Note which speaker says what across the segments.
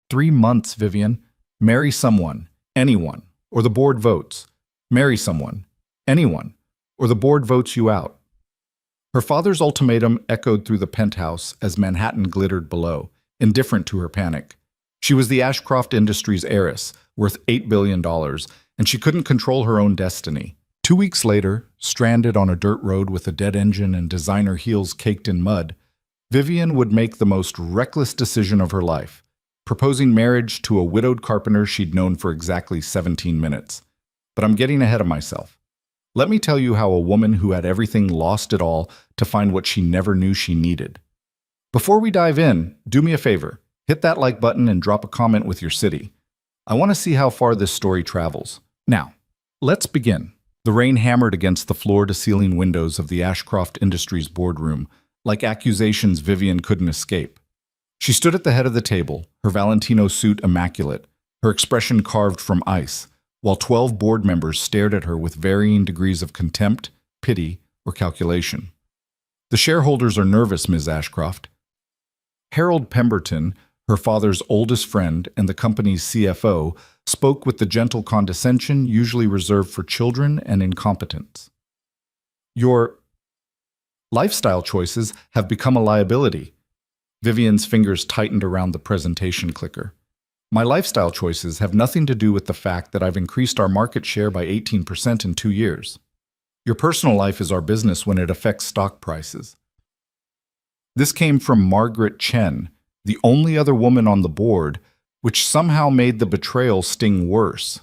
Speaker 1: 3 months, Vivian. Marry someone, anyone, or the board votes. Marry someone, anyone, or the board votes you out. Her father's ultimatum echoed through the penthouse as Manhattan glittered below, indifferent to her panic. She was the Ashcroft Industries heiress, worth $8 billion, and she couldn't control her own destiny. 2 weeks later, stranded on a dirt road with a dead engine and designer heels caked in mud, Vivian would make the most reckless decision of her life, proposing marriage to a widowed carpenter she'd known for exactly 17 minutes. But I'm getting ahead of myself. Let me tell you how a woman who had everything lost it all to find what she never knew she needed. Before we dive in, do me a favor. Hit that like button and drop a comment with your city. I want to see how far this story travels. Now, let's begin. The rain hammered against the floor-to-ceiling windows of the Ashcroft Industries boardroom, like accusations Vivian couldn't escape. She stood at the head of the table, her Valentino suit immaculate, her expression carved from ice, while 12 board members stared at her with varying degrees of contempt, pity, or calculation. The shareholders are nervous, Ms. Ashcroft. Harold Pemberton, her father's oldest friend and the company's CFO, spoke with the gentle condescension usually reserved for children and incompetents. Your lifestyle choices have become a liability. Vivian's fingers tightened around the presentation clicker. My lifestyle choices have nothing to do with the fact that I've increased our market share by 18% in 2 years. Your personal life is our business when it affects stock prices. This came from Margaret Chen, the only other woman on the board, which somehow made the betrayal sting worse.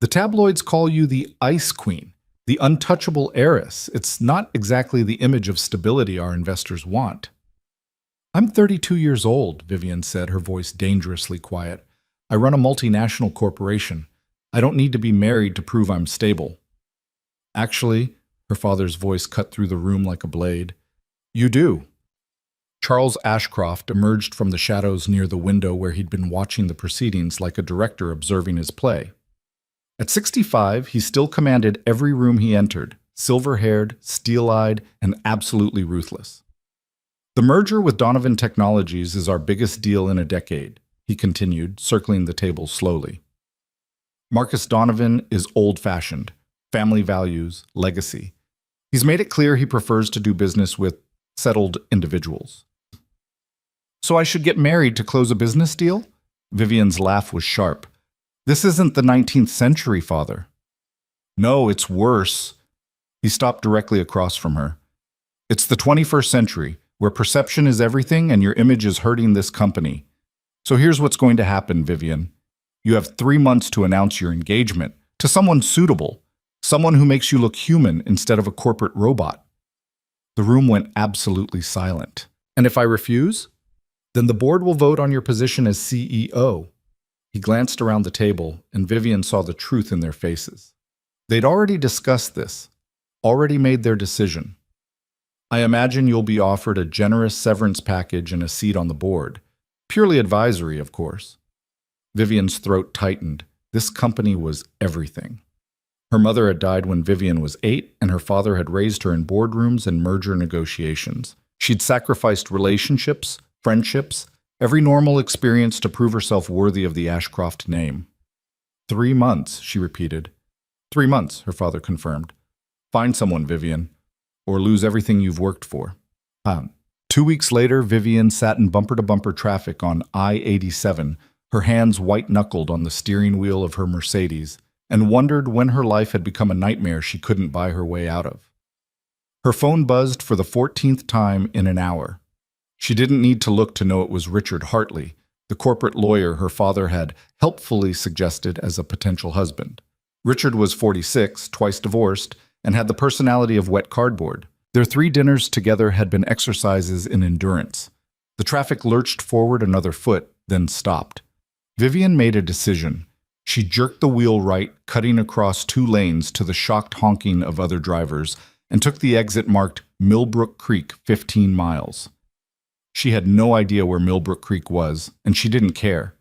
Speaker 1: The tabloids call you the Ice Queen, the untouchable heiress. It's not exactly the image of stability our investors want. I'm 32 years old, Vivian said, her voice dangerously quiet. I run a multinational corporation. I don't need to be married to prove I'm stable. Actually, her father's voice cut through the room like a blade. You do. Charles Ashcroft emerged from the shadows near the window where he'd been watching the proceedings like a director observing his play. At 65, he still commanded every room he entered, silver-haired, steel-eyed, and absolutely ruthless. The merger with Donovan Technologies is our biggest deal in a decade, he continued, circling the table slowly. Marcus Donovan is old-fashioned, family values, legacy. He's made it clear he prefers to do business with settled individuals. So I should get married to close a business deal? Vivian's laugh was sharp. This isn't the 19th century, father. No, it's worse. He stopped directly across from her. It's the 21st century, where perception is everything and your image is hurting this company. So here's what's going to happen, Vivian. You have 3 months to announce your engagement to someone suitable, someone who makes you look human instead of a corporate robot. The room went absolutely silent. And if I refuse? Then the board will vote on your position as CEO. He glanced around the table, and Vivian saw the truth in their faces. They'd already discussed this, already made their decision. I imagine you'll be offered a generous severance package and a seat on the board. Purely advisory, of course. Vivian's throat tightened. This company was everything. Her mother had died when Vivian was 8, and her father had raised her in boardrooms and merger negotiations. She'd sacrificed relationships, friendships, every normal experience to prove herself worthy of the Ashcroft name. 3 months, she repeated. 3 months, her father confirmed. Find someone, Vivian, or lose everything you've worked for. 2 weeks later, Vivian sat in bumper-to-bumper traffic on I-87, her hands white-knuckled on the steering wheel of her Mercedes, and wondered when her life had become a nightmare she couldn't buy her way out of. Her phone buzzed for the 14th time in an hour. She didn't need to look to know it was Richard Hartley, the corporate lawyer her father had helpfully suggested as a potential husband. Richard was 46, twice divorced, and had the personality of wet cardboard. Their 3 dinners together had been exercises in endurance. The traffic lurched forward another foot, then stopped. Vivian made a decision. She jerked the wheel right, cutting across 2 lanes to the shocked honking of other drivers, and took the exit marked Millbrook Creek, 15 miles. She had no idea where Millbrook Creek was, and she didn't care.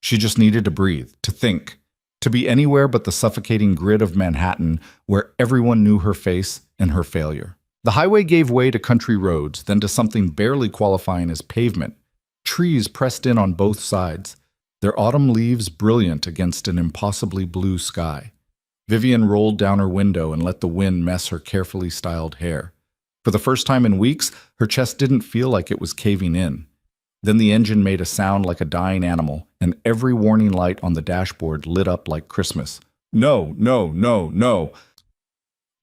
Speaker 1: She just needed to breathe, to think, to be anywhere but the suffocating grid of Manhattan where everyone knew her face and her failure. The highway gave way to country roads, then to something barely qualifying as pavement. Trees pressed in on both sides. their autumn leaves brilliant against an impossibly blue sky. Vivian rolled down her window and let the wind mess her carefully styled hair. For the first time in weeks, her chest didn't feel like it was caving in. Then the engine made a sound like a dying animal, and every warning light on the dashboard lit up like Christmas. No, no, no, no.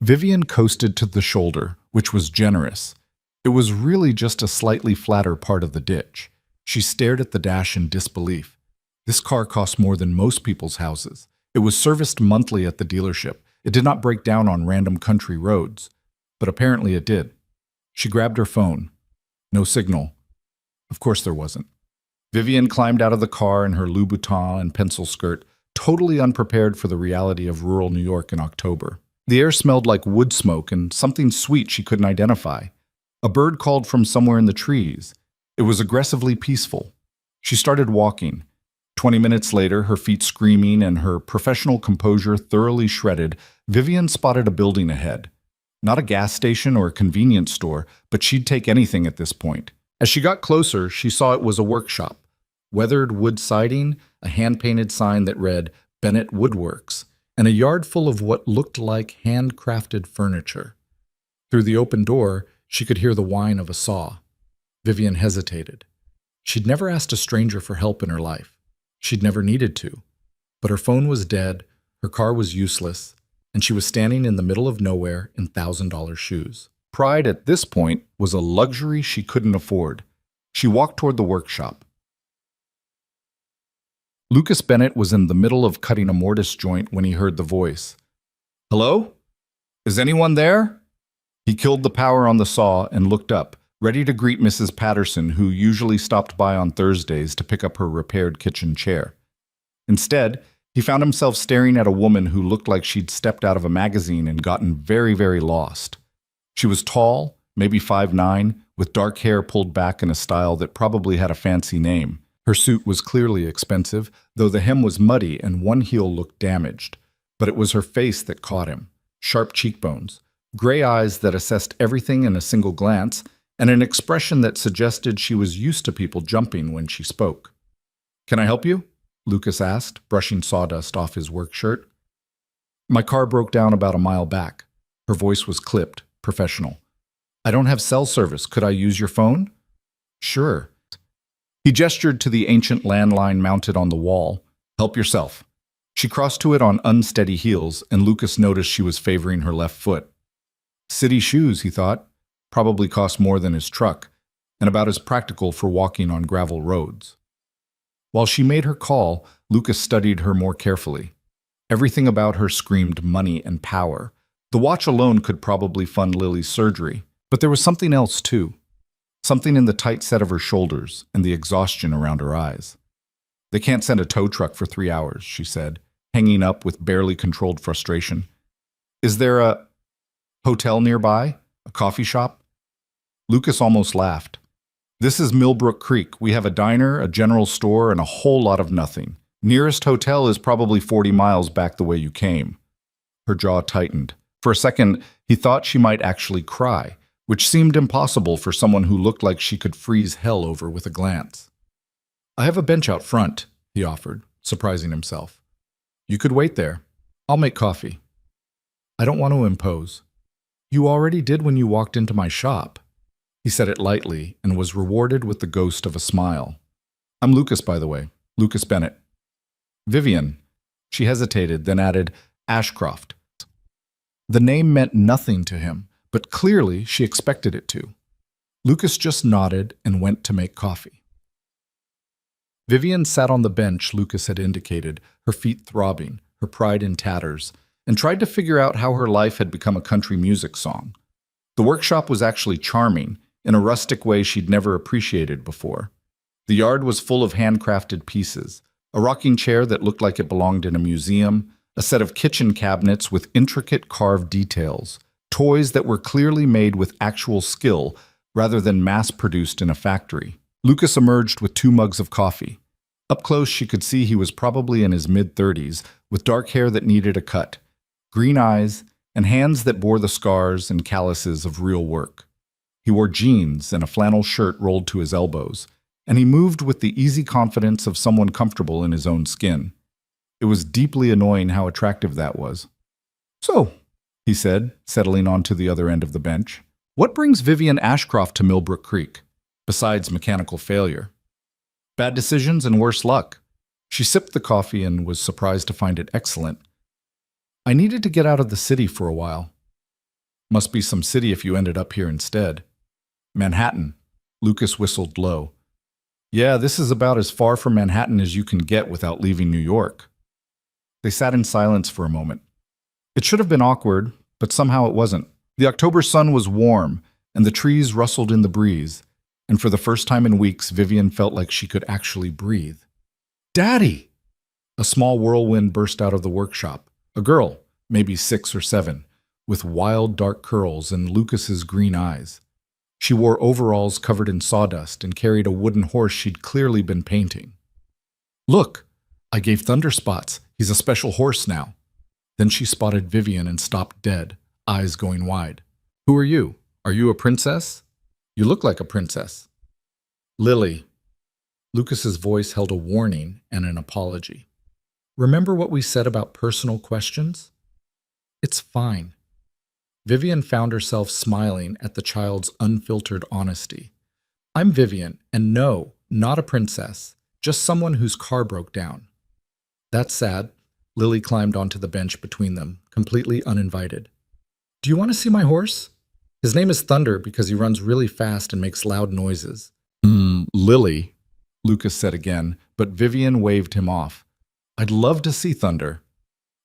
Speaker 1: Vivian coasted to the shoulder, which was generous. It was really just a slightly flatter part of the ditch. She stared at the dash in disbelief. This car cost more than most people's houses. It was serviced monthly at the dealership. It did not break down on random country roads. But apparently it did. She grabbed her phone. No signal. Of course there wasn't. Vivian climbed out of the car in her Louboutin and pencil skirt, totally unprepared for the reality of rural New York in October. The air smelled like wood smoke and something sweet she couldn't identify. A bird called from somewhere in the trees. It was aggressively peaceful. She started walking. 20 minutes later, her feet screaming and her professional composure thoroughly shredded, Vivian spotted a building ahead. Not a gas station or a convenience store, but she'd take anything at this point. As she got closer, she saw it was a workshop. Weathered wood siding, a hand-painted sign that read Bennett Woodworks, and a yard full of what looked like handcrafted furniture. Through the open door, she could hear the whine of a saw. Vivian hesitated. She'd never asked a stranger for help in her life. She'd never needed to. But her phone was dead, her car was useless, and she was standing in the middle of nowhere in $1,000 shoes. Pride at this point was a luxury she couldn't afford. She walked toward the workshop. Lucas Bennett was in the middle of cutting a mortise joint when he heard the voice. "Hello? Is anyone there?" He killed the power on the saw and looked up, ready to greet Mrs. Patterson, who usually stopped by on Thursdays to pick up her repaired kitchen chair. Instead, he found himself staring at a woman who looked like she'd stepped out of a magazine and gotten very, very lost. She was tall, maybe 5'9", with dark hair pulled back in a style that probably had a fancy name. Her suit was clearly expensive, though the hem was muddy and one heel looked damaged. But it was her face that caught him. Sharp cheekbones, gray eyes that assessed everything in a single glance, and an expression that suggested she was used to people jumping when she spoke. "Can I help you?" Lucas asked, brushing sawdust off his work shirt. "My car broke down about a mile back." Her voice was clipped, professional. "I don't have cell service. Could I use your phone?" "Sure." He gestured to the ancient landline mounted on the wall. "Help yourself." She crossed to it on unsteady heels, and Lucas noticed she was favoring her left foot. City shoes, he thought, probably cost more than his truck, and about as practical for walking on gravel roads. While she made her call, Lucas studied her more carefully. Everything about her screamed money and power. The watch alone could probably fund Lily's surgery, but there was something else too. Something in the tight set of her shoulders and the exhaustion around her eyes. "They can't send a tow truck for 3 hours," she said, hanging up with barely controlled frustration. "Is there a hotel nearby? A coffee shop?" Lucas almost laughed. "This is Millbrook Creek. We have a diner, a general store, and a whole lot of nothing. Nearest hotel is probably 40 miles back the way you came." Her jaw tightened. For a second, he thought she might actually cry, which seemed impossible for someone who looked like she could freeze hell over with a glance. "I have a bench out front," he offered, surprising himself. "You could wait there. I'll make coffee." "I don't want to impose." "You already did when you walked into my shop." He said it lightly and was rewarded with the ghost of a smile. "I'm Lucas, by the way. Lucas Bennett." "Vivian." She hesitated, then added, "Ashcroft." The name meant nothing to him, but clearly she expected it to. Lucas just nodded and went to make coffee. Vivian sat on the bench Lucas had indicated, her feet throbbing, her pride in tatters, and tried to figure out how her life had become a country music song. The workshop was actually charming, in a rustic way she'd never appreciated before. The yard was full of handcrafted pieces, a rocking chair that looked like it belonged in a museum, a set of kitchen cabinets with intricate carved details, toys that were clearly made with actual skill rather than mass-produced in a factory. Lucas emerged with 2 mugs of coffee. Up close, she could see he was probably in his mid-30s, with dark hair that needed a cut, green eyes, and hands that bore the scars and calluses of real work. He wore jeans and a flannel shirt rolled to his elbows, and he moved with the easy confidence of someone comfortable in his own skin. It was deeply annoying how attractive that was. "So," he said, settling onto the other end of the bench, "what brings Vivian Ashcroft to Millbrook Creek, besides mechanical failure?" "Bad decisions and worse luck." She sipped the coffee and was surprised to find it excellent. "I needed to get out of the city for a while." "Must be some city if you ended up here instead." "Manhattan." Lucas whistled low. "Yeah, this is about as far from Manhattan as you can get without leaving New York." They sat in silence for a moment. It should have been awkward, but somehow it wasn't. The October sun was warm, and the trees rustled in the breeze, and for the first time in weeks, Vivian felt like she could actually breathe. "Daddy!" A small whirlwind burst out of the workshop. A girl, maybe 6 or 7, with wild dark curls and Lucas's green eyes. She wore overalls covered in sawdust and carried a wooden horse she'd clearly been painting. "Look, I gave Thunder spots. He's a special horse now." Then she spotted Vivian and stopped dead, eyes going wide. "Who are you? Are you a princess?" "You look like a princess." "Lily." Lucas's voice held a warning and an apology. "Remember what we said about personal questions?" "It's fine." Vivian found herself smiling at the child's unfiltered honesty. "I'm Vivian, and no, not a princess, just someone whose car broke down." "That's sad." Lily climbed onto the bench between them, completely uninvited. "Do you want to see my horse? His name is Thunder because he runs really fast and makes loud noises." Lily," Lucas said again, but Vivian waved him off. "I'd love to see Thunder."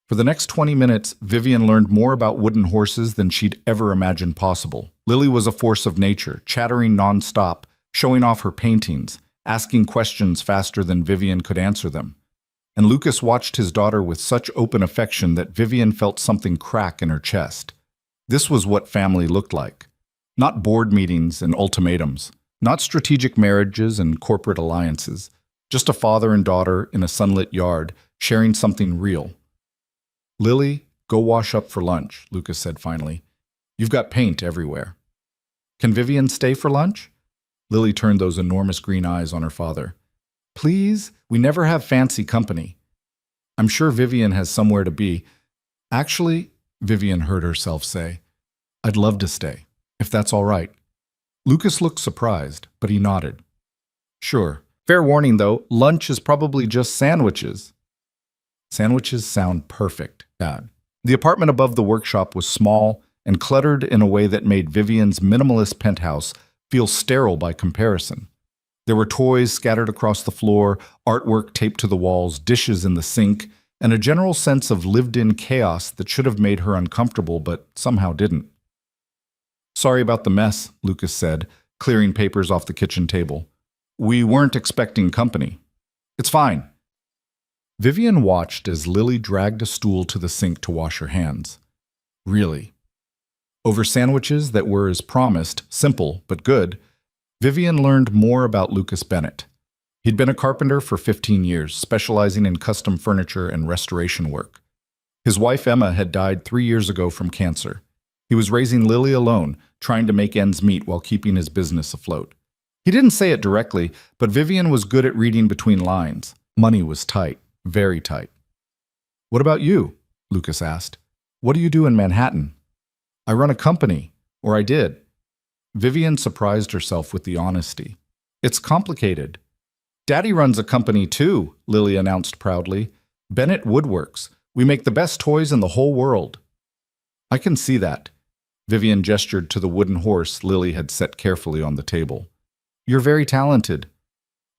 Speaker 1: For the next 20 minutes, Vivian learned more about wooden horses than she'd ever imagined possible. Lily was a force of nature, chattering nonstop, showing off her paintings, asking questions faster than Vivian could answer them. And Lucas watched his daughter with such open affection that Vivian felt something crack in her chest. This was what family looked like. Not board meetings and ultimatums, not strategic marriages and corporate alliances, just a father and daughter in a sunlit yard, sharing something real. "Lily, go wash up for lunch," Lucas said finally. "You've got paint everywhere." "Can Vivian stay for lunch?" Lily turned those enormous green eyes on her father. "Please, we never have fancy company." "I'm sure Vivian has somewhere to be." "Actually," Vivian heard herself say, "I'd love to stay, if that's all right." Lucas looked surprised, but he nodded. "Sure. Fair warning, though, lunch is probably just sandwiches." "Sandwiches sound perfect, Dad." The apartment above the workshop was small and cluttered in a way that made Vivian's minimalist penthouse feel sterile by comparison. There were toys scattered across the floor, artwork taped to the walls, dishes in the sink, and a general sense of lived-in chaos that should have made her uncomfortable but somehow didn't. "Sorry about the mess," Lucas said, clearing papers off the kitchen table. "We weren't expecting company." "It's fine." Vivian watched as Lily dragged a stool to the sink to wash her hands. Really. Over sandwiches that were, as promised, simple but good, Vivian learned more about Lucas Bennett. He'd been a carpenter for 15 years, specializing in custom furniture and restoration work. His wife Emma had died 3 years ago from cancer. He was raising Lily alone, trying to make ends meet while keeping his business afloat. He didn't say it directly, but Vivian was good at reading between lines. Money was tight, very tight. "What about you?" Lucas asked. "What do you do in Manhattan?" "I run a company, or I did." Vivian surprised herself with the honesty. "It's complicated." "Daddy runs a company too," Lily announced proudly. "Bennett Woodworks. We make the best toys in the whole world." "I can see that." Vivian gestured to the wooden horse Lily had set carefully on the table. "You're very talented."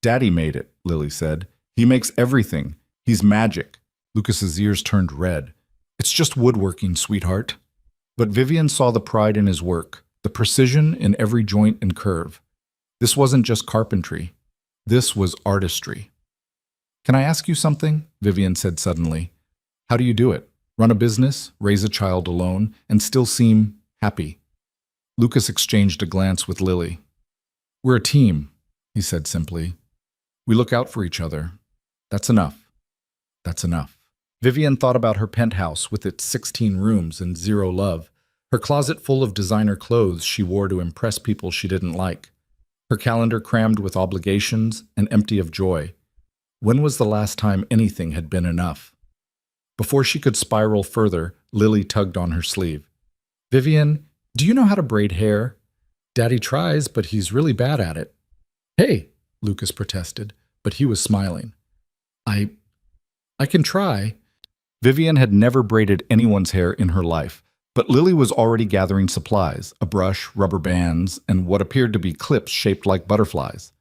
Speaker 1: "Daddy made it," Lily said. "He makes everything. He's magic." Lucas's ears turned red. "It's just woodworking, sweetheart." But Vivian saw the pride in his work, the precision in every joint and curve. This wasn't just carpentry. This was artistry. "Can I ask you something?" Vivian said suddenly. "How do you do it? Run a business, raise a child alone, and still seem happy?" Lucas exchanged a glance with Lily. "We're a team," he said simply. "We look out for each other. That's enough. That's enough." Vivian thought about her penthouse with its 16 rooms and 0 love, her closet full of designer clothes she wore to impress people she didn't like. her calendar crammed with obligations and empty of joy. When was the last time anything had been enough? Before she could spiral further, Lily tugged on her sleeve. "Vivian, do you know how to braid hair? Daddy tries, but he's really bad at it." "Hey," Lucas protested, but he was smiling. I can try." Vivian had never braided anyone's hair in her life, but Lily was already gathering supplies, a brush, rubber bands, and what appeared to be clips shaped like butterflies.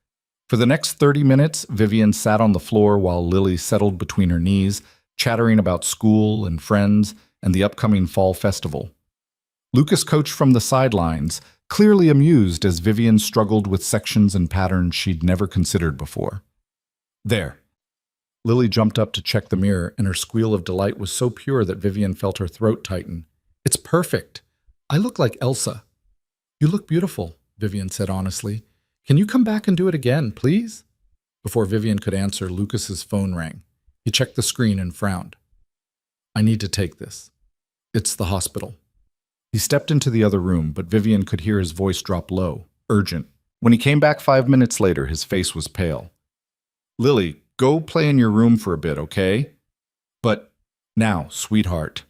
Speaker 1: For the next 30 minutes, Vivian sat on the floor while Lily settled between her knees, chattering about school and friends and the upcoming fall festival. Lucas coached from the sidelines, clearly amused as Vivian struggled with sections and patterns she'd never considered before. "There." Lily jumped up to check the mirror, and her squeal of delight was so pure that Vivian felt her throat tighten. "It's perfect. I look like Elsa." "You look beautiful," Vivian said honestly. "Can you come back and do it again, please?" Before Vivian could answer, Lucas's phone rang. He checked the screen and frowned. "I need to take this. It's the hospital." He stepped into the other room, but Vivian could hear his voice drop low, urgent. When he came back 5 minutes later, his face was pale. "Lily, go play in your room for a bit, okay? But now, sweetheart."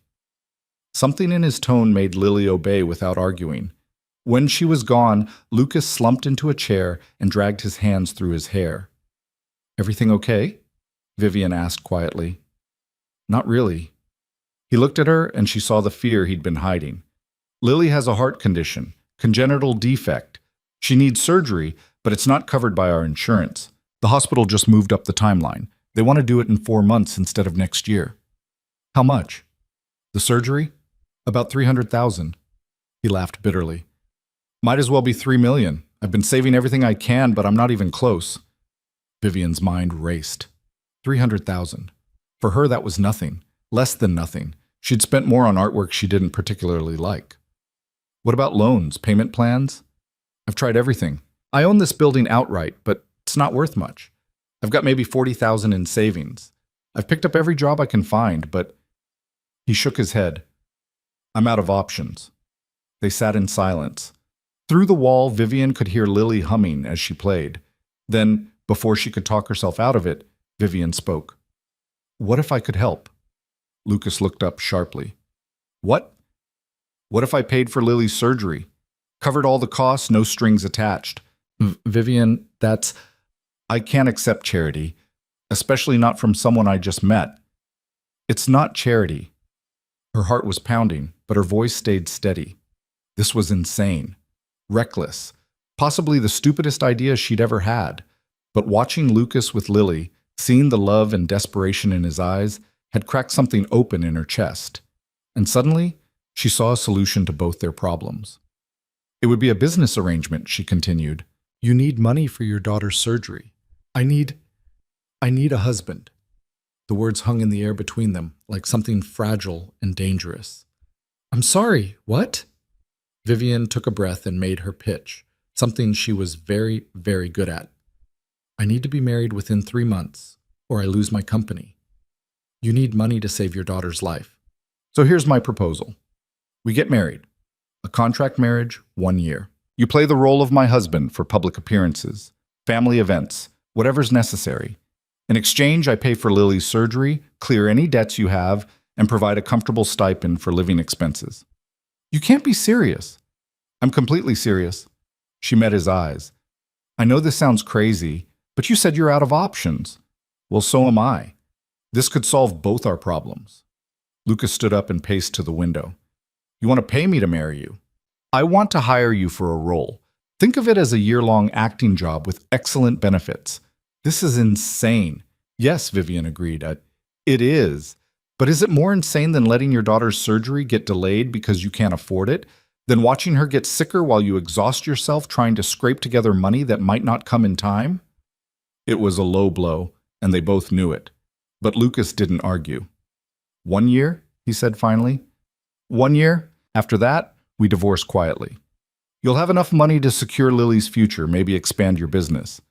Speaker 1: Something in his tone made Lily obey without arguing. When she was gone, Lucas slumped into a chair and dragged his hands through his hair. "Everything okay?" Vivian asked quietly. "Not really." He looked at her, and she saw the fear he'd been hiding. "Lily has a heart condition, congenital defect. She needs surgery, but it's not covered by our insurance. The hospital just moved up the timeline. They want to do it in 4 months instead of next year." "How much?" "The surgery? About $300,000. He laughed bitterly. "Might as well be $3 million. I've been saving everything I can, but I'm not even close." Vivian's mind raced. $300,000. For her, that was nothing. Less than nothing. She'd spent more on artwork she didn't particularly like. "What about loans, payment plans?" "I've tried everything. I own this building outright, but it's not worth much. I've got maybe $40,000 in savings. I've picked up every job I can find, but..." He shook his head. "I'm out of options." They sat in silence. Through the wall, Vivian could hear Lily humming as she played. Then, before she could talk herself out of it, Vivian spoke. "What if I could help?" Lucas looked up sharply. "What?" "What if I paid for Lily's surgery? Covered all the costs, no strings attached." Vivian, I can't accept charity, especially not from someone I just met." "It's not charity." Her heart was pounding, but her voice stayed steady. This was insane. Reckless. Possibly the stupidest idea she'd ever had. But watching Lucas with Lily, seeing the love and desperation in his eyes, had cracked something open in her chest. And suddenly, she saw a solution to both their problems. "It would be a business arrangement," she continued. "You need money for your daughter's surgery. I need a husband." The words hung in the air between them, like something fragile and dangerous. "I'm sorry, what?" Vivian took a breath and made her pitch, something she was very, very good at. "I need to be married within 3 months, or I lose my company. You need money to save your daughter's life. So here's my proposal. We get married. A contract marriage, 1 year. You play the role of my husband for public appearances, family events, whatever's necessary. In exchange, I pay for Lily's surgery, clear any debts you have, and provide a comfortable stipend for living expenses." "You can't be serious." "I'm completely serious." She met his eyes. "I know this sounds crazy, but you said you're out of options." "Well, so am I. This could solve both our problems." Lucas stood up and paced to the window. "You want to pay me to marry you? I want to hire you for a role. Think of it as a year-long acting job with excellent benefits." "This is insane." "Yes," Vivian agreed. It is. But is it more insane than letting your daughter's surgery get delayed because you can't afford it? Than watching her get sicker while you exhaust yourself trying to scrape together money that might not come in time? It was a low blow, and they both knew it. But Lucas didn't argue. 1 year, he said finally. 1 year. After that, we divorce quietly. You'll have enough money to secure Lily's future, maybe expand your business.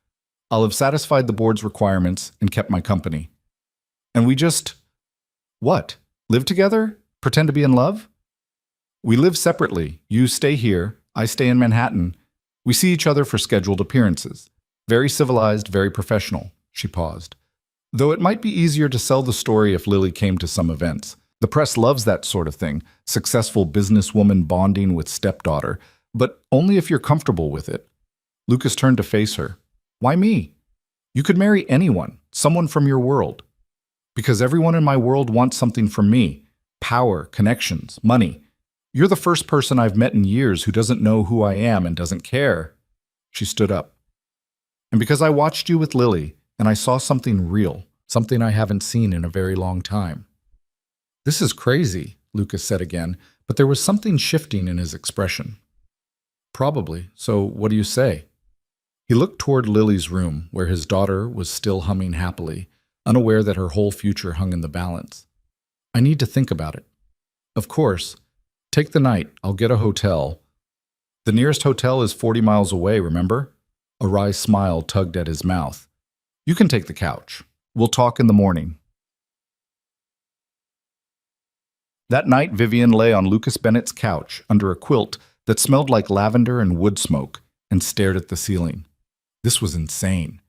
Speaker 1: I'll have satisfied the board's requirements and kept my company. And we just... What? Live together? Pretend to be in love? We live separately. You stay here, I stay in Manhattan, We see each other for scheduled appearances. Very civilized, very professional." She paused. "Though it might be easier to sell the story if Lily came to some events. The press loves that sort of thing, successful businesswoman bonding with stepdaughter, but only if you're comfortable with it." Lucas turned to face her. "Why me? You could marry anyone, someone from your world." "Because everyone in my world wants something from me. Power, connections, money. You're the first person I've met in years who doesn't know who I am and doesn't care." She stood up. "And because I watched you with Lily, and I saw something real, something I haven't seen in a very long time." "This is crazy," Lucas said again, but there was something shifting in his expression. "Probably. So what do you say?" He looked toward Lily's room, where his daughter was still humming happily, unaware that her whole future hung in the balance. "I need to think about it." "Of course. Take the night. I'll get a hotel." "The nearest hotel is 40 miles away, remember?" A wry smile tugged at his mouth. "You can take the couch. We'll talk in the morning." That night, Vivian lay on Lucas Bennett's couch under a quilt that smelled like lavender and wood smoke and stared at the ceiling. This was insane.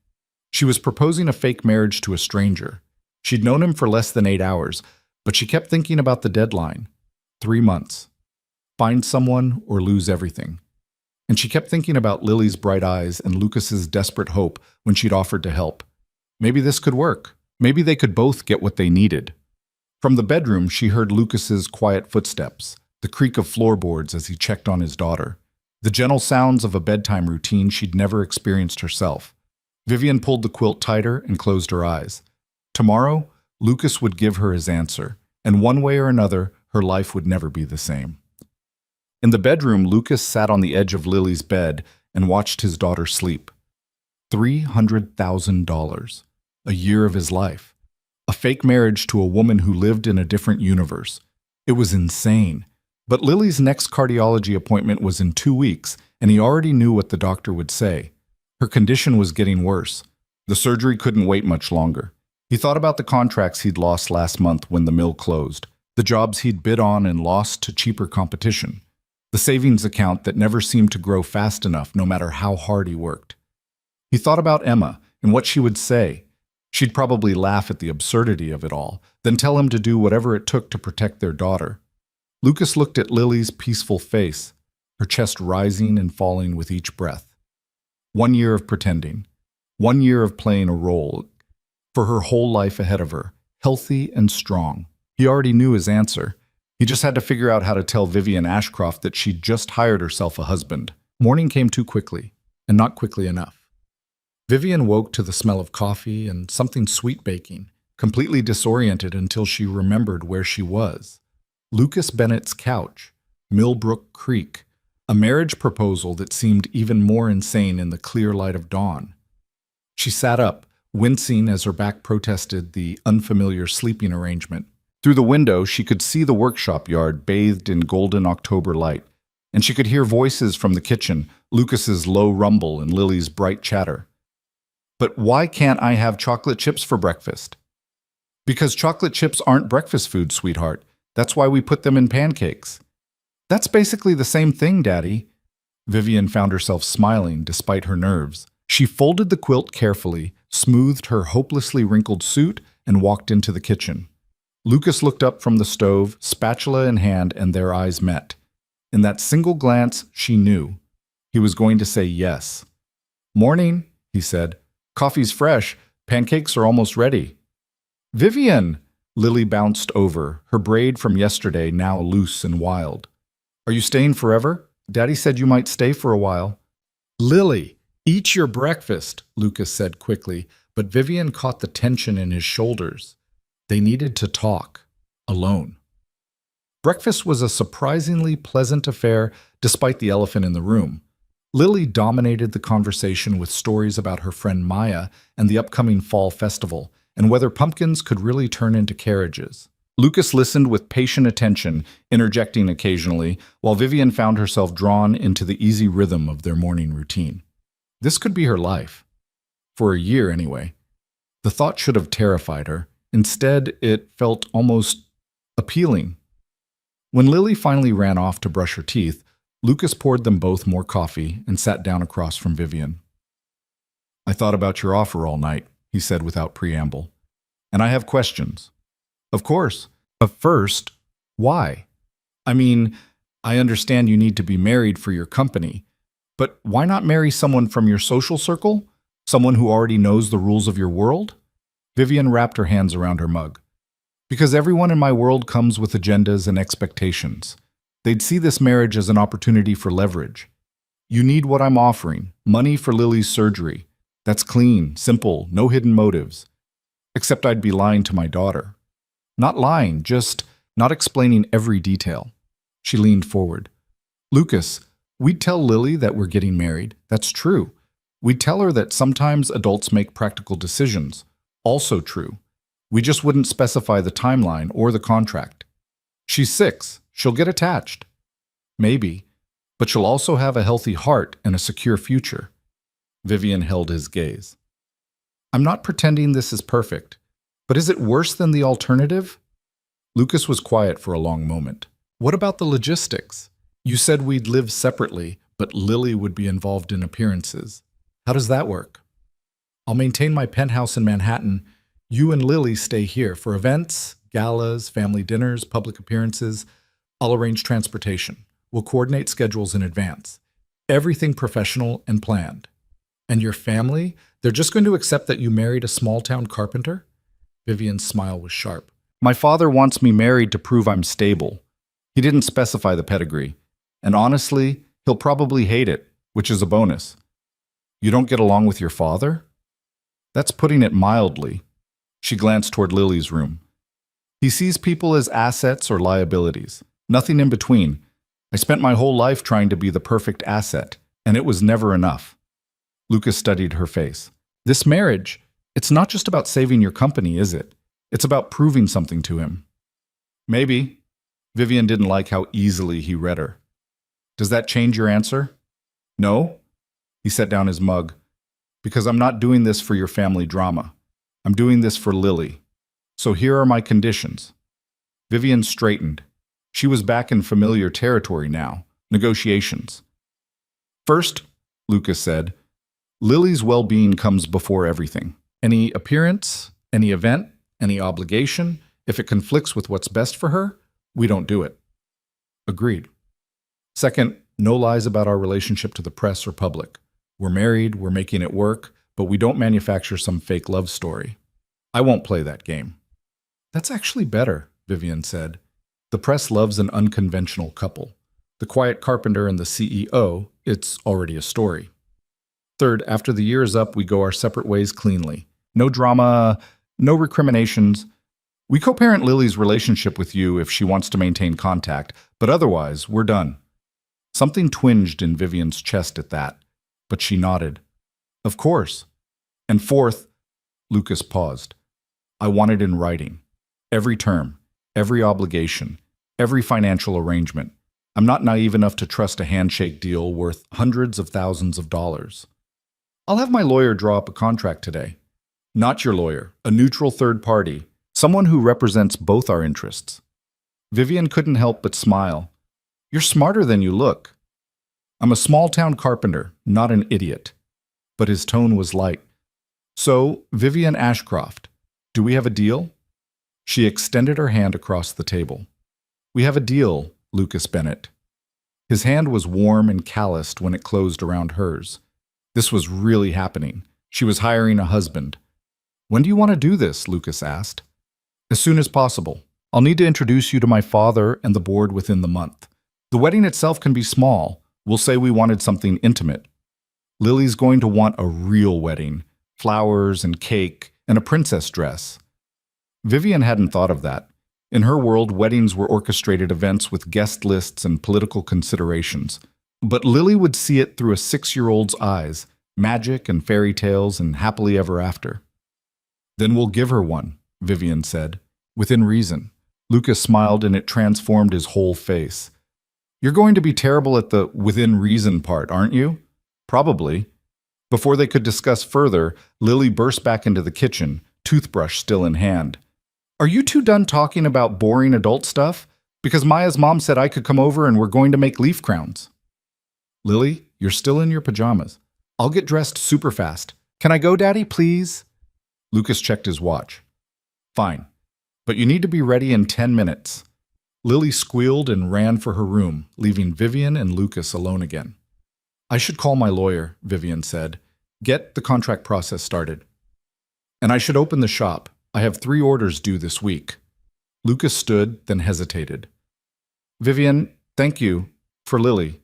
Speaker 1: She was proposing a fake marriage to a stranger. She'd known him for less than 8 hours, but she kept thinking about the deadline. 3 months. Find someone or lose everything. And she kept thinking about Lily's bright eyes and Lucas's desperate hope when she'd offered to help. Maybe this could work. Maybe they could both get what they needed. From the bedroom, she heard Lucas's quiet footsteps, the creak of floorboards as he checked on his daughter, the gentle sounds of a bedtime routine she'd never experienced herself. Vivian pulled the quilt tighter and closed her eyes. Tomorrow, Lucas would give her his answer, and one way or another, her life would never be the same. In the bedroom, Lucas sat on the edge of Lily's bed and watched his daughter sleep. $300,000. A year of his life. A fake marriage to a woman who lived in a different universe. It was insane. But Lily's next cardiology appointment was in 2 weeks, and he already knew what the doctor would say. Her condition was getting worse. The surgery couldn't wait much longer. He thought about the contracts he'd lost last month when the mill closed, the jobs he'd bid on and lost to cheaper competition, the savings account that never seemed to grow fast enough no matter how hard he worked. He thought about Emma and what she would say. She'd probably laugh at the absurdity of it all, then tell him to do whatever it took to protect their daughter. Lucas looked at Lily's peaceful face, her chest rising and falling with each breath. 1 year of pretending. 1 year of playing a role. For her whole life ahead of her, healthy and strong. He already knew his answer. He just had to figure out how to tell Vivian Ashcroft that she'd just hired herself a husband. Morning came too quickly, and not quickly enough. Vivian woke to the smell of coffee and something sweet baking, completely disoriented until she remembered where she was. Lucas Bennett's couch, Millbrook Creek, a marriage proposal that seemed even more insane in the clear light of dawn. She sat up, wincing as her back protested the unfamiliar sleeping arrangement. Through the window, she could see the workshop yard bathed in golden October light, and she could hear voices from the kitchen, Lucas's low rumble and Lily's bright chatter. "But why can't I have chocolate chips for breakfast?" "Because chocolate chips aren't breakfast food, sweetheart. That's why we put them in pancakes." "That's basically the same thing, Daddy." Vivian found herself smiling despite her nerves. She folded the quilt carefully, smoothed her hopelessly wrinkled suit, and walked into the kitchen. Lucas looked up from the stove, spatula in hand, and their eyes met. In that single glance, she knew. He was going to say yes. "Morning," he said. "Coffee's fresh. Pancakes are almost ready." "Vivian!" Lily bounced over, her braid from yesterday now loose and wild. "Are you staying forever? Daddy said you might stay for a while." "Lily, eat your breakfast," Lucas said quickly, but Vivian caught the tension in his shoulders. They needed to talk, alone. Breakfast was a surprisingly pleasant affair despite the elephant in the room. Lily dominated the conversation with stories about her friend Maya and the upcoming fall festival, and whether pumpkins could really turn into carriages. Lucas listened with patient attention, interjecting occasionally, while Vivian found herself drawn into the easy rhythm of their morning routine. This could be her life. For a year, anyway. The thought should have terrified her. Instead, it felt almost appealing. When Lily finally ran off to brush her teeth, Lucas poured them both more coffee and sat down across from Vivian. "I thought about your offer all night," he said without preamble. "And I have questions." "Of course. But first, why? I mean, I understand you need to be married for your company, but why not marry someone from your social circle? Someone who already knows the rules of your world?" Vivian wrapped her hands around her mug. "Because everyone in my world comes with agendas and expectations. They'd see this marriage as an opportunity for leverage. You need what I'm offering, money for Lily's surgery. That's clean, simple, no hidden motives. Except I'd be lying to my daughter. Not lying, just not explaining every detail." She leaned forward. "Lucas, we'd tell Lily that we're getting married. That's true. We'd tell her that sometimes adults make practical decisions. Also true. We just wouldn't specify the timeline or the contract. She's 6. She'll get attached. Maybe. But she'll also have a healthy heart and a secure future." Vivian held his gaze. "I'm not pretending this is perfect, but is it worse than the alternative?" Lucas was quiet for a long moment. "What about the logistics? You said we'd live separately, but Lily would be involved in appearances. How does that work?" "I'll maintain my penthouse in Manhattan. You and Lily stay here for events, galas, family dinners, public appearances. I'll arrange transportation. We'll coordinate schedules in advance. Everything professional and planned." "And your family? They're just going to accept that you married a small-town carpenter?" Vivian's smile was sharp. "My father wants me married to prove I'm stable. He didn't specify the pedigree. And honestly, he'll probably hate it, which is a bonus." "You don't get along with your father?" "That's putting it mildly." She glanced toward Lily's room. "He sees people as assets or liabilities. Nothing in between. I spent my whole life trying to be the perfect asset, and it was never enough." Lucas studied her face. "This marriage, it's not just about saving your company, is it? It's about proving something to him." "Maybe." Vivian didn't like how easily he read her. "Does that change your answer?" "No." He set down his mug. "Because I'm not doing this for your family drama. I'm doing this for Lily. So here are my conditions." Vivian straightened. She was back in familiar territory now. Negotiations. "First," Lucas said, "Lily's well-being comes before everything. Any appearance, any event, any obligation, if it conflicts with what's best for her, we don't do it." "Agreed." "Second, no lies about our relationship to the press or public. We're married, we're making it work, but we don't manufacture some fake love story. I won't play that game." "That's actually better," Vivian said. "The press loves an unconventional couple. The quiet carpenter and the CEO, it's already a story." "Third, after the year is up, we go our separate ways cleanly. No drama, no recriminations. We co-parent Lily's relationship with you if she wants to maintain contact, but otherwise, we're done." Something twinged in Vivian's chest at that, but she nodded. "Of course." "And fourth," Lucas paused, "I want it in writing. Every term, every obligation, every financial arrangement. I'm not naive enough to trust a handshake deal worth hundreds of thousands of dollars." "I'll have my lawyer draw up a contract today." "Not your lawyer, a neutral third party, someone who represents both our interests." Vivian couldn't help but smile. "You're smarter than you look." "I'm a small-town carpenter, not an idiot." But his tone was light. "So, Vivian Ashcroft, do we have a deal?" She extended her hand across the table. "We have a deal, Lucas Bennett." His hand was warm and calloused when it closed around hers. This was really happening. She was hiring a husband. "When do you want to do this?" Lucas asked. "As soon as possible. I'll need to introduce you to my father and the board within the month. The wedding itself can be small. We'll say we wanted something intimate. Lily's going to want a real wedding, flowers and cake and a princess dress." Vivian hadn't thought of that. In her world, weddings were orchestrated events with guest lists and political considerations. But Lily would see it through a 6-year-old's eyes, magic and fairy tales and happily ever after. "Then we'll give her one," Vivian said, "within reason." Lucas smiled and it transformed his whole face. "You're going to be terrible at the within reason part, aren't you?" "Probably." Before they could discuss further, Lily burst back into the kitchen, toothbrush still in hand. "Are you two done talking about boring adult stuff? Because Maya's mom said I could come over and we're going to make leaf crowns." Lily, you're still in your pajamas. I'll get dressed super fast. Can I go, Daddy, please? Lucas checked his watch. Fine, but you need to be ready in 10 minutes. Lily squealed and ran for her room, leaving Vivian and Lucas alone again. I should call my lawyer, Vivian said. Get the contract process started. And I should open the shop. I have 3 orders due this week. Lucas stood, then hesitated. Vivian, thank you for Lily.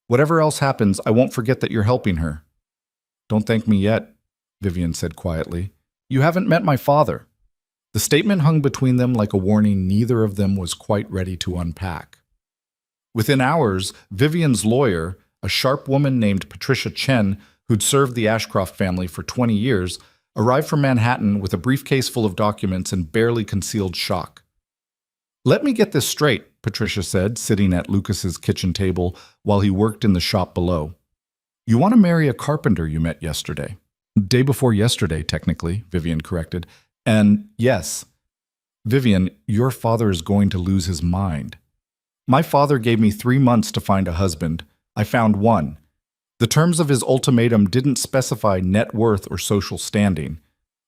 Speaker 1: Whatever else happens, I won't forget that you're helping her. Don't thank me yet, Vivian said quietly. You haven't met my father. The statement hung between them like a warning neither of them was quite ready to unpack. Within hours, Vivian's lawyer, a sharp woman named Patricia Chen, who'd served the Ashcroft family for 20 years, arrived from Manhattan with a briefcase full of documents and barely concealed shock. Let me get this straight, Patricia said, sitting at Lucas's kitchen table while he worked in the shop below. You want to marry a carpenter you met yesterday. Day before yesterday, technically, Vivian corrected. And yes, Vivian, your father is going to lose his mind. My father gave me 3 months to find a husband. I found one. The terms of his ultimatum didn't specify net worth or social standing.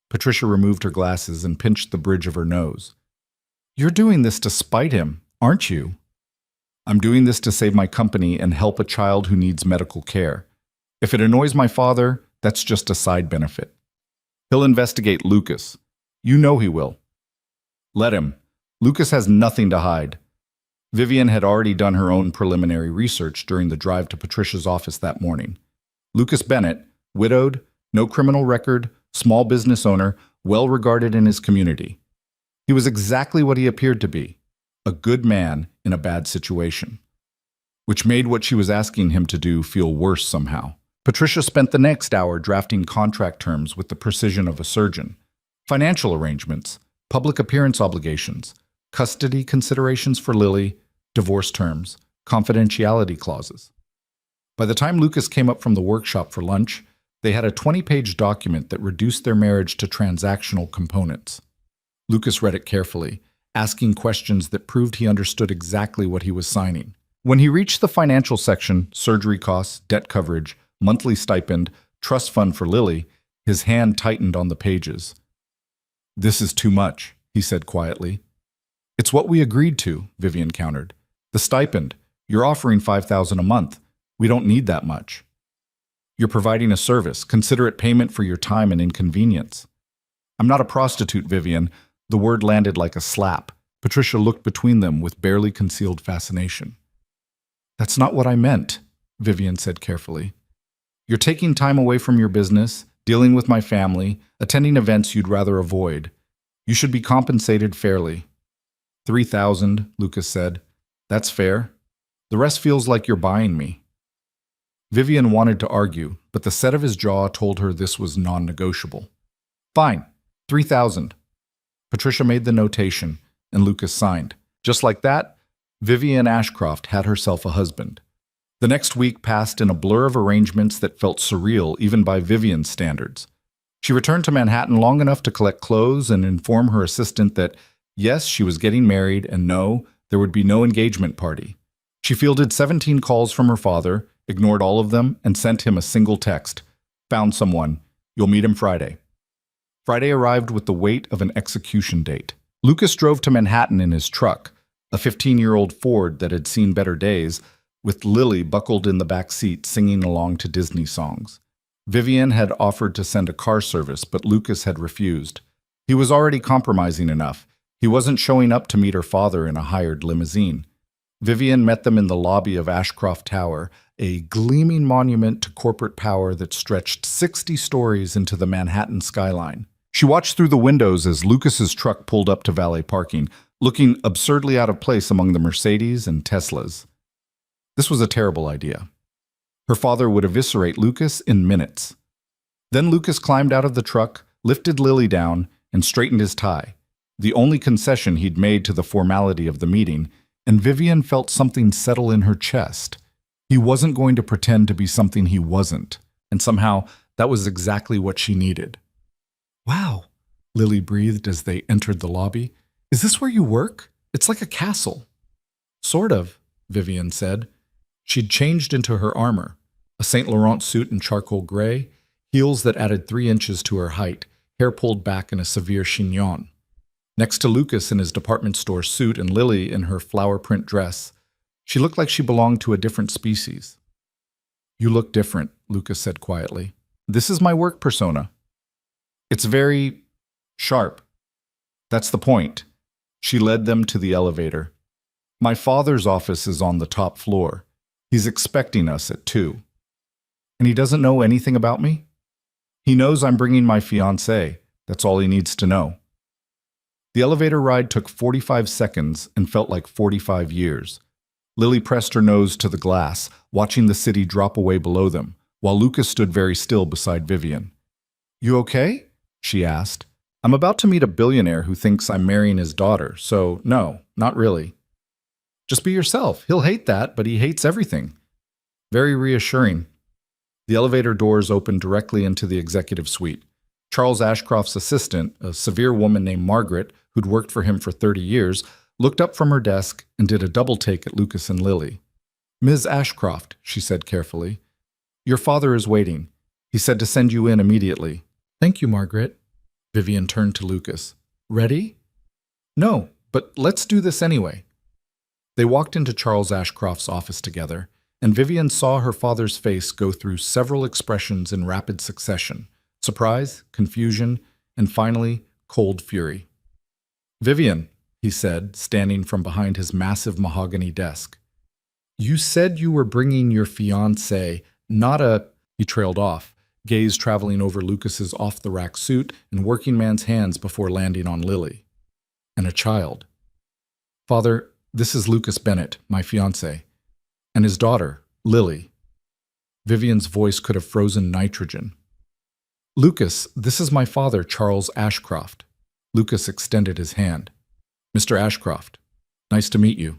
Speaker 1: Patricia removed her glasses and pinched the bridge of her nose. You're doing this to spite him, aren't you? I'm doing this to save my company and help a child who needs medical care. If it annoys my father, that's just a side benefit. He'll investigate Lucas. You know he will. Let him. Lucas has nothing to hide. Vivian had already done her own preliminary research during the drive to Patricia's office that morning. Lucas Bennett, widowed, no criminal record, small business owner, well regarded in his community. He was exactly what he appeared to be, a good man in a bad situation, which made what she was asking him to do feel worse somehow. Patricia spent the next hour drafting contract terms with the precision of a surgeon. Financial arrangements, public appearance obligations, custody considerations for Lily, divorce terms, confidentiality clauses. By the time Lucas came up from the workshop for lunch, they had a 20-page document that reduced their marriage to transactional components. Lucas read it carefully, asking questions that proved he understood exactly what he was signing. When he reached the financial section, surgery costs, debt coverage, monthly stipend, trust fund for Lily, his hand tightened on the pages. This is too much, he said quietly. It's what we agreed to, Vivian countered. The stipend. You're offering $5,000 a month. We don't need that much. You're providing a service. Consider it payment for your time and inconvenience. I'm not a prostitute, Vivian. The word landed like a slap. Patricia looked between them with barely concealed fascination. That's not what I meant, Vivian said carefully. You're taking time away from your business, dealing with my family, attending events you'd rather avoid. You should be compensated fairly. $3,000, Lucas said. That's fair. The rest feels like you're buying me. Vivian wanted to argue, but the set of his jaw told her this was non-negotiable. Fine, $3,000. Patricia made the notation, and Lucas signed. Just like that, Vivian Ashcroft had herself a husband. The next week passed in a blur of arrangements that felt surreal even by Vivian's standards. She returned to Manhattan long enough to collect clothes and inform her assistant that, yes, she was getting married, and no, there would be no engagement party. She fielded 17 calls from her father, ignored all of them, and sent him a single text. Found someone. You'll meet him Friday. Friday arrived with the weight of an execution date. Lucas drove to Manhattan in his truck, a 15-year-old Ford that had seen better days, with Lily buckled in the back seat singing along to Disney songs. Vivian had offered to send a car service, but Lucas had refused. He was already compromising enough. He wasn't showing up to meet her father in a hired limousine. Vivian met them in the lobby of Ashcroft Tower, a gleaming monument to corporate power that stretched 60 stories into the Manhattan skyline. She watched through the windows as Lucas's truck pulled up to valet parking, looking absurdly out of place among the Mercedes and Teslas. This was a terrible idea. Her father would eviscerate Lucas in minutes. Then Lucas climbed out of the truck, lifted Lily down, and straightened his tie, the only concession he'd made to the formality of the meeting, and Vivian felt something settle in her chest. He wasn't going to pretend to be something he wasn't, and somehow that was exactly what she needed. Wow, Lily breathed as they entered the lobby. Is this where you work? It's like a castle. Sort of, Vivian said. She'd changed into her armor, a Saint Laurent suit in charcoal gray, heels that added 3 inches to her height, hair pulled back in a severe chignon. Next to Lucas in his department store suit and Lily in her flower print dress, she looked like she belonged to a different species. "You look different," Lucas said quietly. "This is my work persona. It's very sharp. That's the point." She led them to the elevator. "My father's office is on the top floor. He's expecting us at 2. And he doesn't know anything about me? He knows I'm bringing my fiancée. That's all he needs to know." The elevator ride took 45 seconds and felt like 45 years. Lily pressed her nose to the glass, watching the city drop away below them, while Lucas stood very still beside Vivian. "You okay?" she asked. "I'm about to meet a billionaire who thinks I'm marrying his daughter, so no, not really." "Just be yourself. He'll hate that, but he hates everything." Very reassuring. The elevator doors opened directly into the executive suite. Charles Ashcroft's assistant, a severe woman named Margaret, who'd worked for him for 30 years, looked up from her desk and did a double take at Lucas and Lily. "Ms. Ashcroft," she said carefully, "your father is waiting. He said to send you in immediately." "Thank you, Margaret." Vivian turned to Lucas. "Ready?" "No, but let's do this anyway." They walked into Charles Ashcroft's office together, and Vivian saw her father's face go through several expressions in rapid succession: surprise, confusion, and finally, cold fury. "Vivian," he said, standing from behind his massive mahogany desk, "you said you were bringing your fiancée, not a—" He trailed off, gaze traveling over Lucas's off-the-rack suit and working man's hands before landing on Lily. "And a child. Father, this is Lucas Bennett, my fiancé, and his daughter, Lily." Vivian's voice could have frozen nitrogen. "Lucas, this is my father, Charles Ashcroft." Lucas extended his hand. "Mr. Ashcroft, nice to meet you."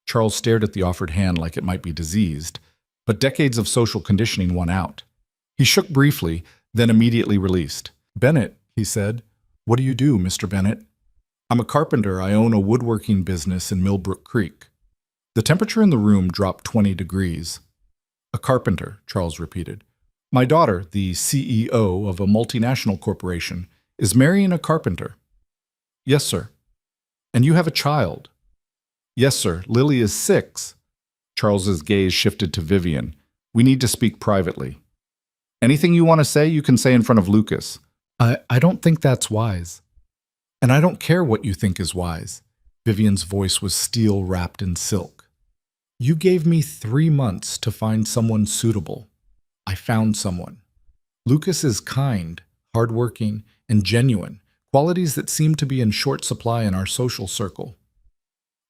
Speaker 1: Charles stared at the offered hand like it might be diseased, but decades of social conditioning won out. He shook briefly, then immediately released. "Bennett," he said. "What do you do, Mr. Bennett?" "I'm a carpenter. I own a woodworking business in Millbrook Creek." The temperature in the room dropped 20 degrees. "A carpenter," Charles repeated. "My daughter, the CEO of a multinational corporation, is marrying a carpenter." "Yes, sir." "And you have a child?" "Yes, sir. Lily is 6. Charles's gaze shifted to Vivian. "We need to speak privately." "Anything you want to say, you can say in front of Lucas." I don't think that's wise." "And I don't care what you think is wise." Vivian's voice was steel wrapped in silk. "You gave me 3 months to find someone suitable. I found someone. Lucas is kind, hardworking, and genuine, qualities that seem to be in short supply in our social circle.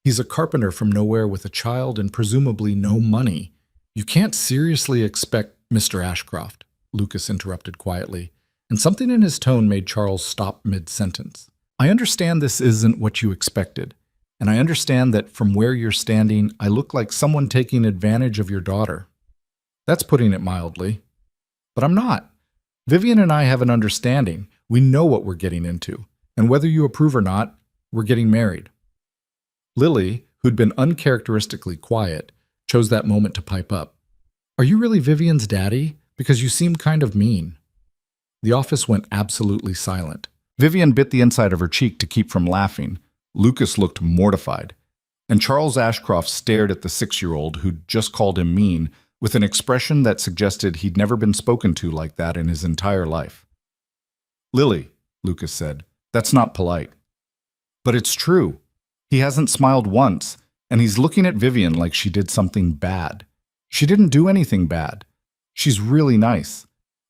Speaker 1: He's a carpenter from nowhere with a child and presumably no money. You can't seriously expect—" "Mr. Ashcroft," Lucas interrupted quietly, and something in his tone made Charles stop mid-sentence. "I understand this isn't what you expected, and I understand that from where you're standing, I look like someone taking advantage of your daughter. That's putting it mildly. But I'm not. Vivian and I have an understanding. We know what we're getting into, and whether you approve or not, we're getting married." Lily, who'd been uncharacteristically quiet, chose that moment to pipe up. "Are you really Vivian's daddy? Because you seem kind of mean." The office went absolutely silent. Vivian bit the inside of her cheek to keep from laughing. Lucas looked mortified, and Charles Ashcroft stared at the 6-year-old who'd just called him mean with an expression that suggested he'd never been spoken to like that in his entire life. "Lily," Lucas said, "that's not polite." "But it's true. He hasn't smiled once, and he's looking at Vivian like she did something bad. She didn't do anything bad. She's really nice.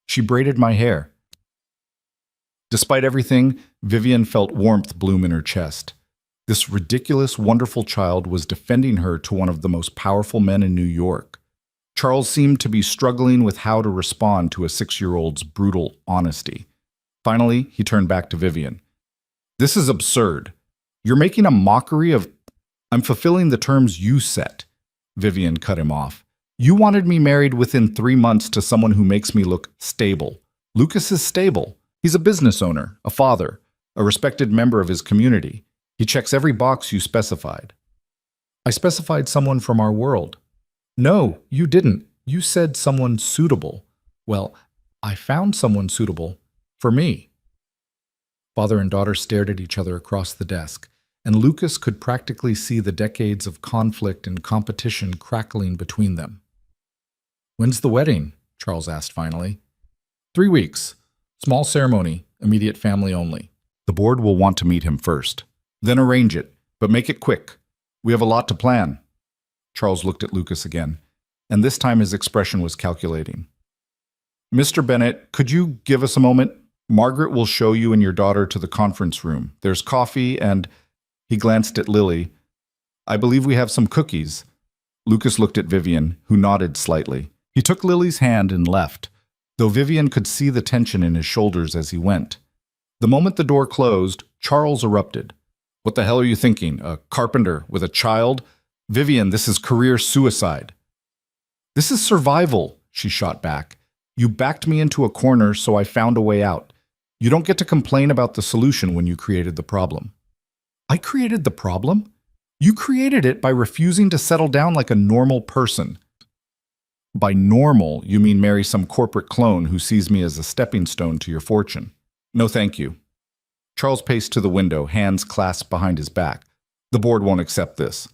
Speaker 1: She braided my hair." Despite everything, Vivian felt warmth bloom in her chest. This ridiculous, wonderful child was defending her to one of the most powerful men in New York. Charles seemed to be struggling with how to respond to a 6-year-old's brutal honesty. Finally, he turned back to Vivian. "This is absurd. You're making a mockery of—" "I'm fulfilling the terms you set," Vivian cut him off. "You wanted me married within 3 months to someone who makes me look stable. Lucas is stable. He's a business owner, a father, a respected member of his community. He checks every box you specified." "I specified someone from our world." No, you didn't. You said someone suitable. Well, I found someone suitable for me. Father and daughter stared at each other across the desk, and Lucas could practically see the decades of conflict and competition crackling between them. When's the wedding? Charles asked finally. 3 weeks. Small ceremony, immediate family only. The board will want to meet him first. Then arrange it, but make it quick. We have a lot to plan. Charles looked at Lucas again, and this time his expression was calculating. Mr. Bennett, could you give us a moment? Margaret will show you and your daughter to the conference room. There's coffee and... He glanced at Lily. I believe we have some cookies. Lucas looked at Vivian, who nodded slightly. He took Lily's hand and left, though Vivian could see the tension in his shoulders as he went. The moment the door closed, Charles erupted. What the hell are you thinking? A carpenter with a child? Vivian, this is career suicide. This is survival, she shot back. You backed me into a corner, so I found a way out. You don't get to complain about the solution when you created the problem. I created the problem? You created it by refusing to settle down like a normal person. By normal, you mean marry some corporate clone who sees me as a stepping stone to your fortune. No thank you. Charles paced to the window, hands clasped behind his back. The board won't accept this.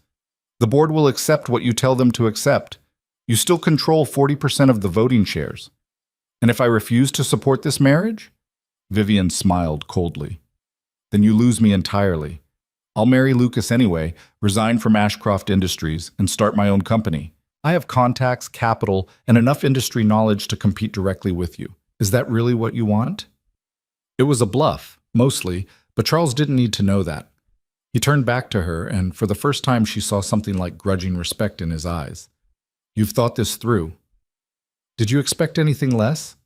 Speaker 1: The board will accept what you tell them to accept. You still control 40% of the voting shares. And if I refuse to support this marriage? Vivian smiled coldly. Then you lose me entirely. I'll marry Lucas anyway, resign from Ashcroft Industries, and start my own company. I have contacts, capital, and enough industry knowledge to compete directly with you. Is that really what you want? It was a bluff, mostly, but Charles didn't need to know that. He turned back to her, and for the first time she saw something like grudging respect in his eyes. You've thought this through. Did you expect anything less?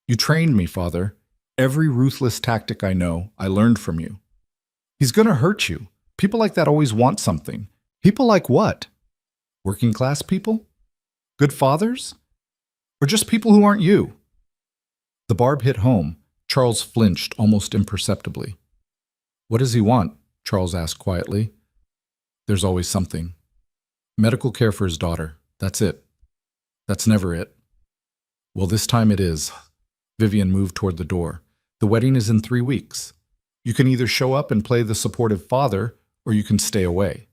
Speaker 1: You trained me, Father. Every ruthless tactic I know, I learned from you. He's going to hurt you. People like that always want something. People like what? Working class people? Good fathers? Or just people who aren't you? The barb hit home. Charles flinched almost imperceptibly. What does he want? Charles asked quietly. There's always something. Medical care for his daughter. That's it. That's never it. Well, this time it is. Vivian moved toward the door. The wedding is in 3 weeks. You can either show up and play the supportive father, or you can stay away.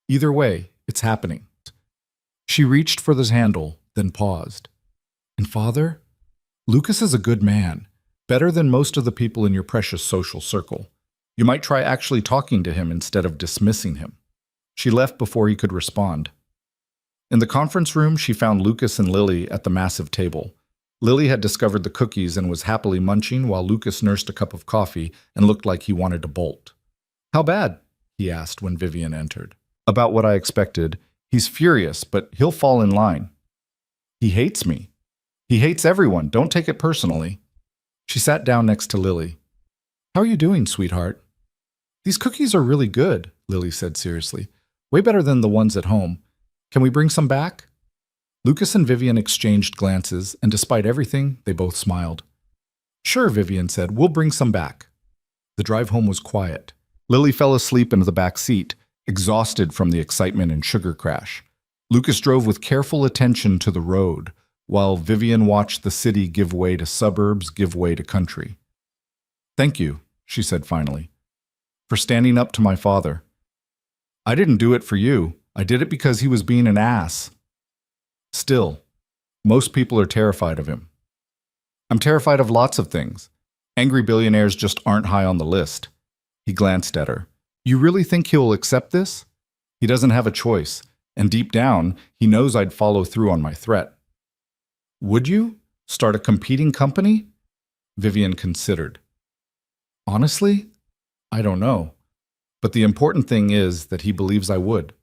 Speaker 1: Either way, it's happening. She reached for the handle, then paused. And Father? Lucas is a good man, better than most of the people in your precious social circle. You might try actually talking to him instead of dismissing him. She left before he could respond. In the conference room, she found Lucas and Lily at the massive table. Lily had discovered the cookies and was happily munching while Lucas nursed a cup of coffee and looked like he wanted to bolt. How bad? He asked when Vivian entered. About what I expected. He's furious, but he'll fall in line. He hates me. He hates everyone. Don't take it personally. She sat down next to Lily. How are you doing, sweetheart? These cookies are really good, Lily said seriously. Way better than the ones at home. Can we bring some back? Lucas and Vivian exchanged glances, and despite everything, they both smiled. Sure, Vivian said. We'll bring some back. The drive home was quiet. Lily fell asleep in the back seat, exhausted from the excitement and sugar crash. Lucas drove with careful attention to the road, while Vivian watched the city give way to suburbs, give way to country. Thank you, she said finally, for standing up to my father. I didn't do it for you. I did it because he was being an ass. Still, most people are terrified of him. I'm terrified of lots of things. Angry billionaires just aren't high on the list. He glanced at her. You really think he'll accept this? He doesn't have a choice, and deep down, he knows I'd follow through on my threat. Would you? Start a competing company? Vivian considered. Honestly, I don't know. But the important thing is that he believes I would.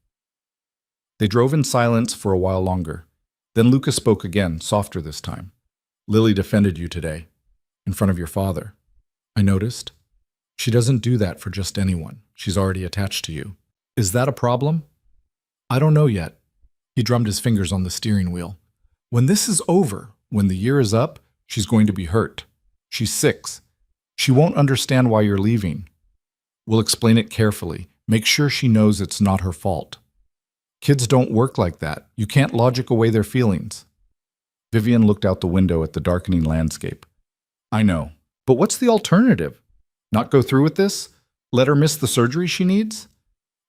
Speaker 1: They drove in silence for a while longer. Then Lucas spoke again, softer this time. Lily defended you today, in front of your father. I noticed. She doesn't do that for just anyone. She's already attached to you. Is that a problem? I don't know yet. He drummed his fingers on the steering wheel. When this is over, when the year is up, she's going to be hurt. She's 6. She won't understand why you're leaving. We'll explain it carefully. Make sure she knows it's not her fault. Kids don't work like that. You can't logic away their feelings. Vivian looked out the window at the darkening landscape. I know, but what's the alternative? Not go through with this? Let her miss the surgery she needs?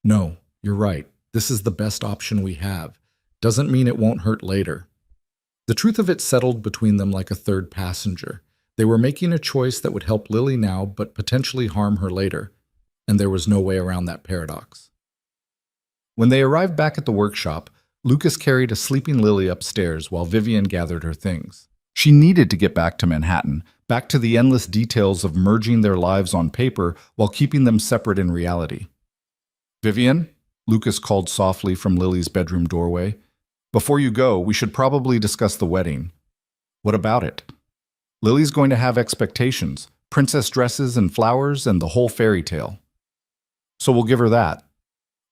Speaker 1: No, you're right. This is the best option we have. Doesn't mean it won't hurt later. The truth of it settled between them like a third passenger. They were making a choice that would help Lily now but potentially harm her later, and there was no way around that paradox. When they arrived back at the workshop, Lucas carried a sleeping Lily upstairs while Vivian gathered her things. She needed to get back to Manhattan, back to the endless details of merging their lives on paper while keeping them separate in reality. Vivian, Lucas called softly from Lily's bedroom doorway. Before you go, we should probably discuss the wedding. What about it? Lily's going to have expectations, princess dresses and flowers and the whole fairy tale. So we'll give her that.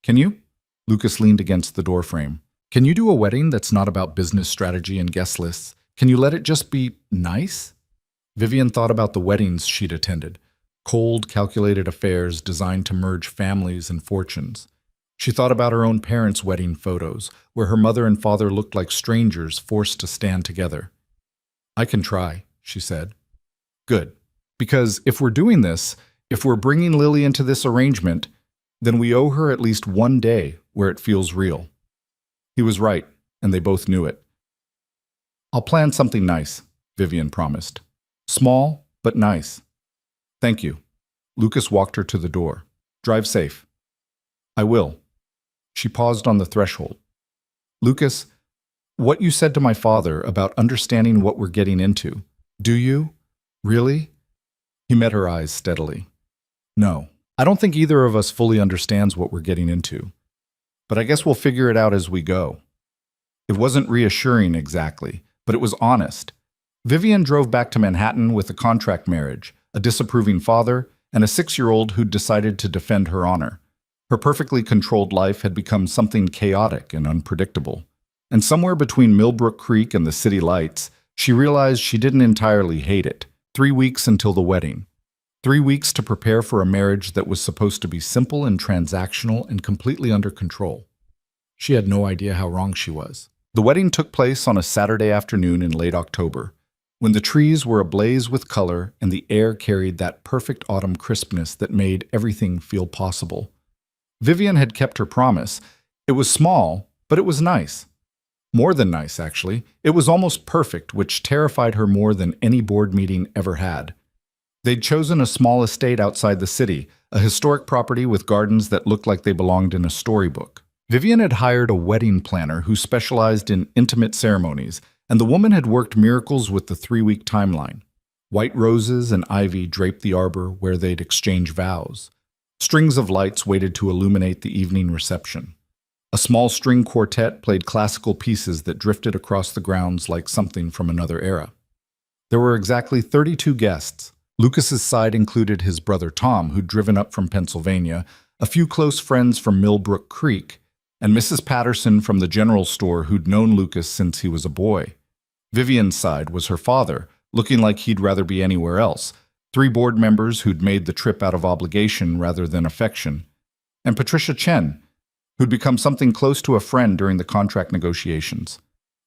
Speaker 1: Can you? Lucas leaned against the doorframe. Can you do a wedding that's not about business strategy and guest lists? Can you let it just be nice? Vivian thought about the weddings she'd attended. Cold, calculated affairs designed to merge families and fortunes. She thought about her own parents' wedding photos, where her mother and father looked like strangers forced to stand together. I can try, she said. Good. Because if we're doing this, if we're bringing Lily into this arrangement, then we owe her at least one day where it feels real. He was right, and they both knew it. I'll plan something nice, Vivian promised. Small, but nice. Thank you. Lucas walked her to the door. Drive safe. I will. She paused on the threshold. Lucas, what you said to my father about understanding what we're getting into, do you? Really? He met her eyes steadily. No, I don't think either of us fully understands what we're getting into. But I guess we'll figure it out as we go. It wasn't reassuring exactly, but it was honest. Vivian drove back to Manhattan with a contract marriage, a disapproving father, and a 6-year-old who'd decided to defend her honor. Her perfectly controlled life had become something chaotic and unpredictable. And somewhere between Millbrook Creek and the city lights, she realized she didn't entirely hate it. 3 weeks until the wedding. 3 weeks to prepare for a marriage that was supposed to be simple and transactional and completely under control. She had no idea how wrong she was. The wedding took place on a Saturday afternoon in late October, when the trees were ablaze with color and the air carried that perfect autumn crispness that made everything feel possible. Vivian had kept her promise. It was small, but it was nice. More than nice, actually. It was almost perfect, which terrified her more than any board meeting ever had. They'd chosen a small estate outside the city, a historic property with gardens that looked like they belonged in a storybook. Vivian had hired a wedding planner who specialized in intimate ceremonies, and the woman had worked miracles with the 3-week timeline. White roses and ivy draped the arbor where they'd exchange vows. Strings of lights waited to illuminate the evening reception. A small string quartet played classical pieces that drifted across the grounds like something from another era. There were exactly 32 guests. Lucas's side included his brother Tom, who'd driven up from Pennsylvania, a few close friends from Millbrook Creek, and Mrs. Patterson from the general store who'd known Lucas since he was a boy. Vivian's side was her father, looking like he'd rather be anywhere else, 3 board members who'd made the trip out of obligation rather than affection, and Patricia Chen, who'd become something close to a friend during the contract negotiations.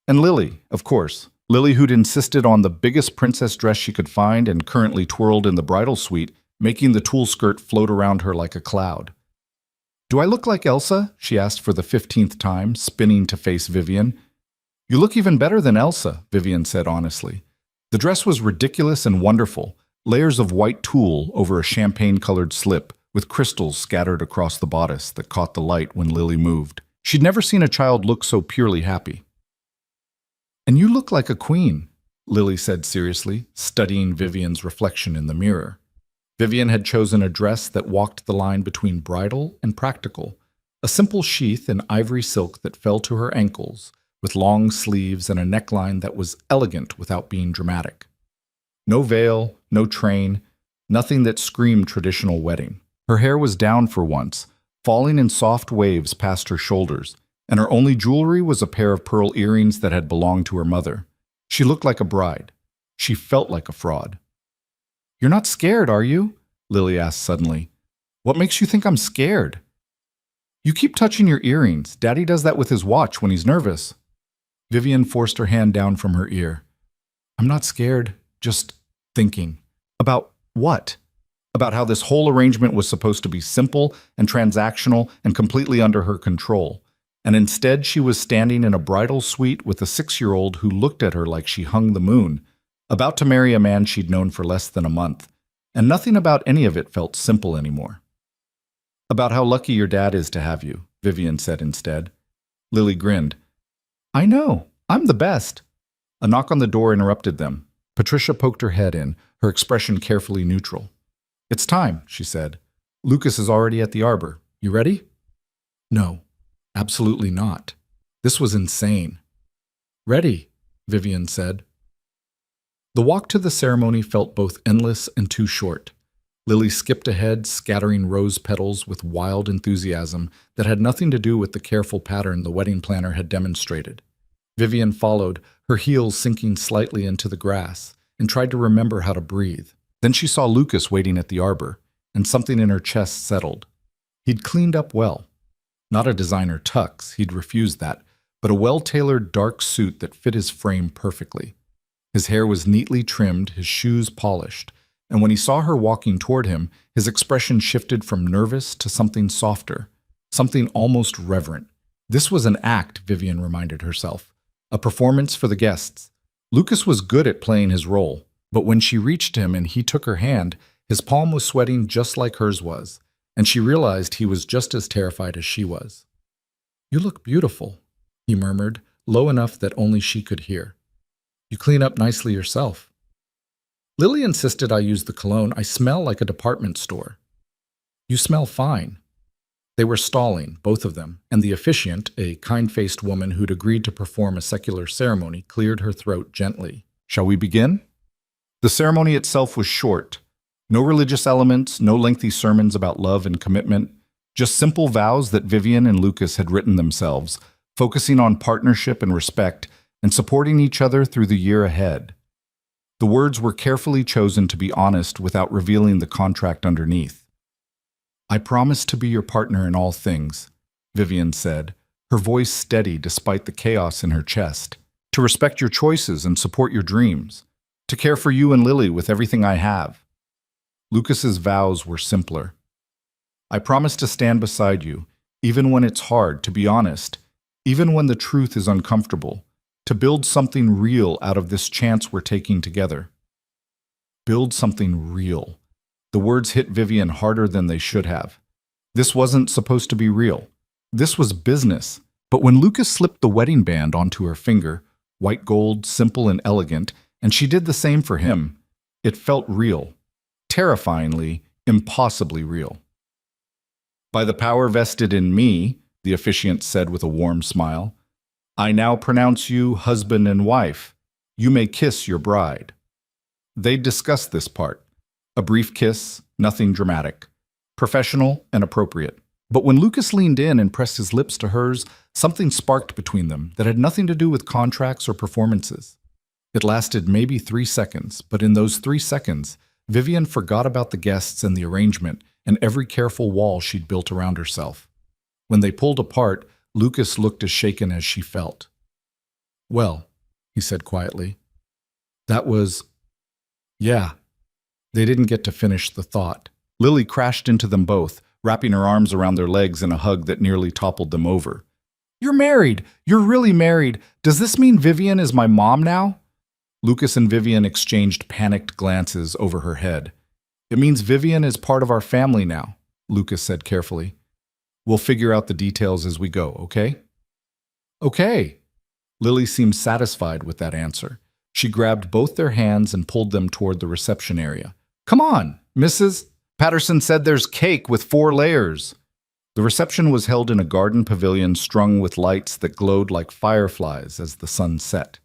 Speaker 1: And Lily, of course. Lily, who'd insisted on the biggest princess dress she could find and currently twirled in the bridal suite, making the tulle skirt float around her like a cloud. Do I look like Elsa? She asked for the 15th time, spinning to face Vivian. You look even better than Elsa, Vivian said honestly. The dress was ridiculous and wonderful, layers of white tulle over a champagne-colored slip, with crystals scattered across the bodice that caught the light when Lily moved. She'd never seen a child look so purely happy. And you look like a queen, Lily said seriously, studying Vivian's reflection in the mirror. Vivian had chosen a dress that walked the line between bridal and practical, a simple sheath in ivory silk that fell to her ankles, with long sleeves and a neckline that was elegant without being dramatic. No veil, no train, nothing that screamed traditional wedding. Her hair was down for once, falling in soft waves past her shoulders, and her only jewelry was a pair of pearl earrings that had belonged to her mother. She looked like a bride. She felt like a fraud. You're not scared, are you? Lily asked suddenly. What makes you think I'm scared? You keep touching your earrings. Daddy does that with his watch when he's nervous. Vivian forced her hand down from her ear. I'm not scared, just thinking. About what? About how this whole arrangement was supposed to be simple and transactional and completely under her control. And instead she was standing in a bridal suite with a 6-year-old who looked at her like she hung the moon, about to marry a man she'd known for less than a month. And nothing about any of it felt simple anymore. About how lucky your dad is to have you, Vivian said instead. Lily grinned. I know, I'm the best. A knock on the door interrupted them. Patricia poked her head in, her expression carefully neutral. It's time, she said. Lucas is already at the arbor. You ready? No, absolutely not. This was insane. Ready, Vivian said. The walk to the ceremony felt both endless and too short. Lily skipped ahead, scattering rose petals with wild enthusiasm that had nothing to do with the careful pattern the wedding planner had demonstrated. Vivian followed, her heels sinking slightly into the grass, and tried to remember how to breathe. Then she saw Lucas waiting at the arbor, and something in her chest settled. He'd cleaned up well. Not a designer tux, he'd refused that, but a well-tailored dark suit that fit his frame perfectly. His hair was neatly trimmed, his shoes polished, and when he saw her walking toward him, his expression shifted from nervous to something softer, something almost reverent. This was an act, Vivian reminded herself, a performance for the guests. Lucas was good at playing his role, but when she reached him and he took her hand, his palm was sweating just like hers was, and she realized he was just as terrified as she was. You look beautiful, he murmured, low enough that only she could hear. You clean up nicely yourself. Lily insisted I use the cologne. I smell like a department store. You smell fine. They were stalling, both of them, and the officiant, a kind-faced woman who'd agreed to perform a secular ceremony, cleared her throat gently. Shall we begin? The ceremony itself was short. No religious elements, no lengthy sermons about love and commitment, just simple vows that Vivian and Lucas had written themselves, focusing on partnership and respect, and supporting each other through the year ahead. The words were carefully chosen to be honest without revealing the contract underneath. I promise to be your partner in all things, Vivian said, her voice steady despite the chaos in her chest, to respect your choices and support your dreams, to care for you and Lily with everything I have. Lucas's vows were simpler. I promise to stand beside you, even when it's hard, to be honest, even when the truth is uncomfortable, to build something real out of this chance we're taking together. Build something real. The words hit Vivian harder than they should have. This wasn't supposed to be real. This was business. But when Lucas slipped the wedding band onto her finger, white gold, simple and elegant, and she did the same for him, it felt real. Terrifyingly, impossibly real. By the power vested in me, the officiant said with a warm smile, I now pronounce you husband and wife. You may kiss your bride. They discussed this part. A brief kiss, nothing dramatic. Professional and appropriate. But when Lucas leaned in and pressed his lips to hers, something sparked between them that had nothing to do with contracts or performances. It lasted maybe 3 seconds, but in those 3 seconds, Vivian forgot about the guests and the arrangement and every careful wall she'd built around herself. When they pulled apart, Lucas looked as shaken as she felt. Well, he said quietly, that was... Yeah. They didn't get to finish the thought. Lily crashed into them both, wrapping her arms around their legs in a hug that nearly toppled them over. You're married! You're really married! Does this mean Vivian is my mom now? Lucas and Vivian exchanged panicked glances over her head. It means Vivian is part of our family now, Lucas said carefully. We'll figure out the details as we go, okay? Okay. Lily seemed satisfied with that answer. She grabbed both their hands and pulled them toward the reception area. Come on, Mrs. Patterson said there's cake with 4 layers. The reception was held in a garden pavilion strung with lights that glowed like fireflies as the sun set.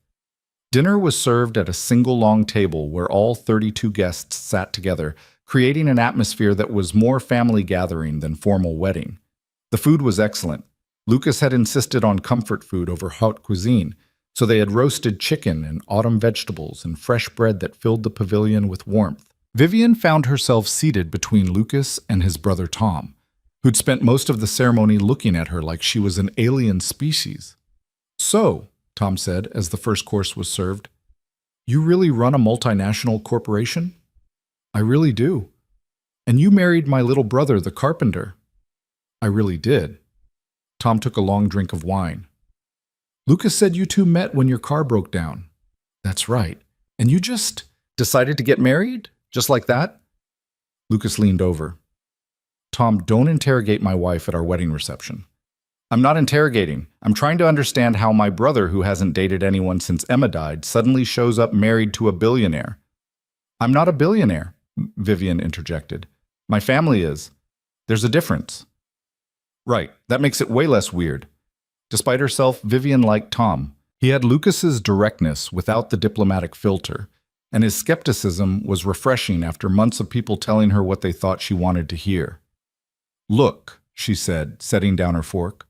Speaker 1: Dinner was served at a single long table where all 32 guests sat together, creating an atmosphere that was more family gathering than formal wedding. The food was excellent. Lucas had insisted on comfort food over haute cuisine, so they had roasted chicken and autumn vegetables and fresh bread that filled the pavilion with warmth. Vivian found herself seated between Lucas and his brother Tom. who'd spent most of the ceremony looking at her like she was an alien species. "So," Tom said as the first course was served, "you really run a multinational corporation?" "I really do." "And you married my little brother, the carpenter?" "I really did." Tom took a long drink of wine. "Lucas said you two met when your car broke down." "That's right. And you just decided to get married? Just like that?" Lucas leaned over. "Tom, don't interrogate my wife at our wedding reception." "I'm not interrogating. I'm trying to understand how my brother, who hasn't dated anyone since Emma died, suddenly shows up married to a billionaire." "I'm not a billionaire," Vivian interjected. "My family is. There's a difference." "Right. That makes it way less weird." Despite herself, Vivian liked Tom. He had Lucas's directness without the diplomatic filter, and his skepticism was refreshing after months of people telling her what they thought she wanted to hear. "Look," she said, setting down her fork.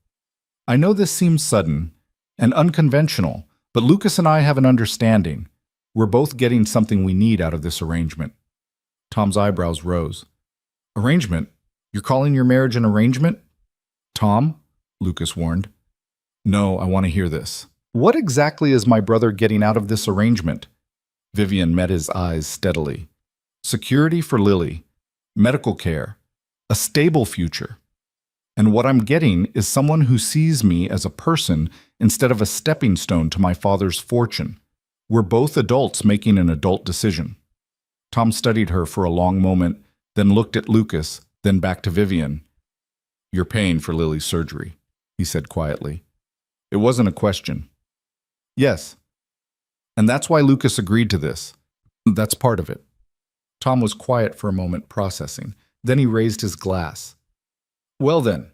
Speaker 1: "I know this seems sudden and unconventional, but Lucas and I have an understanding. We're both getting something we need out of this arrangement." Tom's eyebrows rose. "Arrangement? You're calling your marriage an arrangement?" "Tom," Lucas warned. "No, I want to hear this. What exactly is my brother getting out of this arrangement?" Vivian met his eyes steadily. "Security for Lily, medical care, a stable future. And what I'm getting is someone who sees me as a person instead of a stepping stone to my father's fortune. We're both adults making an adult decision." Tom studied her for a long moment, then looked at Lucas, then back to Vivian. "You're paying for Lily's surgery," he said quietly. It wasn't a question. "Yes. And that's why Lucas agreed to this. That's part of it." Tom was quiet for a moment, processing. Then he raised his glass. "Well then,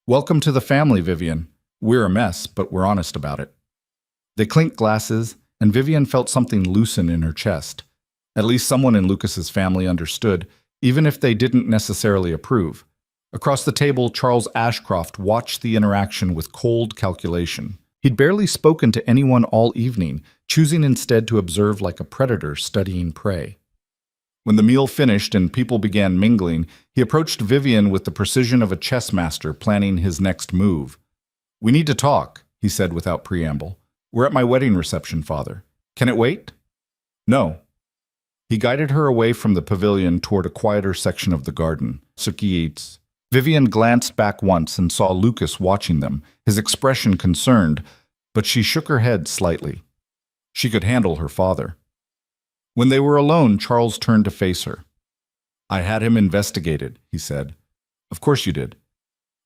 Speaker 1: welcome to the family, Vivian. We're a mess, but we're honest about it." They clinked glasses, and Vivian felt something loosen in her chest. At least someone in Lucas's family understood, even if they didn't necessarily approve. Across the table, Charles Ashcroft watched the interaction with cold calculation. He'd barely spoken to anyone all evening, choosing instead to observe like a predator studying prey. When the meal finished and people began mingling, he approached Vivian with the precision of a chess master planning his next move. "We need to talk," he said without preamble. "We're at my wedding reception, Father. Can it wait?" "No." He guided her away from the pavilion toward a quieter section of the garden. Sukiits. Vivian glanced back once and saw Lucas watching them, his expression concerned, but she shook her head slightly. She could handle her father. When they were alone, Charles turned to face her. "I had him investigated," he said. "Of course you did.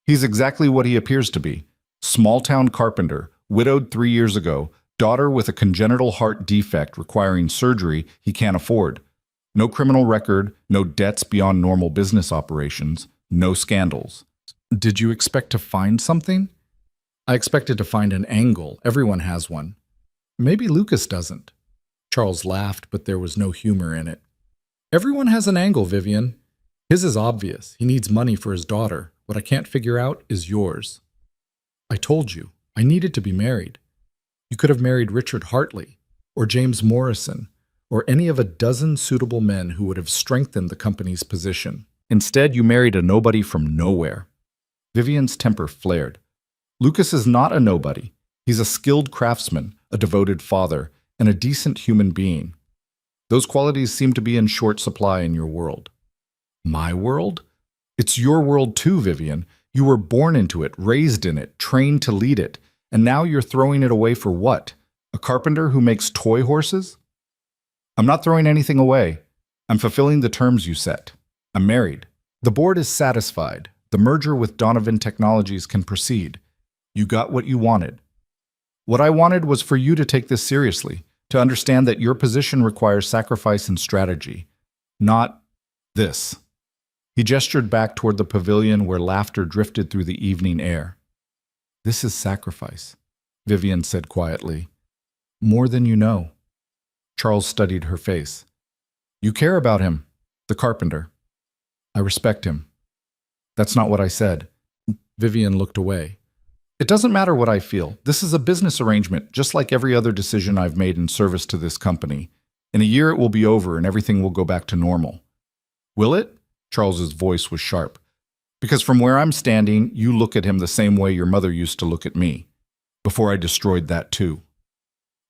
Speaker 1: He's exactly what he appears to be. Small-town carpenter, widowed 3 years ago, daughter with a congenital heart defect requiring surgery he can't afford. No criminal record, no debts beyond normal business operations, no scandals." "Did you expect to find something?" "I expected to find an angle. Everyone has one." "Maybe Lucas doesn't." Charles laughed, but there was no humor in it. "Everyone has an angle, Vivian. His is obvious. He needs money for his daughter. What I can't figure out is yours." "I told you. I needed to be married. You could have married Richard Hartley, or James Morrison, or any of a dozen suitable men who would have strengthened the company's position. Instead, you married a nobody from nowhere." Vivian's temper flared. "Lucas is not a nobody. He's a skilled craftsman, a devoted father, and a decent human being. Those qualities seem to be in short supply in your world." "My world?" "It's your world too, Vivian. You were born into it, raised in it, trained to lead it, and now you're throwing it away for what? A carpenter who makes toy horses?" "I'm not throwing anything away. I'm fulfilling the terms you set. I'm married. The board is satisfied. The merger with Donovan Technologies can proceed. You got what you wanted. What I wanted was for you to take this seriously, to understand that your position requires sacrifice and strategy. Not this." He gestured back toward the pavilion where laughter drifted through the evening air. "This is sacrifice," Vivian said quietly. "More than you know." Charles studied her face. "You care about him, the carpenter." "I respect him." "That's not what I said." Vivian looked away. "It doesn't matter what I feel. This is a business arrangement, just like every other decision I've made in service to this company. In a year it will be over and everything will go back to normal." "Will it?" Charles's voice was sharp. Because from where I'm standing, you look at him the same way your mother used to look at me, before I destroyed that too.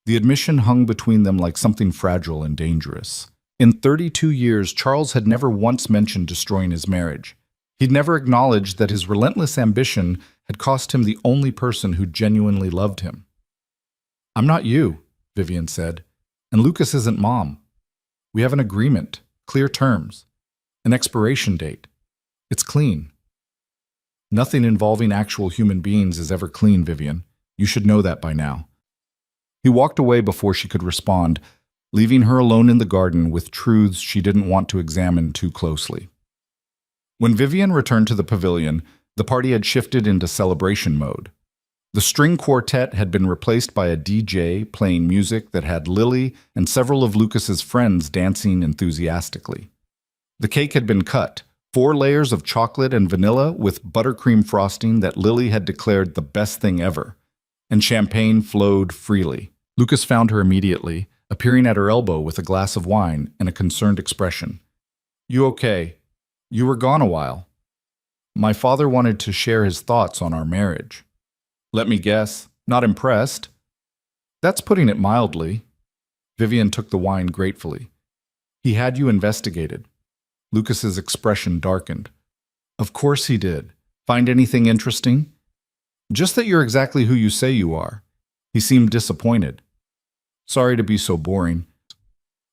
Speaker 1: The admission hung between them like something fragile and dangerous. In 32 years, Charles had never once mentioned destroying his marriage. He'd never acknowledged that his relentless ambition had cost him the only person who genuinely loved him. "I'm not you," Vivian said, "and Lucas isn't Mom. We have an agreement, clear terms, an expiration date. It's clean." "Nothing involving actual human beings is ever clean, Vivian. You should know that by now." He walked away before she could respond, leaving her alone in the garden with truths she didn't want to examine too closely. When Vivian returned to the pavilion, the party had shifted into celebration mode. The string quartet had been replaced by a DJ playing music that had Lily and several of Lucas's friends dancing enthusiastically. The cake had been cut, 4 layers of chocolate and vanilla with buttercream frosting that Lily had declared the best thing ever, and champagne flowed freely. Lucas found her immediately, appearing at her elbow with a glass of wine and a concerned expression. "You okay? You were gone a while." "My father wanted to share his thoughts on our marriage." "Let me guess, not impressed?" "That's putting it mildly." Vivian took the wine gratefully. "He had you investigated." Lucas's expression darkened. "Of course he did. Find anything interesting?" "Just that you're exactly who you say you are." He seemed disappointed. "Sorry to be so boring."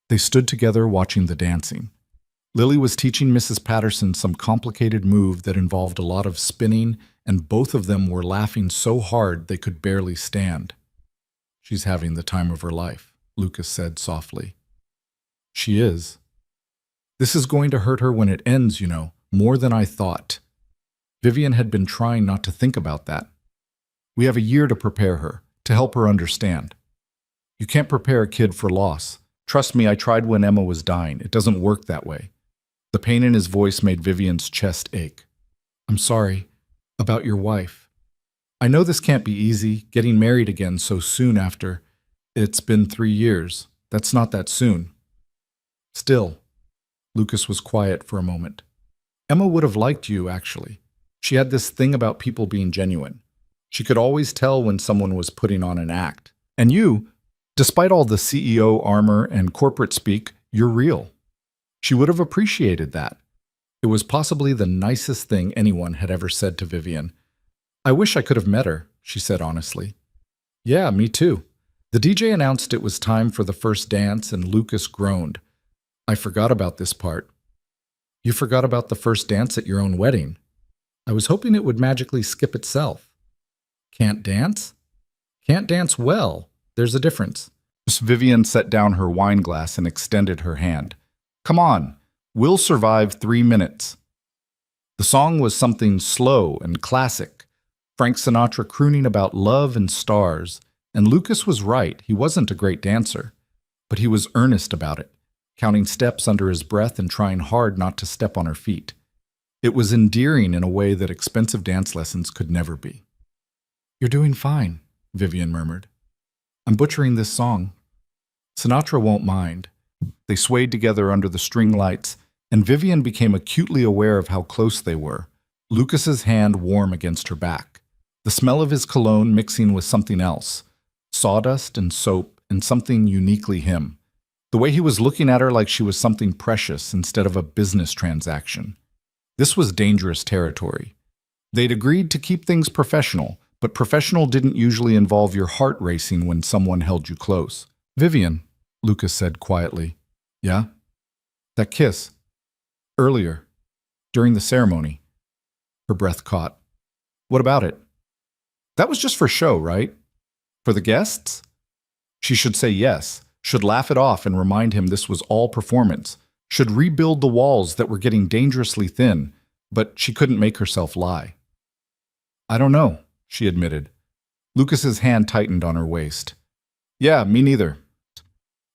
Speaker 1: They stood together watching the dancing. Lily was teaching Mrs. Patterson some complicated move that involved a lot of spinning, and both of them were laughing so hard they could barely stand. "She's having the time of her life," Lucas said softly. "She is. This is going to hurt her when it ends, you know, more than I thought." Vivian had been trying not to think about that. "We have a year to prepare her, to help her understand." "You can't prepare a kid for loss. Trust me, I tried when Emma was dying. It doesn't work that way." The pain in his voice made Vivian's chest ache. "I'm sorry about your wife. I know this can't be easy, getting married again so soon after. It's been 3 years. That's not that soon." "Still." Lucas was quiet for a moment. "Emma would have liked you, actually. She had this thing about people being genuine. She could always tell when someone was putting on an act. And you, despite all the CEO armor and corporate speak, you're real. She would have appreciated that." It was possibly the nicest thing anyone had ever said to Vivian. "I wish I could have met her," she said honestly. "Yeah, me too." The DJ announced it was time for the first dance, and Lucas groaned. "I forgot about this part." "You forgot about the first dance at your own wedding. I was hoping it would magically skip itself." "Can't dance?" "Can't dance well. There's a difference." Vivian set down her wine glass and extended her hand. "Come on, we'll survive 3 minutes." The song was something slow and classic, Frank Sinatra crooning about love and stars, and Lucas was right, he wasn't a great dancer, but he was earnest about it, counting steps under his breath and trying hard not to step on her feet. It was endearing in a way that expensive dance lessons could never be. "You're doing fine," Vivian murmured. "I'm butchering this song." "Sinatra won't mind." They swayed together under the string lights, and Vivian became acutely aware of how close they were, Lucas's hand warm against her back, the smell of his cologne mixing with something else, sawdust and soap and something uniquely him, the way he was looking at her like she was something precious instead of a business transaction. This was dangerous territory. They'd agreed to keep things professional, but professional didn't usually involve your heart racing when someone held you close. "Vivian," Lucas said quietly. "Yeah?" "That kiss. Earlier. During the ceremony." Her breath caught. "What about it?" "That was just for show, right? For the guests?" She should say yes, should laugh it off and remind him this was all performance, should rebuild the walls that were getting dangerously thin, but she couldn't make herself lie. "I don't know," she admitted. Lucas's hand tightened on her waist. "Yeah, me neither."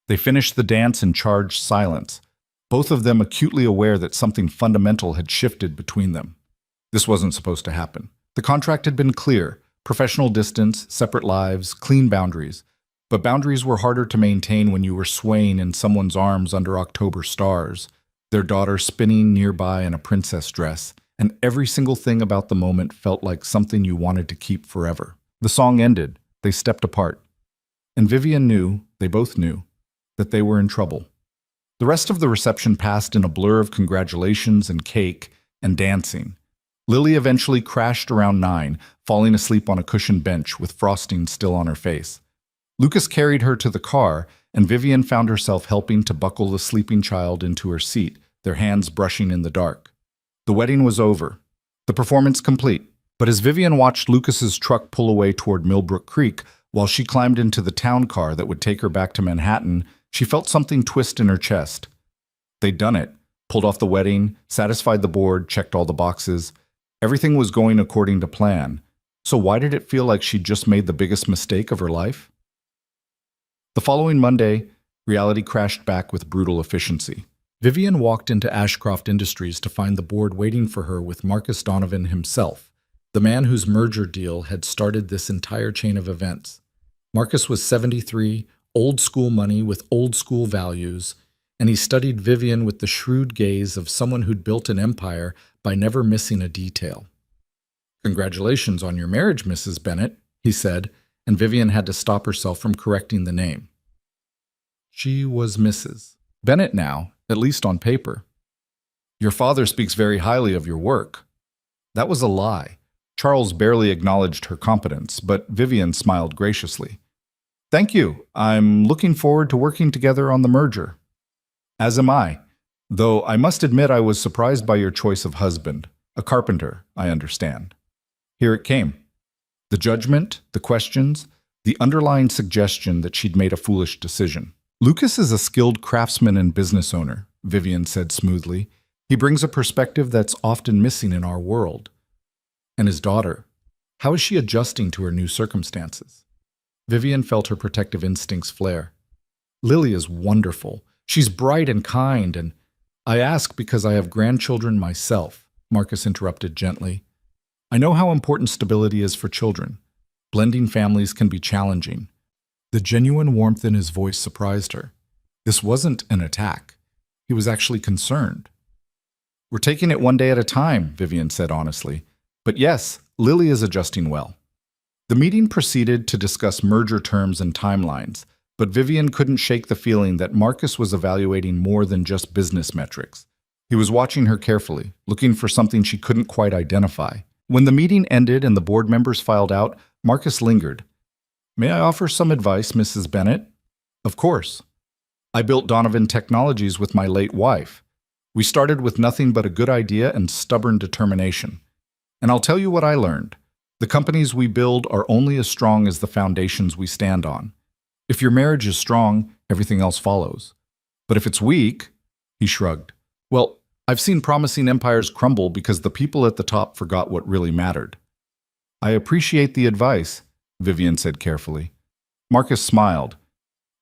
Speaker 1: They finished the dance in charged silence, both of them acutely aware that something fundamental had shifted between them. This wasn't supposed to happen. The contract had been clear, professional distance, separate lives, clean boundaries. But boundaries were harder to maintain when you were swaying in someone's arms under October stars, their daughter spinning nearby in a princess dress, and every single thing about the moment felt like something you wanted to keep forever. The song ended. They stepped apart. And Vivian knew, they both knew, that they were in trouble. The rest of the reception passed in a blur of congratulations and cake and dancing. Lily eventually crashed around 9, falling asleep on a cushioned bench with frosting still on her face. Lucas carried her to the car, and Vivian found herself helping to buckle the sleeping child into her seat, their hands brushing in the dark. The wedding was over, the performance complete, but as Vivian watched Lucas's truck pull away toward Millbrook Creek while she climbed into the town car that would take her back to Manhattan, she felt something twist in her chest. They'd done it, pulled off the wedding, satisfied the board, checked all the boxes. Everything was going according to plan. So why did it feel like she'd just made the biggest mistake of her life? The following Monday, reality crashed back with brutal efficiency. Vivian walked into Ashcroft Industries to find the board waiting for her with Marcus Donovan himself, the man whose merger deal had started this entire chain of events. Marcus was 73, old school money with old school values, and he studied Vivian with the shrewd gaze of someone who'd built an empire by never missing a detail. "Congratulations on your marriage, Mrs. Bennett," he said, and Vivian had to stop herself from correcting the name. She was Mrs. Bennett now, at least on paper. "Your father speaks very highly of your work." That was a lie. Charles barely acknowledged her competence, but Vivian smiled graciously. "Thank you. I'm looking forward to working together on the merger." "As am I. Though I must admit I was surprised by your choice of husband. A carpenter, I understand." Here it came. The judgment, the questions, the underlying suggestion that she'd made a foolish decision. "Lucas is a skilled craftsman and business owner," Vivian said smoothly. "He brings a perspective that's often missing in our world." And his daughter, how is she adjusting to her new circumstances? Vivian felt her protective instincts flare. "Lily is wonderful. She's bright and kind, and I ask because I have grandchildren myself," Marcus interrupted gently. "I know how important stability is for children. Blending families can be challenging." The genuine warmth in his voice surprised her. This wasn't an attack. He was actually concerned. "We're taking it one day at a time," Vivian said honestly. "But yes, Lily is adjusting well." The meeting proceeded to discuss merger terms and timelines, but Vivian couldn't shake the feeling that Marcus was evaluating more than just business metrics. He was watching her carefully, looking for something she couldn't quite identify. When the meeting ended and the board members filed out, Marcus lingered. "May I offer some advice, Mrs. Bennett?" "Of course. I built Donovan Technologies with my late wife. We started with nothing but a good idea and stubborn determination. And I'll tell you what I learned. The companies we build are only as strong as the foundations we stand on. If your marriage is strong, everything else follows. But if it's weak," he shrugged. "Well, I've seen promising empires crumble because the people at the top forgot what really mattered." "I appreciate the advice," Vivian said carefully. Marcus smiled.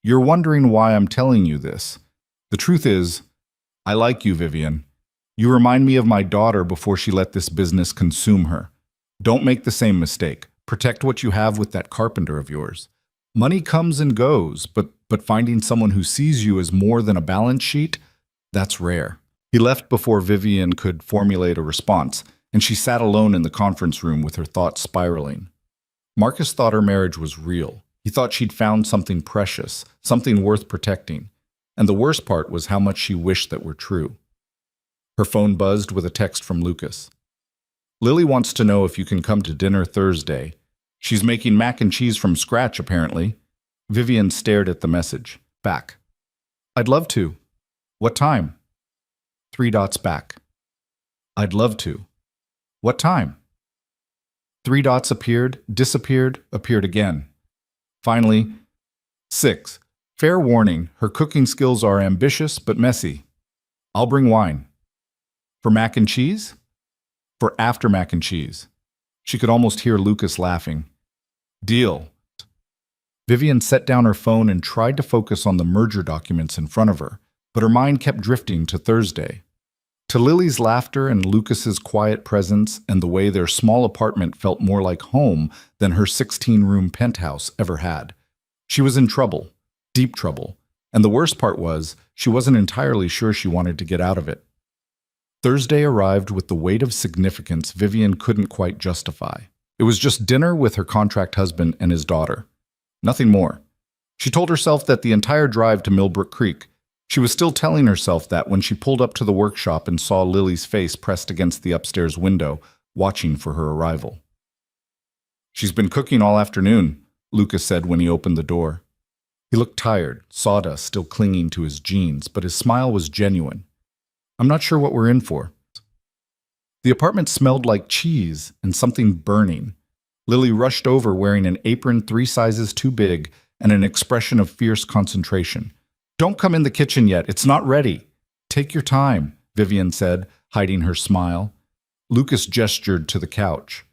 Speaker 1: "You're wondering why I'm telling you this. The truth is, I like you, Vivian. You remind me of my daughter before she let this business consume her. Don't make the same mistake. Protect what you have with that carpenter of yours. Money comes and goes, but finding someone who sees you as more than a balance sheet, that's rare." He left before Vivian could formulate a response, and she sat alone in the conference room with her thoughts spiraling. Marcus thought her marriage was real. He thought she'd found something precious, something worth protecting. And the worst part was how much she wished that were true. Her phone buzzed with a text from Lucas. "Lily wants to know if you can come to dinner Thursday. She's making mac and cheese from scratch, apparently." Vivian stared at the message. Back. "I'd love to." "What time?" 3 dots back. "I'd love to." "What time?" 3 dots appeared, disappeared, appeared again. Finally, 6. "Fair warning, her cooking skills are ambitious but messy. I'll bring wine." "For mac and cheese?" "For after mac and cheese." She could almost hear Lucas laughing. "Deal." Vivian set down her phone and tried to focus on the merger documents in front of her, but her mind kept drifting to Thursday. To Lily's laughter and Lucas's quiet presence and the way their small apartment felt more like home than her 16-room penthouse ever had. She was in trouble, deep trouble, and the worst part was she wasn't entirely sure she wanted to get out of it. Thursday arrived with the weight of significance Vivian couldn't quite justify. It was just dinner with her contract husband and his daughter. Nothing more. She told herself that the entire drive to Millbrook Creek, she was still telling herself that when she pulled up to the workshop and saw Lily's face pressed against the upstairs window, watching for her arrival. "She's been cooking all afternoon," Lucas said when he opened the door. He looked tired, sawdust still clinging to his jeans, but his smile was genuine. "I'm not sure what we're in for." The apartment smelled like cheese and something burning. Lily rushed over wearing an apron 3 sizes too big and an expression of fierce concentration. "Don't come in the kitchen yet, it's not ready." "Take your time," Vivian said, hiding her smile. Lucas gestured to the couch.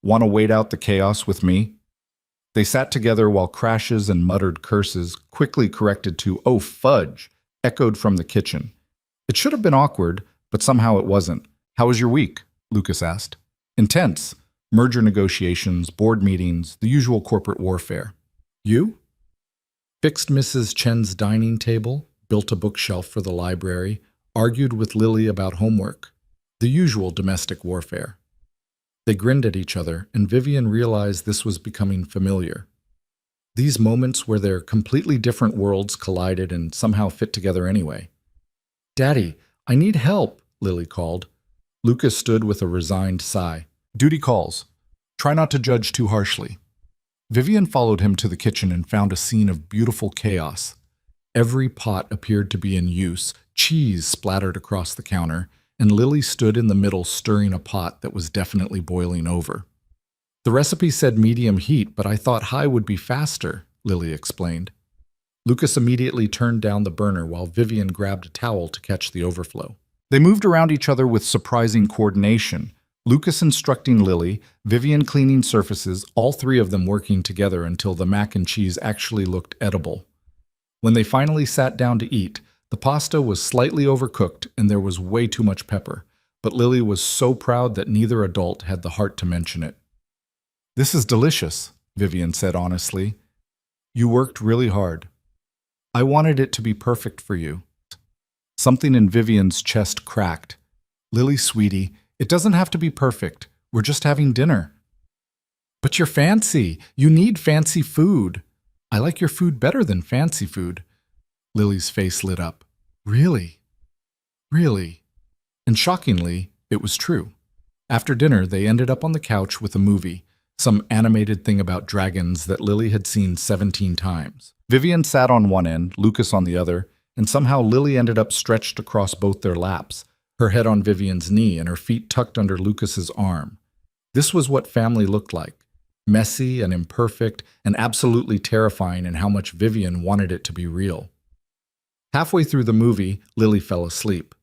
Speaker 1: "Want to wait out the chaos with me?" They sat together while crashes and muttered curses, quickly corrected to "oh fudge," echoed from the kitchen. It should have been awkward, but somehow it wasn't. "How was your week?" Lucas asked. "Intense. Merger negotiations, board meetings, the usual corporate warfare." "You?" Fixed Mrs. Chen's dining table, built a bookshelf for the library, argued with Lily about homework. The usual domestic warfare. They grinned at each other, and Vivian realized this was becoming familiar. These moments where their completely different worlds collided and somehow fit together anyway. "Daddy, I need help," Lily called. Lucas stood with a resigned sigh. "Duty calls. Try not to judge too harshly." Vivian followed him to the kitchen and found a scene of beautiful chaos. Every pot appeared to be in use, cheese splattered across the counter, and Lily stood in the middle stirring a pot that was definitely boiling over. "The recipe said medium heat, but I thought high would be faster," Lily explained. Lucas immediately turned down the burner while Vivian grabbed a towel to catch the overflow. They moved around each other with surprising coordination. Lucas instructing Lily, Vivian cleaning surfaces, all 3 of them working together until the mac and cheese actually looked edible. When they finally sat down to eat, the pasta was slightly overcooked and there was way too much pepper, but Lily was so proud that neither adult had the heart to mention it. "This is delicious," Vivian said honestly. "You worked really hard. I wanted it to be perfect for you." Something in Vivian's chest cracked. "Lily, sweetie, it doesn't have to be perfect. We're just having dinner." "But you're fancy. You need fancy food." "I like your food better than fancy food." Lily's face lit up. "Really? Really?" And shockingly, it was true. After dinner, they ended up on the couch with a movie, some animated thing about dragons that Lily had seen 17 times. Vivian sat on one end, Lucas on the other, and somehow Lily ended up stretched across both their laps, her head on Vivian's knee and her feet tucked under Lucas's arm. This was what family looked like. Messy and imperfect and absolutely terrifying in how much Vivian wanted it to be real. Halfway through the movie, Lily fell asleep.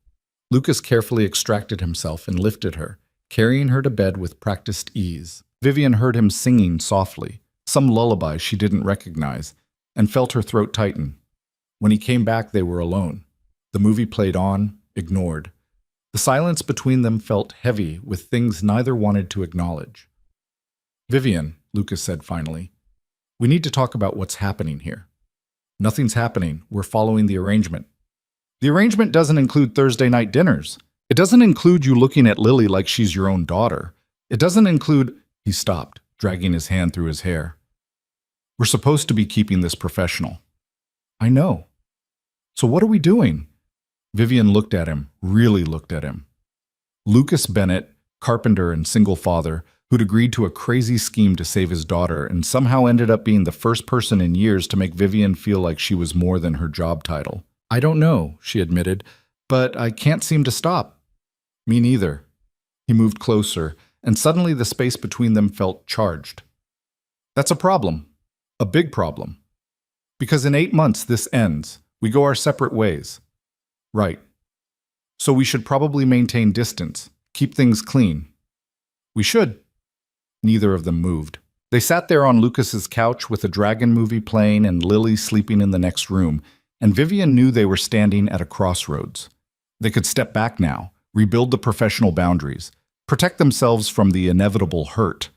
Speaker 1: Lucas carefully extracted himself and lifted her, carrying her to bed with practiced ease. Vivian heard him singing softly, some lullaby she didn't recognize, and felt her throat tighten. When he came back, they were alone. The movie played on, ignored. The silence between them felt heavy with things neither wanted to acknowledge. "Vivian," Lucas said finally, "we need to talk about what's happening here." "Nothing's happening. We're following the arrangement." "The arrangement doesn't include Thursday night dinners. It doesn't include you looking at Lily like she's your own daughter. It doesn't include—" He stopped, dragging his hand through his hair. "We're supposed to be keeping this professional." "I know. So what are we doing?" Vivian looked at him, really looked at him. Lucas Bennett, carpenter and single father, who'd agreed to a crazy scheme to save his daughter and somehow ended up being the first person in years to make Vivian feel like she was more than her job title. "I don't know," she admitted, "but I can't seem to stop." "Me neither." He moved closer, and suddenly the space between them felt charged. "That's a problem. A big problem. Because in 8 months this ends. We go our separate ways." "Right. So we should probably maintain distance, keep things clean." "We should." Neither of them moved. They sat there on Lucas's couch with a dragon movie playing and Lily sleeping in the next room, and Vivian knew they were standing at a crossroads. They could step back now, rebuild the professional boundaries, protect themselves from the inevitable hurt.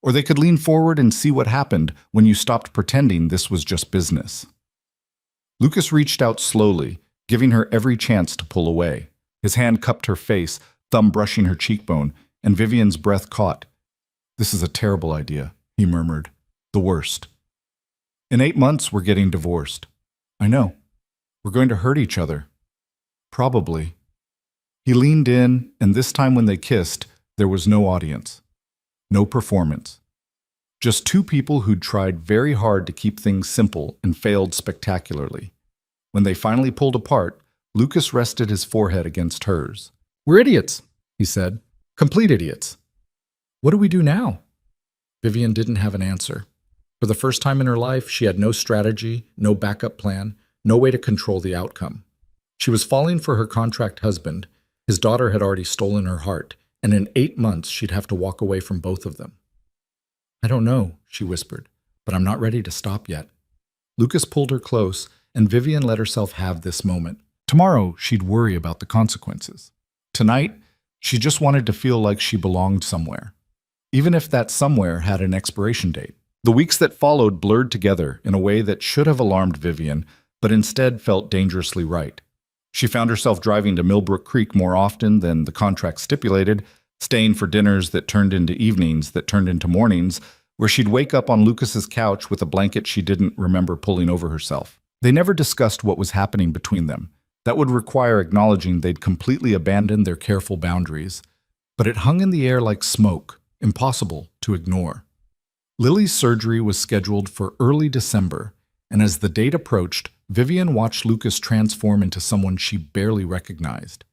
Speaker 1: Or they could lean forward and see what happened when you stopped pretending this was just business. Lucas reached out slowly, giving her every chance to pull away. His hand cupped her face, thumb brushing her cheekbone, and Vivian's breath caught. "This is a terrible idea," he murmured. "The worst. In 8 months, we're getting divorced." "I know. We're going to hurt each other." "Probably." He leaned in, and this time when they kissed, there was no audience. No performance. Just two people who'd tried very hard to keep things simple and failed spectacularly. When they finally pulled apart, Lucas rested his forehead against hers. "We're idiots," he said. "Complete idiots." "What do we do now?" Vivian didn't have an answer. For the first time in her life, she had no strategy, no backup plan, no way to control the outcome. She was falling for her contract husband. His daughter had already stolen her heart, and in 8 months she'd have to walk away from both of them. "I don't know," she whispered, "but I'm not ready to stop yet." Lucas pulled her close, and Vivian let herself have this moment. Tomorrow, she'd worry about the consequences. Tonight, she just wanted to feel like she belonged somewhere, even if that somewhere had an expiration date. The weeks that followed blurred together in a way that should have alarmed Vivian, but instead felt dangerously right. She found herself driving to Millbrook Creek more often than the contract stipulated, staying for dinners that turned into evenings that turned into mornings, where she'd wake up on Lucas's couch with a blanket she didn't remember pulling over herself. They never discussed what was happening between them. That would require acknowledging they'd completely abandoned their careful boundaries. But it hung in the air like smoke, impossible to ignore. Lily's surgery was scheduled for early December, and as the date approached, Vivian watched Lucas transform into someone she barely recognized.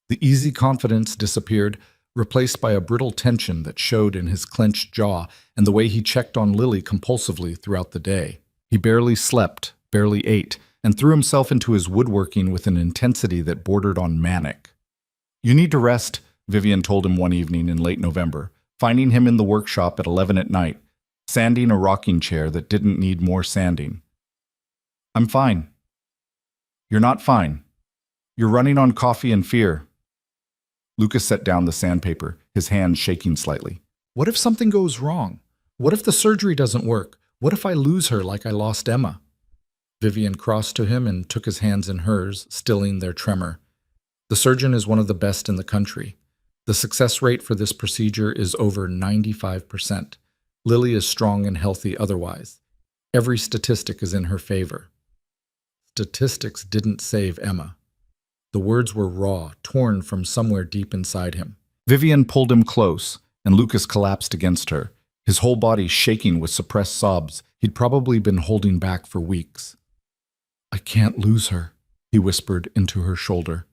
Speaker 1: The easy confidence disappeared, replaced by a brittle tension that showed in his clenched jaw and the way he checked on Lily compulsively throughout the day. He barely slept, barely ate, and threw himself into his woodworking with an intensity that bordered on manic. "You need to rest," Vivian told him one evening in late November, finding him in the workshop at 11 at night, sanding a rocking chair that didn't need more sanding. "I'm fine." "You're not fine. You're running on coffee and fear." Lucas set down the sandpaper, his hands shaking slightly. "What if something goes wrong? What if the surgery doesn't work? What if I lose her like I lost Emma?" Vivian crossed to him and took his hands in hers, stilling their tremor. "The surgeon is one of the best in the country. The success rate for this procedure is over 95%. Lily is strong and healthy otherwise. Every statistic is in her favor." Statistics didn't save Emma. The words were raw, torn from somewhere deep inside him. Vivian pulled him close, and Lucas collapsed against her, his whole body shaking with suppressed sobs he'd probably been holding back for weeks. "I can't lose her," he whispered into her shoulder.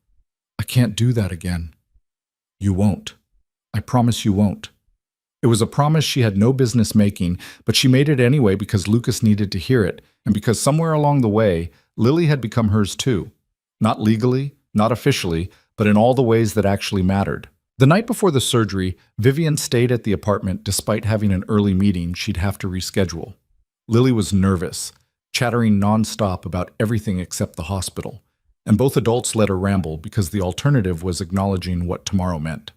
Speaker 1: "I can't do that again." "You won't. I promise you won't." It was a promise she had no business making, but she made it anyway because Lucas needed to hear it, and because somewhere along the way, Lily had become hers too. Not legally, not officially, but in all the ways that actually mattered. The night before the surgery, Vivian stayed at the apartment despite having an early meeting she'd have to reschedule. Lily was nervous, chattering nonstop about everything except the hospital, and both adults let her ramble because the alternative was acknowledging what tomorrow meant.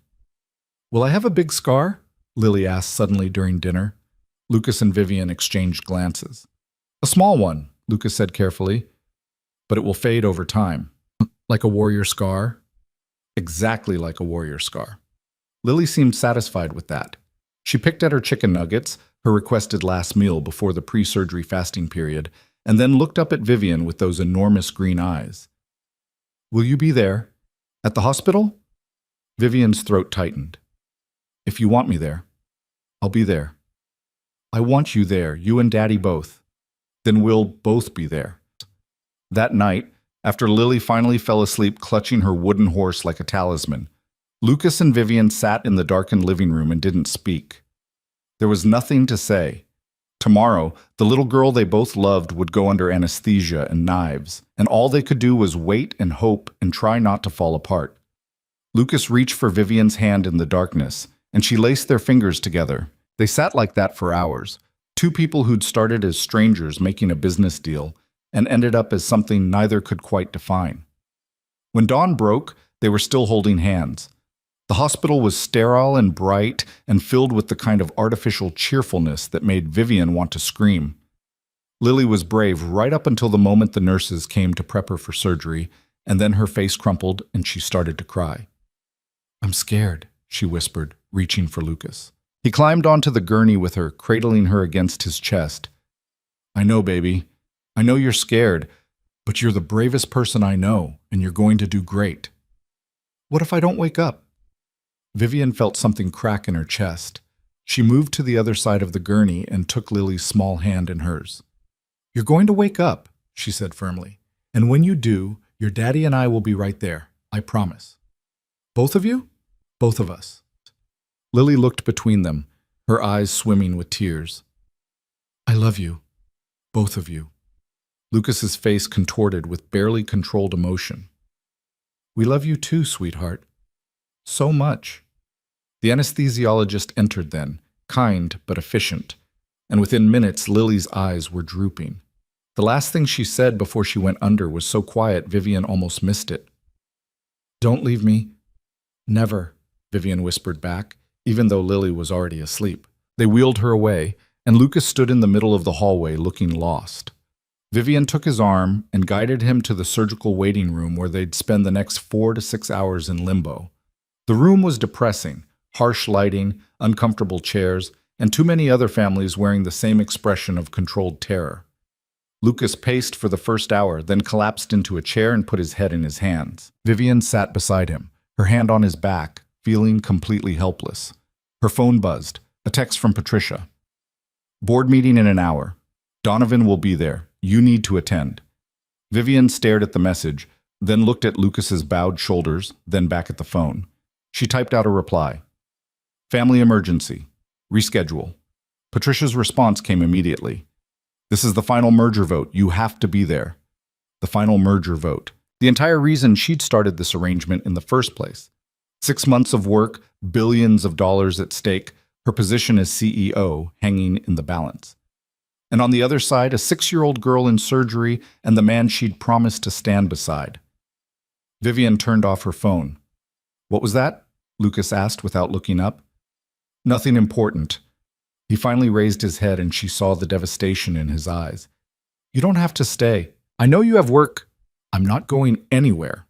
Speaker 1: "Will I have a big scar?" Lily asked suddenly during dinner. Lucas and Vivian exchanged glances. "A small one," Lucas said carefully, "but it will fade over time." "Like a warrior scar?" "Exactly like a warrior scar." Lily seemed satisfied with that. She picked at her chicken nuggets, her requested last meal before the pre-surgery fasting period, and then looked up at Vivian with those enormous green eyes. "Will you be there? At the hospital?" Vivian's throat tightened. "If you want me there, I'll be there." "I want you there, you and Daddy both." "Then we'll both be there." That night, after Lily finally fell asleep clutching her wooden horse like a talisman, Lucas and Vivian sat in the darkened living room and didn't speak. There was nothing to say. Tomorrow, the little girl they both loved would go under anesthesia and knives, and all they could do was wait and hope and try not to fall apart. Lucas reached for Vivian's hand in the darkness, and she laced their fingers together. They sat like that for hours, two people who'd started as strangers making a business deal and ended up as something neither could quite define. When dawn broke, they were still holding hands. The hospital was sterile and bright and filled with the kind of artificial cheerfulness that made Vivian want to scream. Lily was brave right up until the moment the nurses came to prep her for surgery, and then her face crumpled and she started to cry. "I'm scared," she whispered, reaching for Lucas. He climbed onto the gurney with her, cradling her against his chest. "I know, baby. I know you're scared, but you're the bravest person I know, and you're going to do great." "What if I don't wake up?" Vivian felt something crack in her chest. She moved to the other side of the gurney and took Lily's small hand in hers. "You're going to wake up," she said firmly. "And when you do, your daddy and I will be right there. I promise." "Both of you?" "Both of us." Lily looked between them, her eyes swimming with tears. "I love you. Both of you." Lucas's face contorted with barely controlled emotion. "We love you too, sweetheart. So much." The anesthesiologist entered then, kind but efficient, and within minutes Lily's eyes were drooping. The last thing she said before she went under was so quiet Vivian almost missed it. "Don't leave me." "Never," Vivian whispered back, even though Lily was already asleep. They wheeled her away, and Lucas stood in the middle of the hallway looking lost. Vivian took his arm and guided him to the surgical waiting room where they'd spend the next 4 to 6 hours in limbo. The room was depressing, harsh lighting, uncomfortable chairs, and too many other families wearing the same expression of controlled terror. Lucas paced for the first hour, then collapsed into a chair and put his head in his hands. Vivian sat beside him, her hand on his back, feeling completely helpless. Her phone buzzed, a text from Patricia. "Board meeting in an hour. Donovan will be there. You need to attend." Vivian stared at the message, then looked at Lucas's bowed shoulders, then back at the phone. She typed out a reply. "Family emergency. Reschedule." Patricia's response came immediately. "This is the final merger vote. You have to be there." The final merger vote. The entire reason she'd started this arrangement in the first place. 6 months of work, billions of dollars at stake, her position as CEO hanging in the balance. And on the other side, a 6-year-old girl in surgery and the man she'd promised to stand beside. Vivian turned off her phone. "What was that?" Lucas asked without looking up. "Nothing important." He finally raised his head and she saw the devastation in his eyes. "You don't have to stay. I know you have work." "I'm not going anywhere."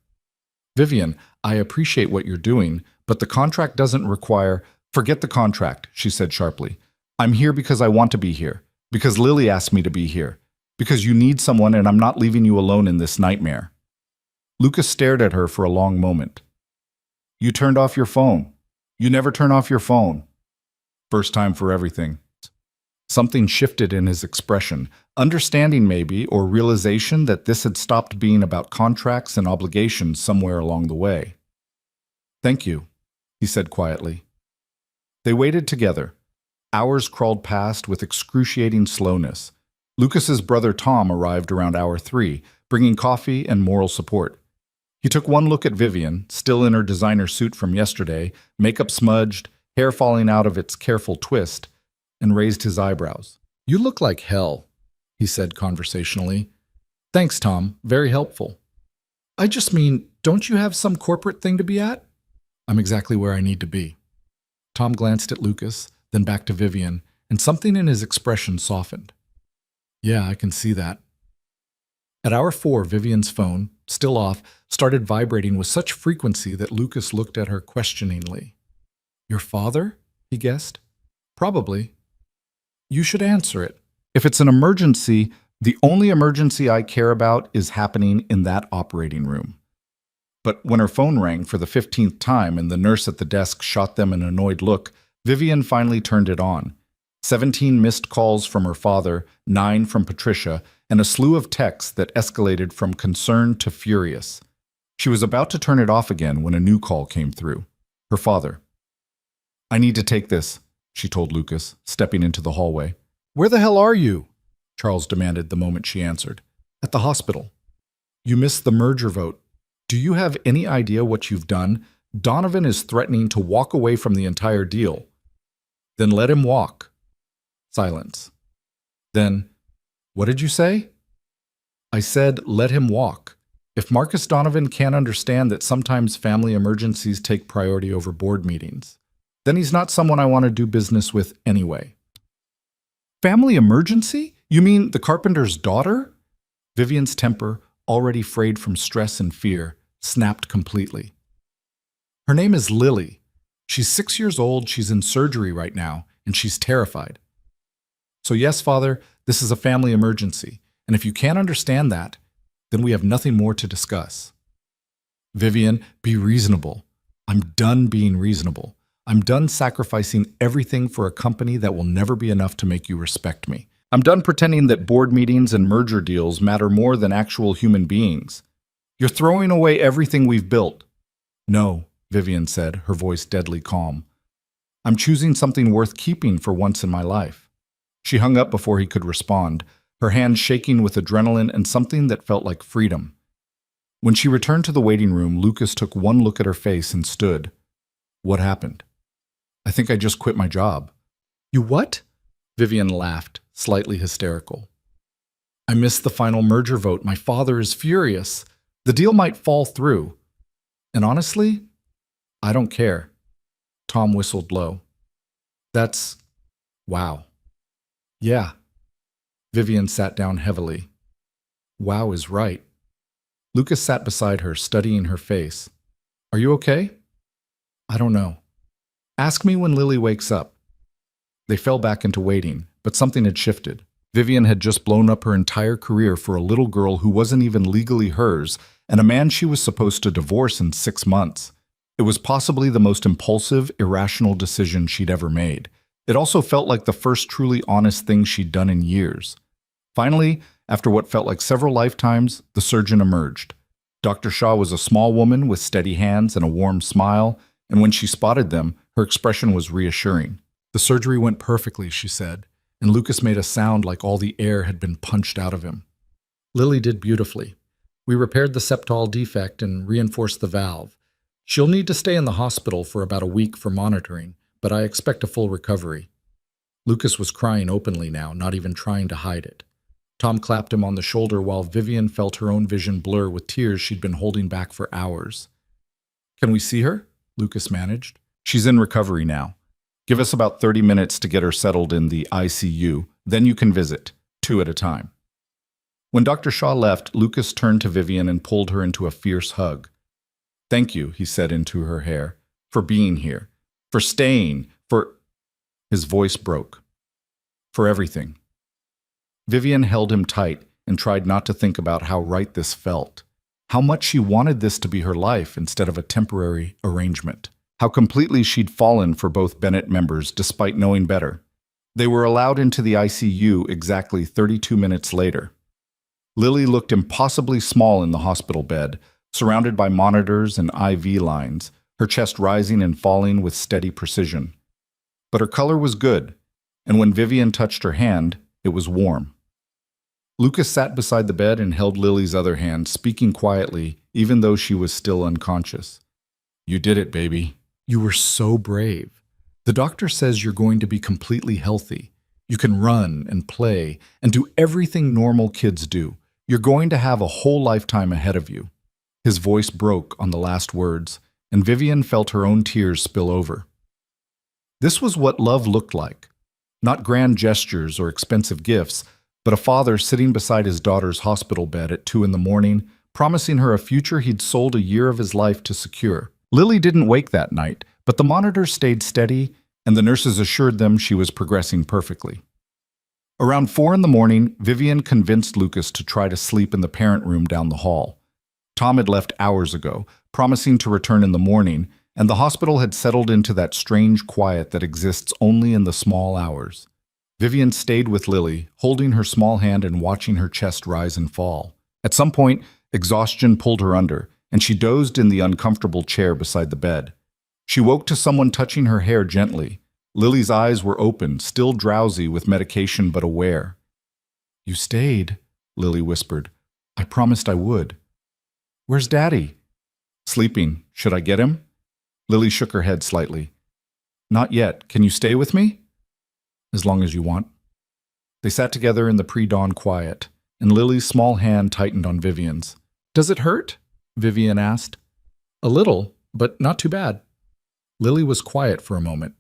Speaker 1: "Vivian, I appreciate what you're doing, but the contract doesn't require—" "Forget the contract," she said sharply. "I'm here because I want to be here. Because Lily asked me to be here. Because you need someone and I'm not leaving you alone in this nightmare." Lucas stared at her for a long moment. "You turned off your phone. You never turn off your phone." First time for everything. Something shifted in his expression, understanding maybe, or realization that this had stopped being about contracts and obligations somewhere along the way. "Thank you," he said quietly. They waited together. Hours crawled past with excruciating slowness. Lucas's brother Tom arrived around hour 3, bringing coffee and moral support. He took one look at Vivian, still in her designer suit from yesterday, makeup smudged, hair falling out of its careful twist, and raised his eyebrows. "You look like hell," he said conversationally. "Thanks, Tom. Very helpful." "I just mean, don't you have some corporate thing to be at?" "I'm exactly where I need to be." Tom glanced at Lucas, then back to Vivian, and something in his expression softened. "Yeah, I can see that." At hour 4, Vivian's phone, still off, started vibrating with such frequency that Lucas looked at her questioningly. "Your father?" he guessed. "Probably." "You should answer it. If it's an emergency, the only emergency I care about is happening in that operating room." But when her phone rang for the 15th time and the nurse at the desk shot them an annoyed look, Vivian finally turned it on. 17 missed calls from her father, 9 from Patricia, and a slew of texts that escalated from concerned to furious. She was about to turn it off again when a new call came through. Her father. "I need to take this," she told Lucas, stepping into the hallway. "Where the hell are you?" Charles demanded the moment she answered. "At the hospital." "You missed the merger vote. Do you have any idea what you've done? Donovan is threatening to walk away from the entire deal." "Then let him walk." Silence. Then, "What did you say?" "I said let him walk. If Marcus Donovan can't understand that sometimes family emergencies take priority over board meetings, then he's not someone I want to do business with anyway." "Family emergency? You mean the carpenter's daughter?" Vivian's temper, already frayed from stress and fear, snapped completely. Her name is Lily. She's 6 years old, she's in surgery right now, and she's terrified. So yes, Father, this is a family emergency, and if you can't understand that, then we have nothing more to discuss. Vivian, be reasonable. I'm done being reasonable. I'm done sacrificing everything for a company that will never be enough to make you respect me. I'm done pretending that board meetings and merger deals matter more than actual human beings. You're throwing away everything we've built. No, Vivian said, her voice deadly calm. I'm choosing something worth keeping for once in my life. She hung up before he could respond, her hands shaking with adrenaline and something that felt like freedom. When she returned to the waiting room, Lucas took one look at her face and stood. What happened? I think I just quit my job. You what? Vivian laughed, slightly hysterical. I missed the final merger vote. My father is furious. The deal might fall through. And honestly, I don't care. Tom whistled low. That's... wow. Yeah. Vivian sat down heavily. Wow is right. Lucas sat beside her, studying her face. Are you okay? I don't know. Ask me when Lily wakes up. They fell back into waiting, but something had shifted. Vivian had just blown up her entire career for a little girl who wasn't even legally hers, and a man she was supposed to divorce in 6 months. It was possibly the most impulsive, irrational decision she'd ever made. It also felt like the first truly honest thing she'd done in years. Finally, after what felt like several lifetimes, the surgeon emerged. Dr. Shaw was a small woman with steady hands and a warm smile, and when she spotted them, her expression was reassuring. The surgery went perfectly, she said, and Lucas made a sound like all the air had been punched out of him. Lily did beautifully. We repaired the septal defect and reinforced the valve. She'll need to stay in the hospital for about a week for monitoring, but I expect a full recovery. Lucas was crying openly now, not even trying to hide it. Tom clapped him on the shoulder while Vivian felt her own vision blur with tears she'd been holding back for hours. Can we see her? Lucas managed. She's in recovery now. Give us about 30 minutes to get her settled in the ICU, then you can visit, 2 at a time. When Dr. Shaw left, Lucas turned to Vivian and pulled her into a fierce hug. Thank you, he said into her hair, for being here, for staying, for... His voice broke. For everything. Vivian held him tight and tried not to think about how right this felt, how much she wanted this to be her life instead of a temporary arrangement, how completely she'd fallen for both Bennett members despite knowing better. They were allowed into the ICU exactly 32 minutes later. Lily looked impossibly small in the hospital bed, surrounded by monitors and IV lines, her chest rising and falling with steady precision. But her color was good, and when Vivian touched her hand, it was warm. Lucas sat beside the bed and held Lily's other hand, speaking quietly, even though she was still unconscious. You did it, baby. You were so brave. The doctor says you're going to be completely healthy. You can run and play and do everything normal kids do. You're going to have a whole lifetime ahead of you. His voice broke on the last words, and Vivian felt her own tears spill over. This was what love looked like. Not grand gestures or expensive gifts, but a father sitting beside his daughter's hospital bed at 2 a.m, promising her a future he'd sold a year of his life to secure. Lily didn't wake that night, but the monitors stayed steady, and the nurses assured them she was progressing perfectly. Around 4 a.m, Vivian convinced Lucas to try to sleep in the parent room down the hall. Tom had left hours ago, promising to return in the morning, and the hospital had settled into that strange quiet that exists only in the small hours. Vivian stayed with Lily, holding her small hand and watching her chest rise and fall. At some point, exhaustion pulled her under, and she dozed in the uncomfortable chair beside the bed. She woke to someone touching her hair gently. Lily's eyes were open, still drowsy with medication but aware. You stayed, Lily whispered. I promised I would. Where's Daddy? Sleeping. Should I get him? Lily shook her head slightly. Not yet. Can you stay with me? As long as you want. They sat together in the pre-dawn quiet, and Lily's small hand tightened on Vivian's. Does it hurt? Vivian asked. A little, but not too bad. Lily was quiet for a moment.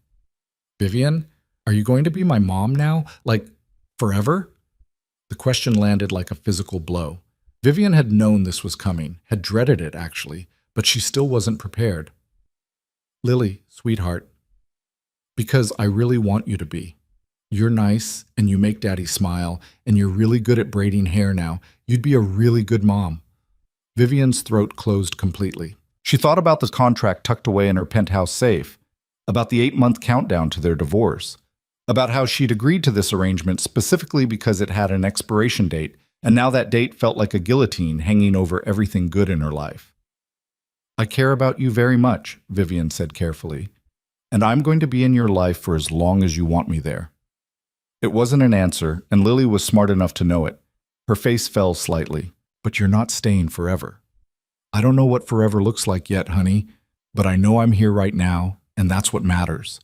Speaker 1: Vivian, are you going to be my mom now? Like, forever? The question landed like a physical blow. Vivian had known this was coming, had dreaded it actually, but she still wasn't prepared. Lily, sweetheart, because I really want you to be. You're nice, and you make Daddy smile, and you're really good at braiding hair now. You'd be a really good mom. Vivian's throat closed completely. She thought about the contract tucked away in her penthouse safe, about the 8-month countdown to their divorce, about how she'd agreed to this arrangement specifically because it had an expiration date, and now that date felt like a guillotine hanging over everything good in her life. I care about you very much, Vivian said carefully, and I'm going to be in your life for as long as you want me there. It wasn't an answer, and Lily was smart enough to know it. Her face fell slightly. But you're not staying forever. I don't know what forever looks like yet, honey, but I know I'm here right now, and that's what matters.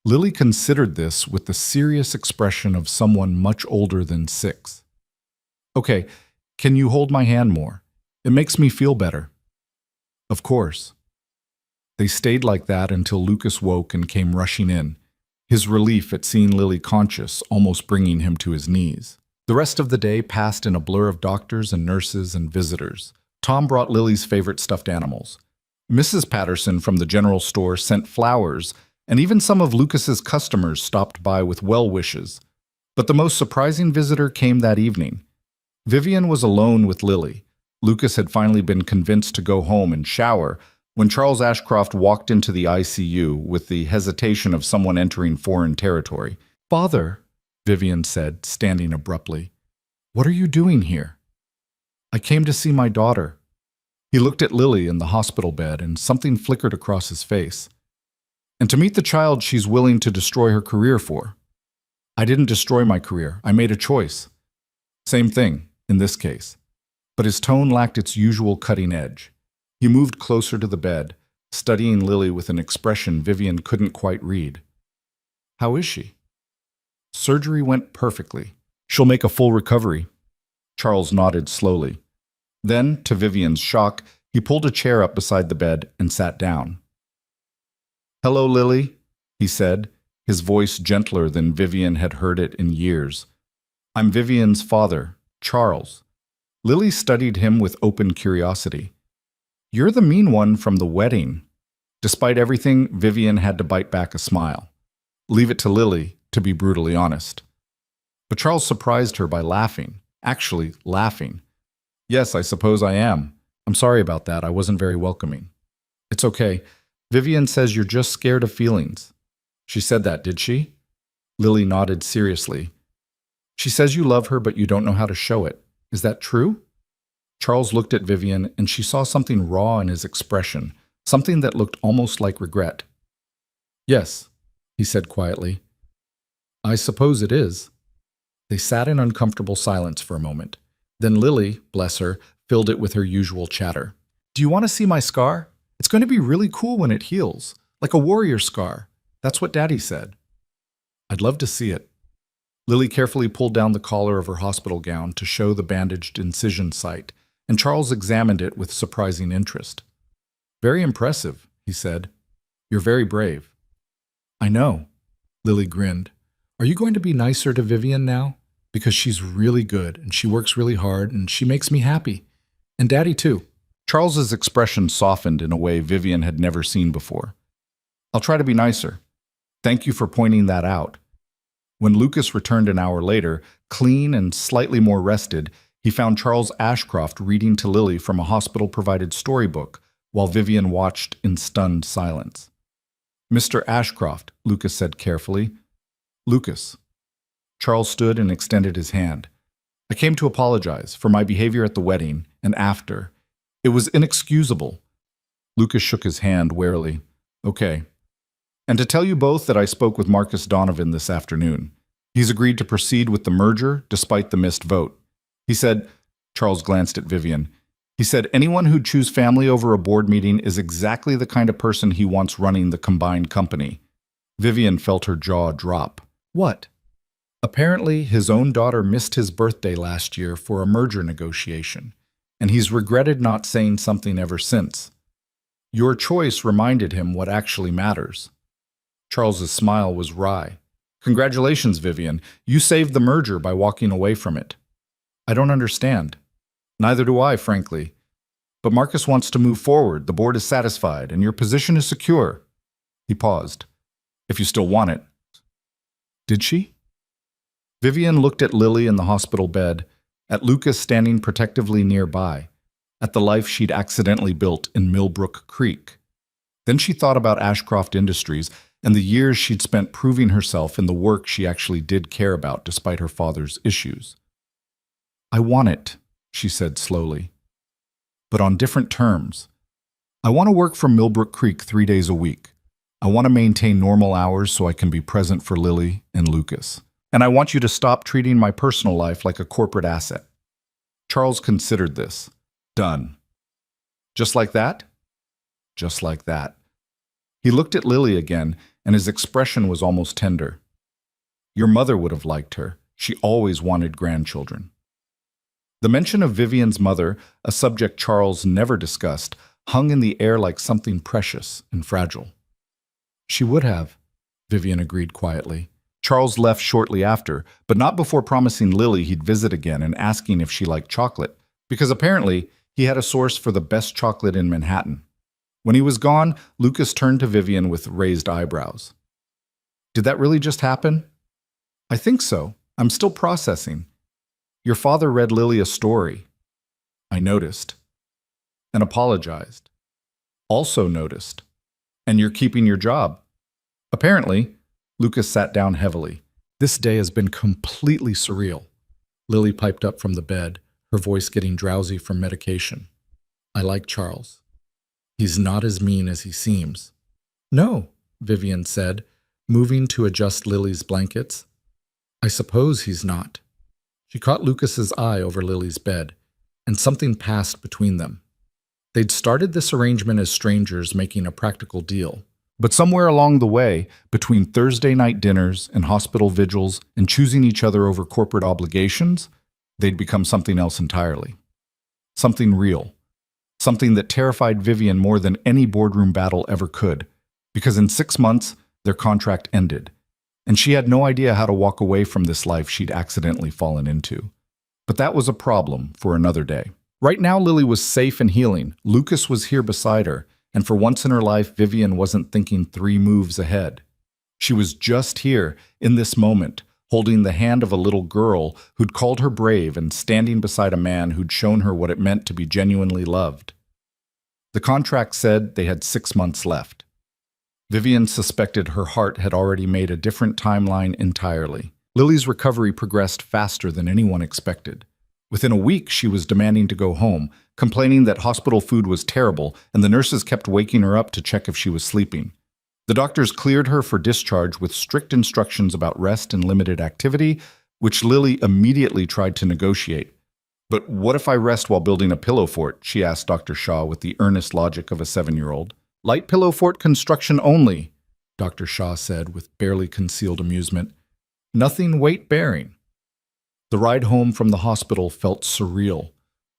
Speaker 1: Lily considered this with the serious expression of someone much older than 6. Okay, can you hold my hand more? It makes me feel better. Of course. They stayed like that until Lucas woke and came rushing in, his relief at seeing Lily conscious almost bringing him to his knees. The rest of the day passed in a blur of doctors and nurses and visitors. Tom brought Lily's favorite stuffed animals. Mrs. Patterson from the general store sent flowers, and even some of Lucas's customers stopped by with well wishes. But the most surprising visitor came that evening. Vivian was alone with Lily. Lucas had finally been convinced to go home and shower when Charles Ashcroft walked into the ICU with the hesitation of someone entering foreign territory. "Father," Vivian said, standing abruptly, "what are you doing here?" "I came to see my daughter." He looked at Lily in the hospital bed, and something flickered across his face. "And to meet the child she's willing to destroy her career for." "I didn't destroy my career. I made a choice." Same thing, in this case. But his tone lacked its usual cutting edge. He moved closer to the bed, studying Lily with an expression Vivian couldn't quite read. "How is she?" "Surgery went perfectly. She'll make a full recovery." Charles nodded slowly. Then, to Vivian's shock, he pulled a chair up beside the bed and sat down. "Hello, Lily," he said, his voice gentler than Vivian had heard it in years. "I'm Vivian's father, Charles." Lily studied him with open curiosity. "You're the mean one from the wedding." Despite everything, Vivian had to bite back a smile. Leave it to Lily to be brutally honest. But Charles surprised her by laughing. Actually, laughing. "Yes, I suppose I am. I'm sorry about that. I wasn't very welcoming." "It's okay. Vivian says you're just scared of feelings." "She said that, did she?" Lily nodded seriously. "She says you love her, but you don't know how to show it. Is that true?" Charles looked at Vivian, and she saw something raw in his expression, something that looked almost like regret. "Yes," he said quietly. "I suppose it is." They sat in uncomfortable silence for a moment. Then Lily, bless her, filled it with her usual chatter. "Do you want to see my scar? It's going to be really cool when it heals, like a warrior scar. That's what Daddy said." "I'd love to see it." Lily carefully pulled down the collar of her hospital gown to show the bandaged incision site, and Charles examined it with surprising interest. "Very impressive," he said. "You're very brave." "I know." Lily grinned. "Are you going to be nicer to Vivian now? Because she's really good, and she works really hard, and she makes me happy. And Daddy, too." Charles's expression softened in a way Vivian had never seen before. "I'll try to be nicer. Thank you for pointing that out." When Lucas returned an hour later, clean and slightly more rested, he found Charles Ashcroft reading to Lily from a hospital-provided storybook while Vivian watched in stunned silence. "Mr. Ashcroft," Lucas said carefully. "Lucas." Charles stood and extended his hand. "I came to apologize for my behavior at the wedding and after. It was inexcusable." Lucas shook his hand warily. "Okay. And to tell you both that I spoke with Marcus Donovan this afternoon. He's agreed to proceed with the merger despite the missed vote. He said," Charles glanced at Vivian, "he said anyone who'd choose family over a board meeting is exactly the kind of person he wants running the combined company." Vivian felt her jaw drop. "What?" "Apparently, his own daughter missed his birthday last year for a merger negotiation, and he's regretted not saying something ever since. Your choice reminded him what actually matters." Charles's smile was wry. "Congratulations, Vivian. You saved the merger by walking away from it." "I don't understand." Neither do I, frankly. But Marcus wants to move forward. The board is satisfied, and your position is secure. He paused. If you still want it. Did she? Vivian looked at Lily in the hospital bed, at Lucas standing protectively nearby, at the life she'd accidentally built in Millbrook Creek. Then she thought about Ashcroft Industries and the years she'd spent proving herself in the work she actually did care about despite her father's issues. I want it, she said slowly, but on different terms. I want to work from Millbrook Creek 3 days a week. I want to maintain normal hours so I can be present for Lily and Lucas. And I want you to stop treating my personal life like a corporate asset. Charles considered this. Done. Just like that? Just like that. He looked at Lily again, and his expression was almost tender. Your mother would have liked her. She always wanted grandchildren. The mention of Vivian's mother, a subject Charles never discussed, hung in the air like something precious and fragile. She would have, Vivian agreed quietly. Charles left shortly after, but not before promising Lily he'd visit again and asking if she liked chocolate, because apparently he had a source for the best chocolate in Manhattan. When he was gone, Lucas turned to Vivian with raised eyebrows. Did that really just happen? I think so. I'm still processing. Your father read Lily a story. I noticed. And apologized. Also noticed. And you're keeping your job. Apparently. Lucas sat down heavily. This day has been completely surreal. Lily piped up from the bed, her voice getting drowsy from medication. I like Charles. He's not as mean as he seems. No, Vivian said, moving to adjust Lily's blankets. I suppose he's not. She caught Lucas's eye over Lily's bed, and something passed between them. They'd started this arrangement as strangers making a practical deal. But somewhere along the way, between Thursday night dinners and hospital vigils and choosing each other over corporate obligations, they'd become something else entirely. Something real. Something that terrified Vivian more than any boardroom battle ever could, because in 6 months, their contract ended, and she had no idea how to walk away from this life she'd accidentally fallen into. But that was a problem for another day. Right now, Lily was safe and healing. Lucas was here beside her, and for once in her life, Vivian wasn't thinking 3 moves ahead. She was just here, in this moment, holding the hand of a little girl who'd called her brave and standing beside a man who'd shown her what it meant to be genuinely loved. The contract said they had 6 months left. Vivian suspected her heart had already made a different timeline entirely. Lily's recovery progressed faster than anyone expected. Within a week, she was demanding to go home, complaining that hospital food was terrible, and the nurses kept waking her up to check if she was sleeping. The doctors cleared her for discharge with strict instructions about rest and limited activity, which Lily immediately tried to negotiate. But what if I rest while building a pillow fort? She asked Dr. Shaw with the earnest logic of a 7-year-old. Light pillow fort construction only, Dr. Shaw said with barely concealed amusement. Nothing weight-bearing. The ride home from the hospital felt surreal.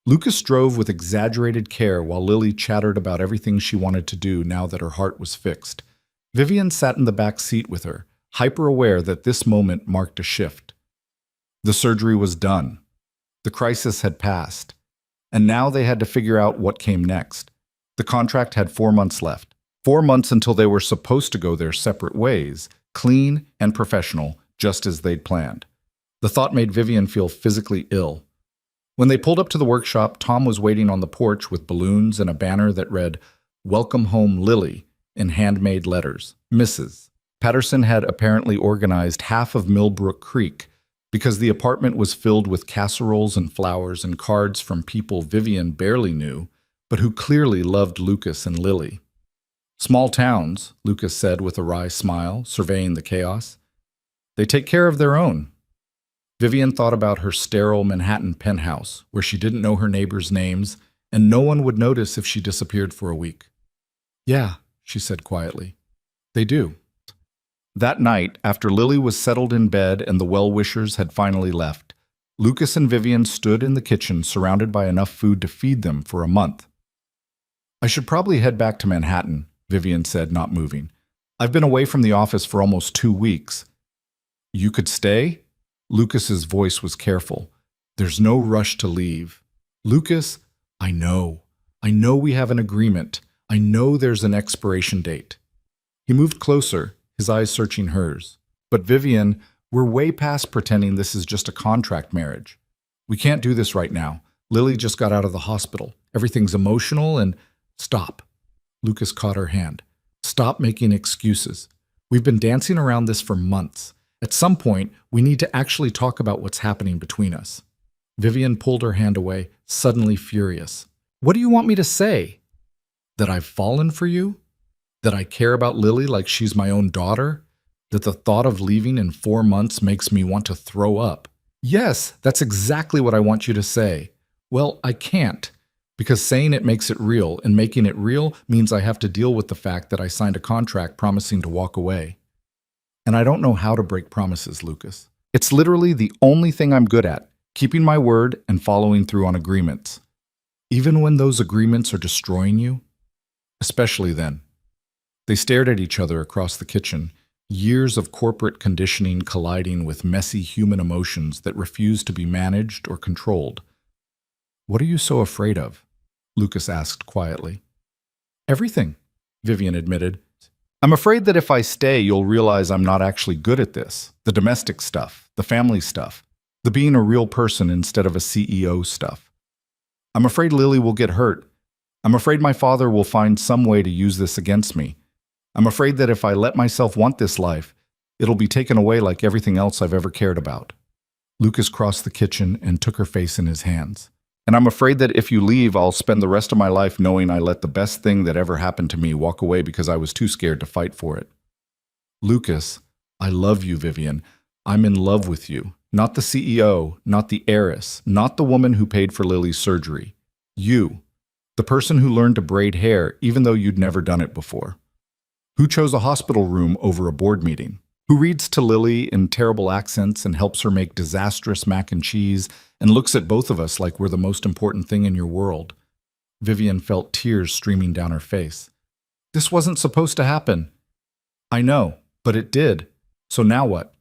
Speaker 1: Lucas drove with exaggerated care while Lily chattered about everything she wanted to do now that her heart was fixed. Vivian sat in the back seat with her, hyper-aware that this moment marked a shift. The surgery was done. The crisis had passed. And now they had to figure out what came next. The contract had 4 months left. 4 months until they were supposed to go their separate ways, clean and professional, just as they'd planned. The thought made Vivian feel physically ill. When they pulled up to the workshop, Tom was waiting on the porch with balloons and a banner that read, "Welcome home, Lily," in handmade letters. Mrs. Patterson had apparently organized half of Millbrook Creek because the apartment was filled with casseroles and flowers and cards from people Vivian barely knew, but who clearly loved Lucas and Lily. Small towns, Lucas said with a wry smile, surveying the chaos. They take care of their own. Vivian thought about her sterile Manhattan penthouse, where she didn't know her neighbors' names, and no one would notice if she disappeared for a week. Yeah, she said quietly. They do. That night, after Lily was settled in bed and the well-wishers had finally left, Lucas and Vivian stood in the kitchen surrounded by enough food to feed them for a month. I should probably head back to Manhattan, Vivian said, not moving. I've been away from the office for almost 2 weeks. You could stay? Lucas's voice was careful. There's no rush to leave. Lucas, I know. I know we have an agreement. I know there's an expiration date. He moved closer, his eyes searching hers. But Vivian, we're way past pretending this is just a contract marriage. We can't do this right now. Lily just got out of the hospital. Everything's emotional and… Stop. Lucas caught her hand. Stop making excuses. We've been dancing around this for months. At some point, we need to actually talk about what's happening between us. Vivian pulled her hand away, suddenly furious. What do you want me to say? That I've fallen for you? That I care about Lily like she's my own daughter? That the thought of leaving in 4 months makes me want to throw up? Yes, that's exactly what I want you to say. Well, I can't, because saying it makes it real, and making it real means I have to deal with the fact that I signed a contract promising to walk away. And I don't know how to break promises, Lucas. It's literally the only thing I'm good at, keeping my word and following through on agreements. Even when those agreements are destroying you? Especially then. They stared at each other across the kitchen, years of corporate conditioning colliding with messy human emotions that refuse to be managed or controlled. What are you so afraid of? Lucas asked quietly. Everything, Vivian admitted. I'm afraid that if I stay, you'll realize I'm not actually good at this. The domestic stuff, the family stuff, the being a real person instead of a CEO stuff. I'm afraid Lily will get hurt. I'm afraid my father will find some way to use this against me. I'm afraid that if I let myself want this life, it'll be taken away like everything else I've ever cared about. Lucas crossed the kitchen and took her face in his hands. And I'm afraid that if you leave, I'll spend the rest of my life knowing I let the best thing that ever happened to me walk away because I was too scared to fight for it. Lucas, I love you, Vivian. I'm in love with you. Not the CEO, not the heiress, not the woman who paid for Lily's surgery. You, the person who learned to braid hair even though you'd never done it before. Who chose a hospital room over a board meeting? Who reads to Lily in terrible accents and helps her make disastrous mac and cheese and looks at both of us like we're the most important thing in your world? Vivian felt tears streaming down her face. This wasn't supposed to happen. I know, but it did. So now what?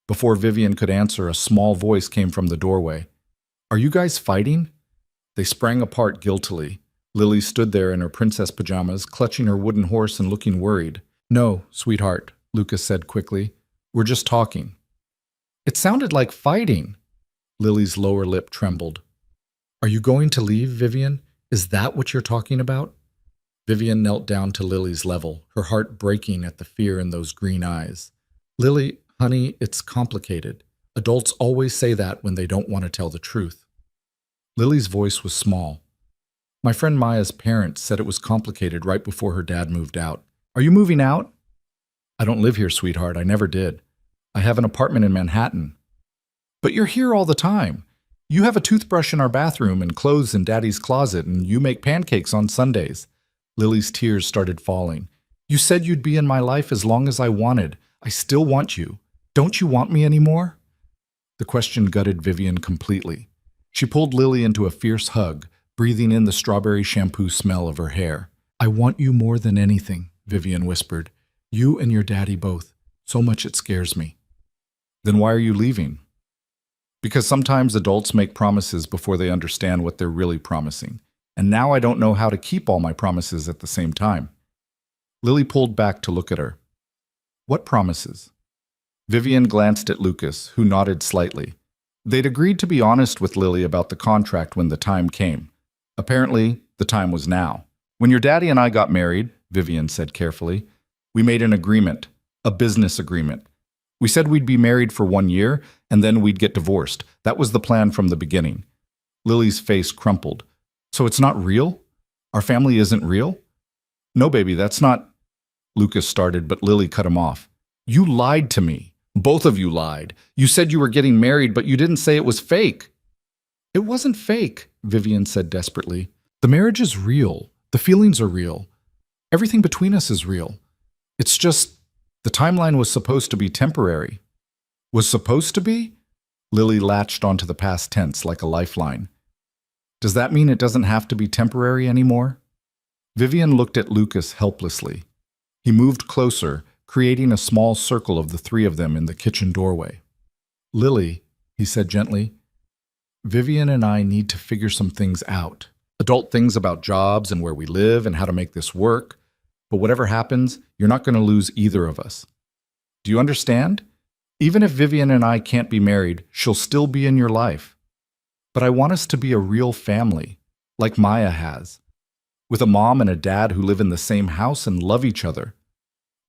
Speaker 1: Before Vivian could answer, a small voice came from the doorway. Are you guys fighting? They sprang apart guiltily. Lily stood there in her princess pajamas, clutching her wooden horse and looking worried. No, sweetheart, Lucas said quickly. We're just talking. It sounded like fighting. Lily's lower lip trembled. Are you going to leave, Vivian? Is that what you're talking about? Vivian knelt down to Lily's level, her heart breaking at the fear in those green eyes. Lily, honey, it's complicated. Adults always say that when they don't want to tell the truth. Lily's voice was small. My friend Maya's parents said it was complicated right before her dad moved out. Are you moving out? I don't live here, sweetheart. I never did. I have an apartment in Manhattan. But you're here all the time. You have a toothbrush in our bathroom and clothes in Daddy's closet, and you make pancakes on Sundays. Lily's tears started falling. You said you'd be in my life as long as I wanted. I still want you. Don't you want me anymore? The question gutted Vivian completely. She pulled Lily into a fierce hug, breathing in the strawberry shampoo smell of her hair. I want you more than anything, Vivian whispered. You and your daddy both. So much it scares me. Then why are you leaving? Because sometimes adults make promises before they understand what they're really promising. And now I don't know how to keep all my promises at the same time. Lily pulled back to look at her. What promises? Vivian glanced at Lucas, who nodded slightly. They'd agreed to be honest with Lily about the contract when the time came. Apparently, the time was now. When your daddy and I got married, Vivian said carefully, we made an agreement, a business agreement. We said we'd be married for 1 year, and then we'd get divorced. That was the plan from the beginning. Lily's face crumpled. So it's not real? Our family isn't real? No, baby, that's not… Lucas started, but Lily cut him off. You lied to me. Both of you lied. You said you were getting married, but you didn't say it was fake. It wasn't fake, Vivian said desperately. The marriage is real. The feelings are real. Everything between us is real. It's just, the timeline was supposed to be temporary. Was supposed to be? Lily latched onto the past tense like a lifeline. Does that mean it doesn't have to be temporary anymore? Vivian looked at Lucas helplessly. He moved closer, creating a small circle of the three of them in the kitchen doorway. Lily, he said gently, Vivian and I need to figure some things out. Adult things about jobs and where we live and how to make this work. But whatever happens, you're not going to lose either of us. Do you understand? Even if Vivian and I can't be married, she'll still be in your life. But I want us to be a real family, like Maya has, with a mom and a dad who live in the same house and love each other.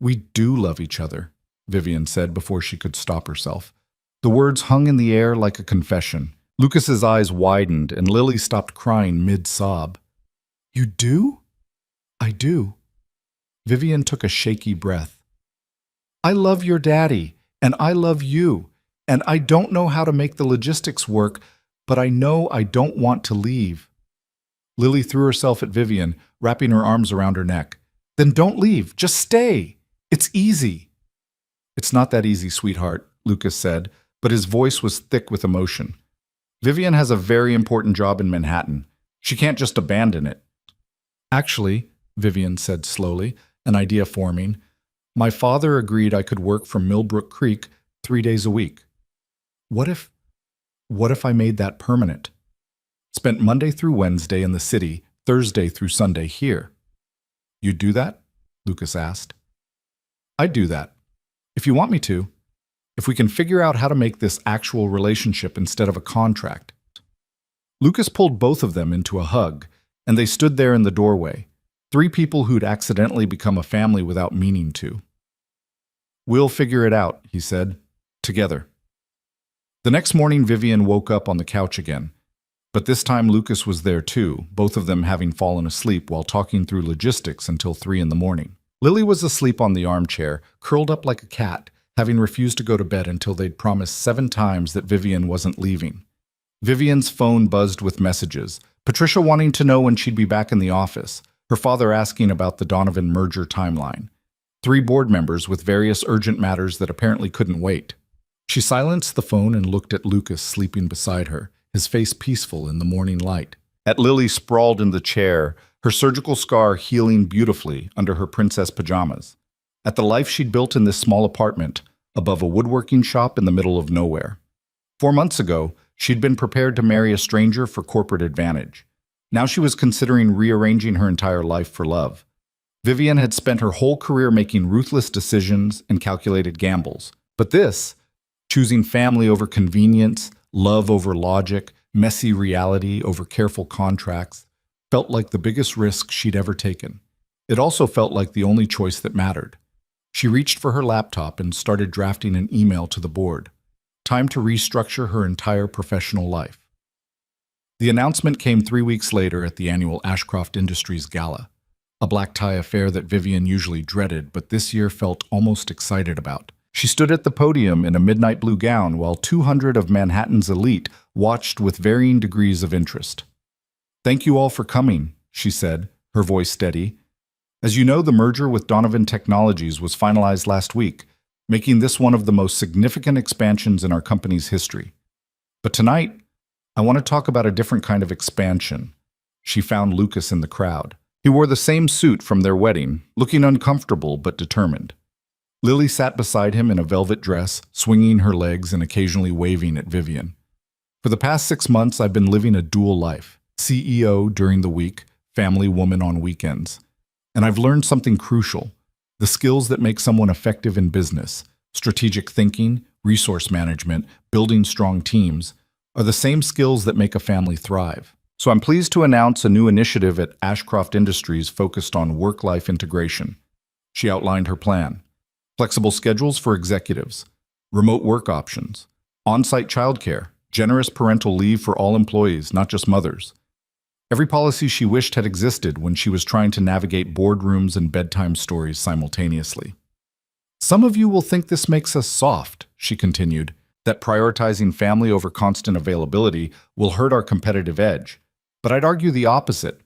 Speaker 1: We do love each other, Vivian said before she could stop herself. The words hung in the air like a confession. Lucas's eyes widened and Lily stopped crying mid-sob. You do? I do. Vivian took a shaky breath. I love your daddy, and I love you, and I don't know how to make the logistics work, but I know I don't want to leave. Lily threw herself at Vivian, wrapping her arms around her neck. Then don't leave, just stay. It's easy. It's not that easy, sweetheart, Lucas said, but his voice was thick with emotion. Vivian has a very important job in Manhattan. She can't just abandon it. Actually, Vivian said slowly, an idea forming, my father agreed I could work from Millbrook Creek 3 days a week. What if I made that permanent? Spent Monday through Wednesday in the city, Thursday through Sunday here. You'd do that? Lucas asked. I'd do that. If you want me to. If we can figure out how to make this actual relationship instead of a contract. Lucas pulled both of them into a hug, and they stood there in the doorway, 3 people who'd accidentally become a family without meaning to. We'll figure it out, he said, together. The next morning, Vivian woke up on the couch again. But this time Lucas was there too, both of them having fallen asleep while talking through logistics until 3 in the morning. Lily was asleep on the armchair, curled up like a cat, having refused to go to bed until they'd promised 7 times that Vivian wasn't leaving. Vivian's phone buzzed with messages, Patricia wanting to know when she'd be back in the office, her father asking about the Donovan merger timeline, 3 board members with various urgent matters that apparently couldn't wait. She silenced the phone and looked at Lucas sleeping beside her, his face peaceful in the morning light. At Lily sprawled in the chair, her surgical scar healing beautifully under her princess pajamas. At the life she'd built in this small apartment, above a woodworking shop in the middle of nowhere. 4 months ago, she'd been prepared to marry a stranger for corporate advantage. Now she was considering rearranging her entire life for love. Vivian had spent her whole career making ruthless decisions and calculated gambles. But this, choosing family over convenience, love over logic, messy reality over careful contracts, felt like the biggest risk she'd ever taken. It also felt like the only choice that mattered. She reached for her laptop and started drafting an email to the board. Time to restructure her entire professional life. The announcement came 3 weeks later at the annual Ashcroft Industries Gala, a black tie affair that Vivian usually dreaded but this year felt almost excited about. She stood at the podium in a midnight blue gown while 200 of Manhattan's elite watched with varying degrees of interest. Thank you all for coming, she said, her voice steady. As you know, the merger with Donovan Technologies was finalized last week, making this one of the most significant expansions in our company's history. But tonight, I want to talk about a different kind of expansion. She found Lucas in the crowd. He wore the same suit from their wedding, looking uncomfortable but determined. Lily sat beside him in a velvet dress, swinging her legs and occasionally waving at Vivian. For the past 6 months, I've been living a dual life, CEO during the week, family woman on weekends. And I've learned something crucial, the skills that make someone effective in business, strategic thinking, resource management, building strong teams, are the same skills that make a family thrive. So I'm pleased to announce a new initiative at Ashcroft Industries focused on work-life integration. She outlined her plan. Flexible schedules for executives, remote work options, on-site childcare, generous parental leave for all employees, not just mothers. Every policy she wished had existed when she was trying to navigate boardrooms and bedtime stories simultaneously. Some of you will think this makes us soft, she continued, that prioritizing family over constant availability will hurt our competitive edge. But I'd argue the opposite.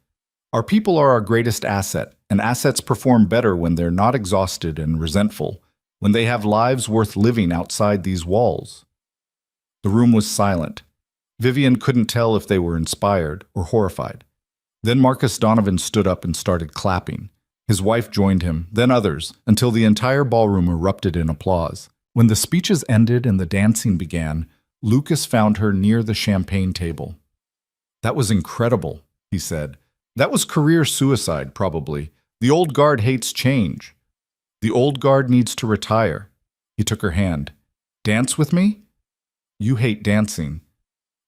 Speaker 1: Our people are our greatest asset, and assets perform better when they're not exhausted and resentful, when they have lives worth living outside these walls. The room was silent. Vivian couldn't tell if they were inspired or horrified. Then Marcus Donovan stood up and started clapping. His wife joined him, then others, until the entire ballroom erupted in applause. When the speeches ended and the dancing began, Lucas found her near the champagne table. "That was incredible," he said. "That was career suicide, probably. The old guard hates change. The old guard needs to retire." He took her hand. "Dance with me?" "You hate dancing."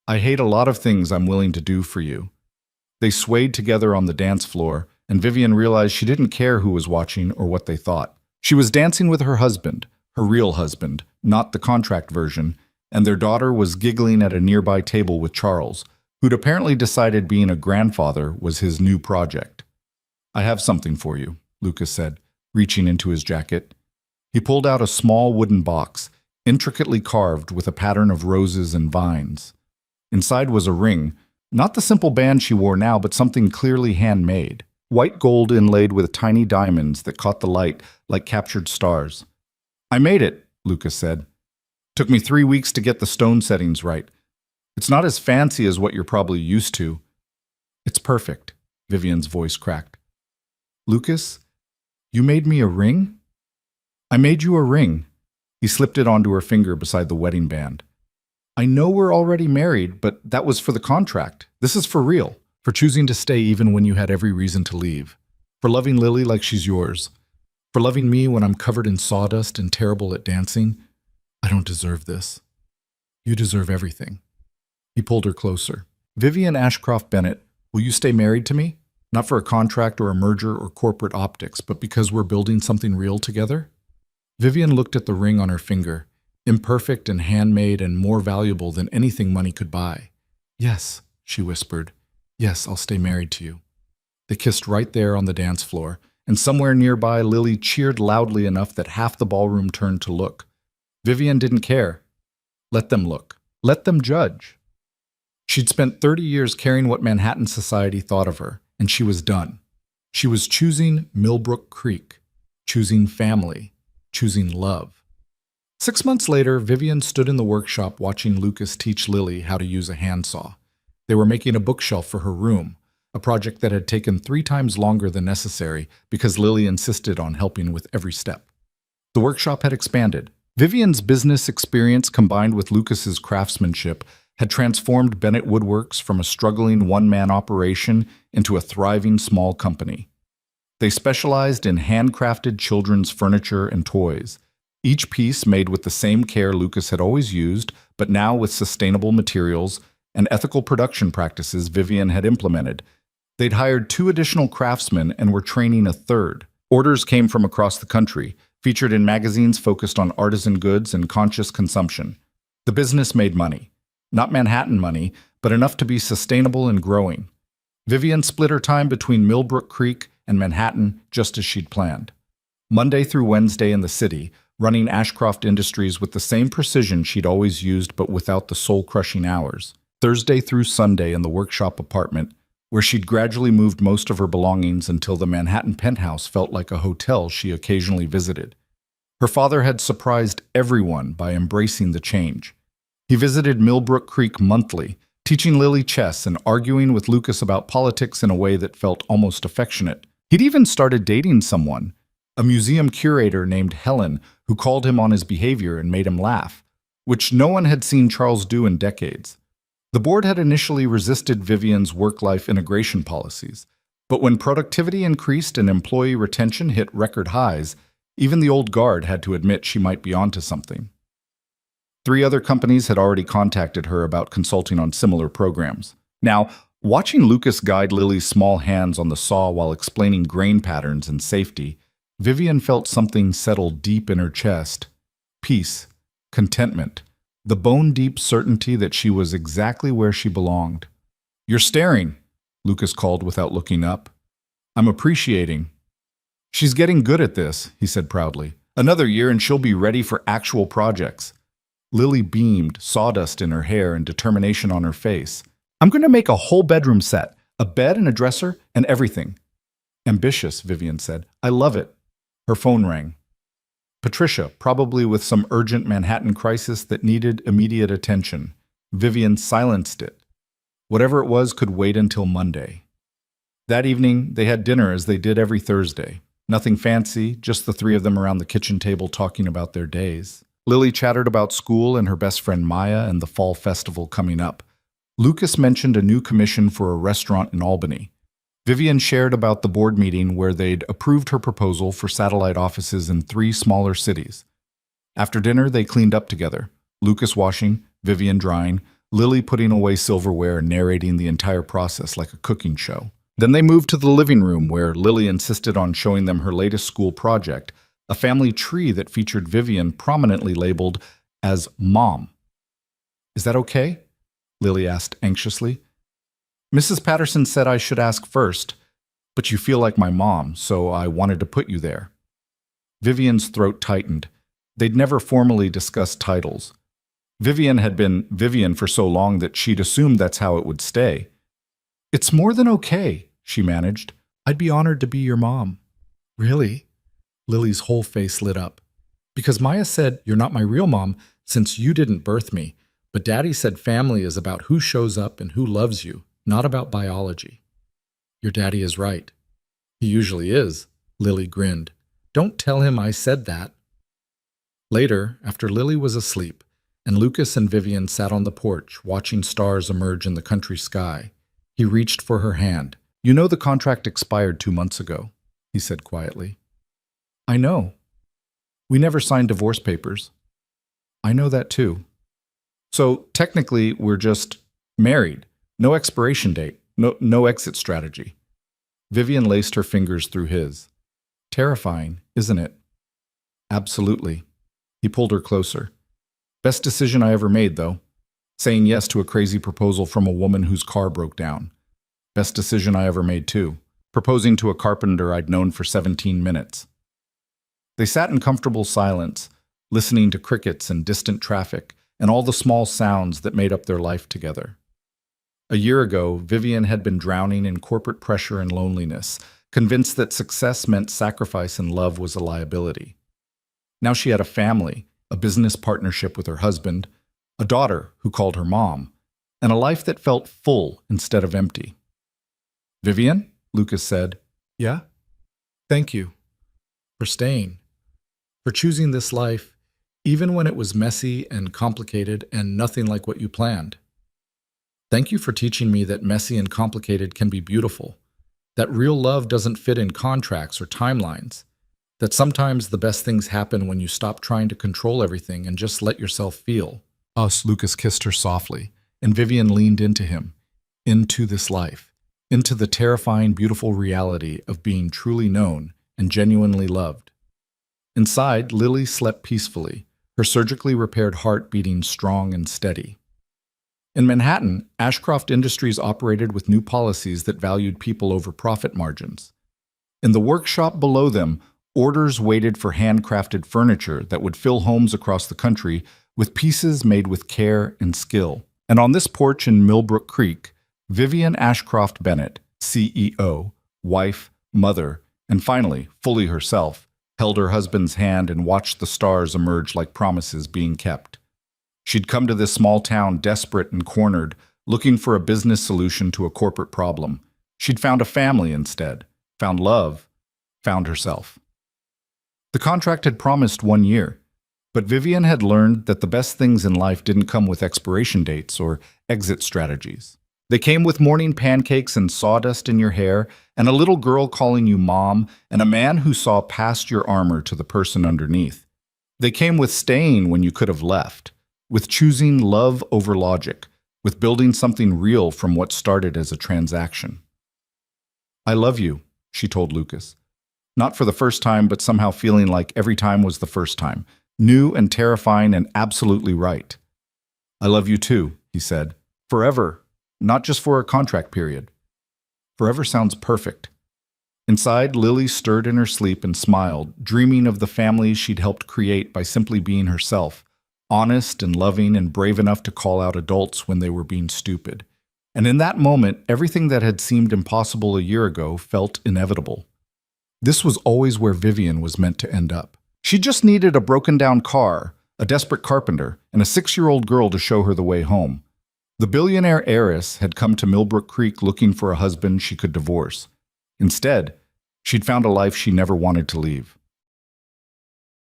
Speaker 1: "I hate a lot of things I'm willing to do for you." They swayed together on the dance floor, and Vivian realized she didn't care who was watching or what they thought. She was dancing with her husband, her real husband, not the contract version, and their daughter was giggling at a nearby table with Charles, who'd apparently decided being a grandfather was his new project. "I have something for you," Lucas said, reaching into his jacket. He pulled out a small wooden box, intricately carved with a pattern of roses and vines. Inside was a ring, not the simple band she wore now, but something clearly handmade. White gold inlaid with tiny diamonds that caught the light like captured stars. "I made it," Lucas said. "Took me 3 weeks to get the stone settings right. It's not as fancy as what you're probably used to." "It's perfect," Vivian's voice cracked. "Lucas, you made me a ring?" "I made you a ring." He slipped it onto her finger beside the wedding band. "I know we're already married, but that was for the contract. This is for real. For choosing to stay even when you had every reason to leave. For loving Lily like she's yours. For loving me when I'm covered in sawdust and terrible at dancing. I don't deserve this. You deserve everything." He pulled her closer. "Vivian Ashcroft Bennett, will you stay married to me? Not for a contract or a merger or corporate optics, but because we're building something real together?" Vivian looked at the ring on her finger, imperfect and handmade and more valuable than anything money could buy. "Yes," she whispered. "Yes, I'll stay married to you." They kissed right there on the dance floor, and somewhere nearby Lily cheered loudly enough that half the ballroom turned to look. Vivian didn't care. Let them look. Let them judge. She'd spent 30 years caring what Manhattan society thought of her, and she was done. She was choosing Millbrook Creek, choosing family, choosing love. 6 months later, Vivian stood in the workshop watching Lucas teach Lily how to use a handsaw. They were making a bookshelf for her room, a project that had taken 3 times longer than necessary because Lily insisted on helping with every step. The workshop had expanded. Vivian's business experience combined with Lucas's craftsmanship had transformed Bennett Woodworks from a struggling one-man operation into a thriving small company. They specialized in handcrafted children's furniture and toys, each piece made with the same care Lucas had always used, but now with sustainable materials and ethical production practices Vivian had implemented. They'd hired 2 additional craftsmen and were training a third. Orders came from across the country, featured in magazines focused on artisan goods and conscious consumption. The business made money. Not Manhattan money, but enough to be sustainable and growing. Vivian split her time between Millbrook Creek and Manhattan just as she'd planned. Monday through Wednesday in the city, running Ashcroft Industries with the same precision she'd always used but without the soul-crushing hours. Thursday through Sunday in the workshop apartment, where she'd gradually moved most of her belongings until the Manhattan penthouse felt like a hotel she occasionally visited. Her father had surprised everyone by embracing the change. He visited Millbrook Creek monthly, teaching Lily chess and arguing with Lucas about politics in a way that felt almost affectionate. He'd even started dating someone, a museum curator named Helen, who called him on his behavior and made him laugh, which no one had seen Charles do in decades. The board had initially resisted Vivian's work-life integration policies, but when productivity increased and employee retention hit record highs, even the old guard had to admit she might be onto something. 3 other companies had already contacted her about consulting on similar programs. Now, watching Lucas guide Lily's small hands on the saw while explaining grain patterns and safety, Vivian felt something settle deep in her chest. Peace, contentment, the bone-deep certainty that she was exactly where she belonged. "You're staring," Lucas called without looking up. "I'm appreciating." "She's getting good at this," he said proudly. "Another year and she'll be ready for actual projects." Lily beamed, sawdust in her hair and determination on her face. "I'm going to make a whole bedroom set, a bed and a dresser and everything." "Ambitious," Vivian said. "I love it." Her phone rang. Patricia, probably with some urgent Manhattan crisis that needed immediate attention. Vivian silenced it. Whatever it was could wait until Monday. That evening, they had dinner as they did every Thursday. Nothing fancy, just the 3 of them around the kitchen table talking about their days. Lily chattered about school and her best friend Maya and the fall festival coming up. Lucas mentioned a new commission for a restaurant in Albany. Vivian shared about the board meeting where they'd approved her proposal for satellite offices in 3 smaller cities. After dinner, they cleaned up together. Lucas washing, Vivian drying, Lily putting away silverware and narrating the entire process like a cooking show. Then they moved to the living room where Lily insisted on showing them her latest school project, a family tree that featured Vivian prominently labeled as Mom. "Is that okay?" Lily asked anxiously. "Mrs. Patterson said I should ask first, but you feel like my mom, so I wanted to put you there." Vivian's throat tightened. They'd never formally discussed titles. Vivian had been Vivian for so long that she'd assumed that's how it would stay. "It's more than okay," she managed. "I'd be honored to be your mom." "Really?" Lily's whole face lit up. "Because Maya said you're not my real mom since you didn't birth me, but Daddy said family is about who shows up and who loves you, not about biology." "Your daddy is right." "He usually is," Lily grinned. "Don't tell him I said that." Later, after Lily was asleep, and Lucas and Vivian sat on the porch watching stars emerge in the country sky, he reached for her hand. "You know the contract expired 2 months ago," he said quietly. "I know. We never signed divorce papers." "I know that too. So technically, we're just married. No expiration date, no exit strategy." Vivian laced her fingers through his. "Terrifying, isn't it?" "Absolutely." He pulled her closer. "Best decision I ever made, though. Saying yes to a crazy proposal from a woman whose car broke down. Best decision I ever made, too. Proposing to a carpenter I'd known for 17 minutes. They sat in comfortable silence, listening to crickets and distant traffic and all the small sounds that made up their life together. A year ago, Vivian had been drowning in corporate pressure and loneliness, convinced that success meant sacrifice and love was a liability. Now she had a family, a business partnership with her husband, a daughter who called her mom, and a life that felt full instead of empty. "Vivian?" Lucas said. "Yeah?" "Thank you for staying, for choosing this life, even when it was messy and complicated and nothing like what you planned. Thank you for teaching me that messy and complicated can be beautiful, that real love doesn't fit in contracts or timelines, that sometimes the best things happen when you stop trying to control everything and just let yourself feel." Lucas kissed her softly, and Vivian leaned into him, into this life, into the terrifying, beautiful reality of being truly known and genuinely loved. Inside, Lily slept peacefully, her surgically repaired heart beating strong and steady. In Manhattan, Ashcroft Industries operated with new policies that valued people over profit margins. In the workshop below them, orders waited for handcrafted furniture that would fill homes across the country with pieces made with care and skill. And on this porch in Millbrook Creek, Vivian Ashcroft Bennett, CEO, wife, mother, and finally, fully herself, held her husband's hand and watched the stars emerge like promises being kept. She'd come to this small town desperate and cornered, looking for a business solution to a corporate problem. She'd found a family instead, found love, found herself. The contract had promised 1 year, but Vivian had learned that the best things in life didn't come with expiration dates or exit strategies. They came with morning pancakes and sawdust in your hair, and a little girl calling you mom, and a man who saw past your armor to the person underneath. They came with staying when you could have left, with choosing love over logic, with building something real from what started as a transaction. "I love you," she told Lucas. Not for the first time, but somehow feeling like every time was the first time. New and terrifying and absolutely right. "I love you too," he said. "Forever, not just for a contract period." Forever sounds perfect. Inside, Lily stirred in her sleep and smiled, dreaming of the family she'd helped create by simply being herself, honest and loving and brave enough to call out adults when they were being stupid. And in that moment, everything that had seemed impossible a year ago felt inevitable. This was always where Vivian was meant to end up. She just needed a broken-down car, a desperate carpenter, and a 6-year-old girl to show her the way home. The billionaire heiress had come to Millbrook Creek looking for a husband she could divorce. Instead, she'd found a life she never wanted to leave.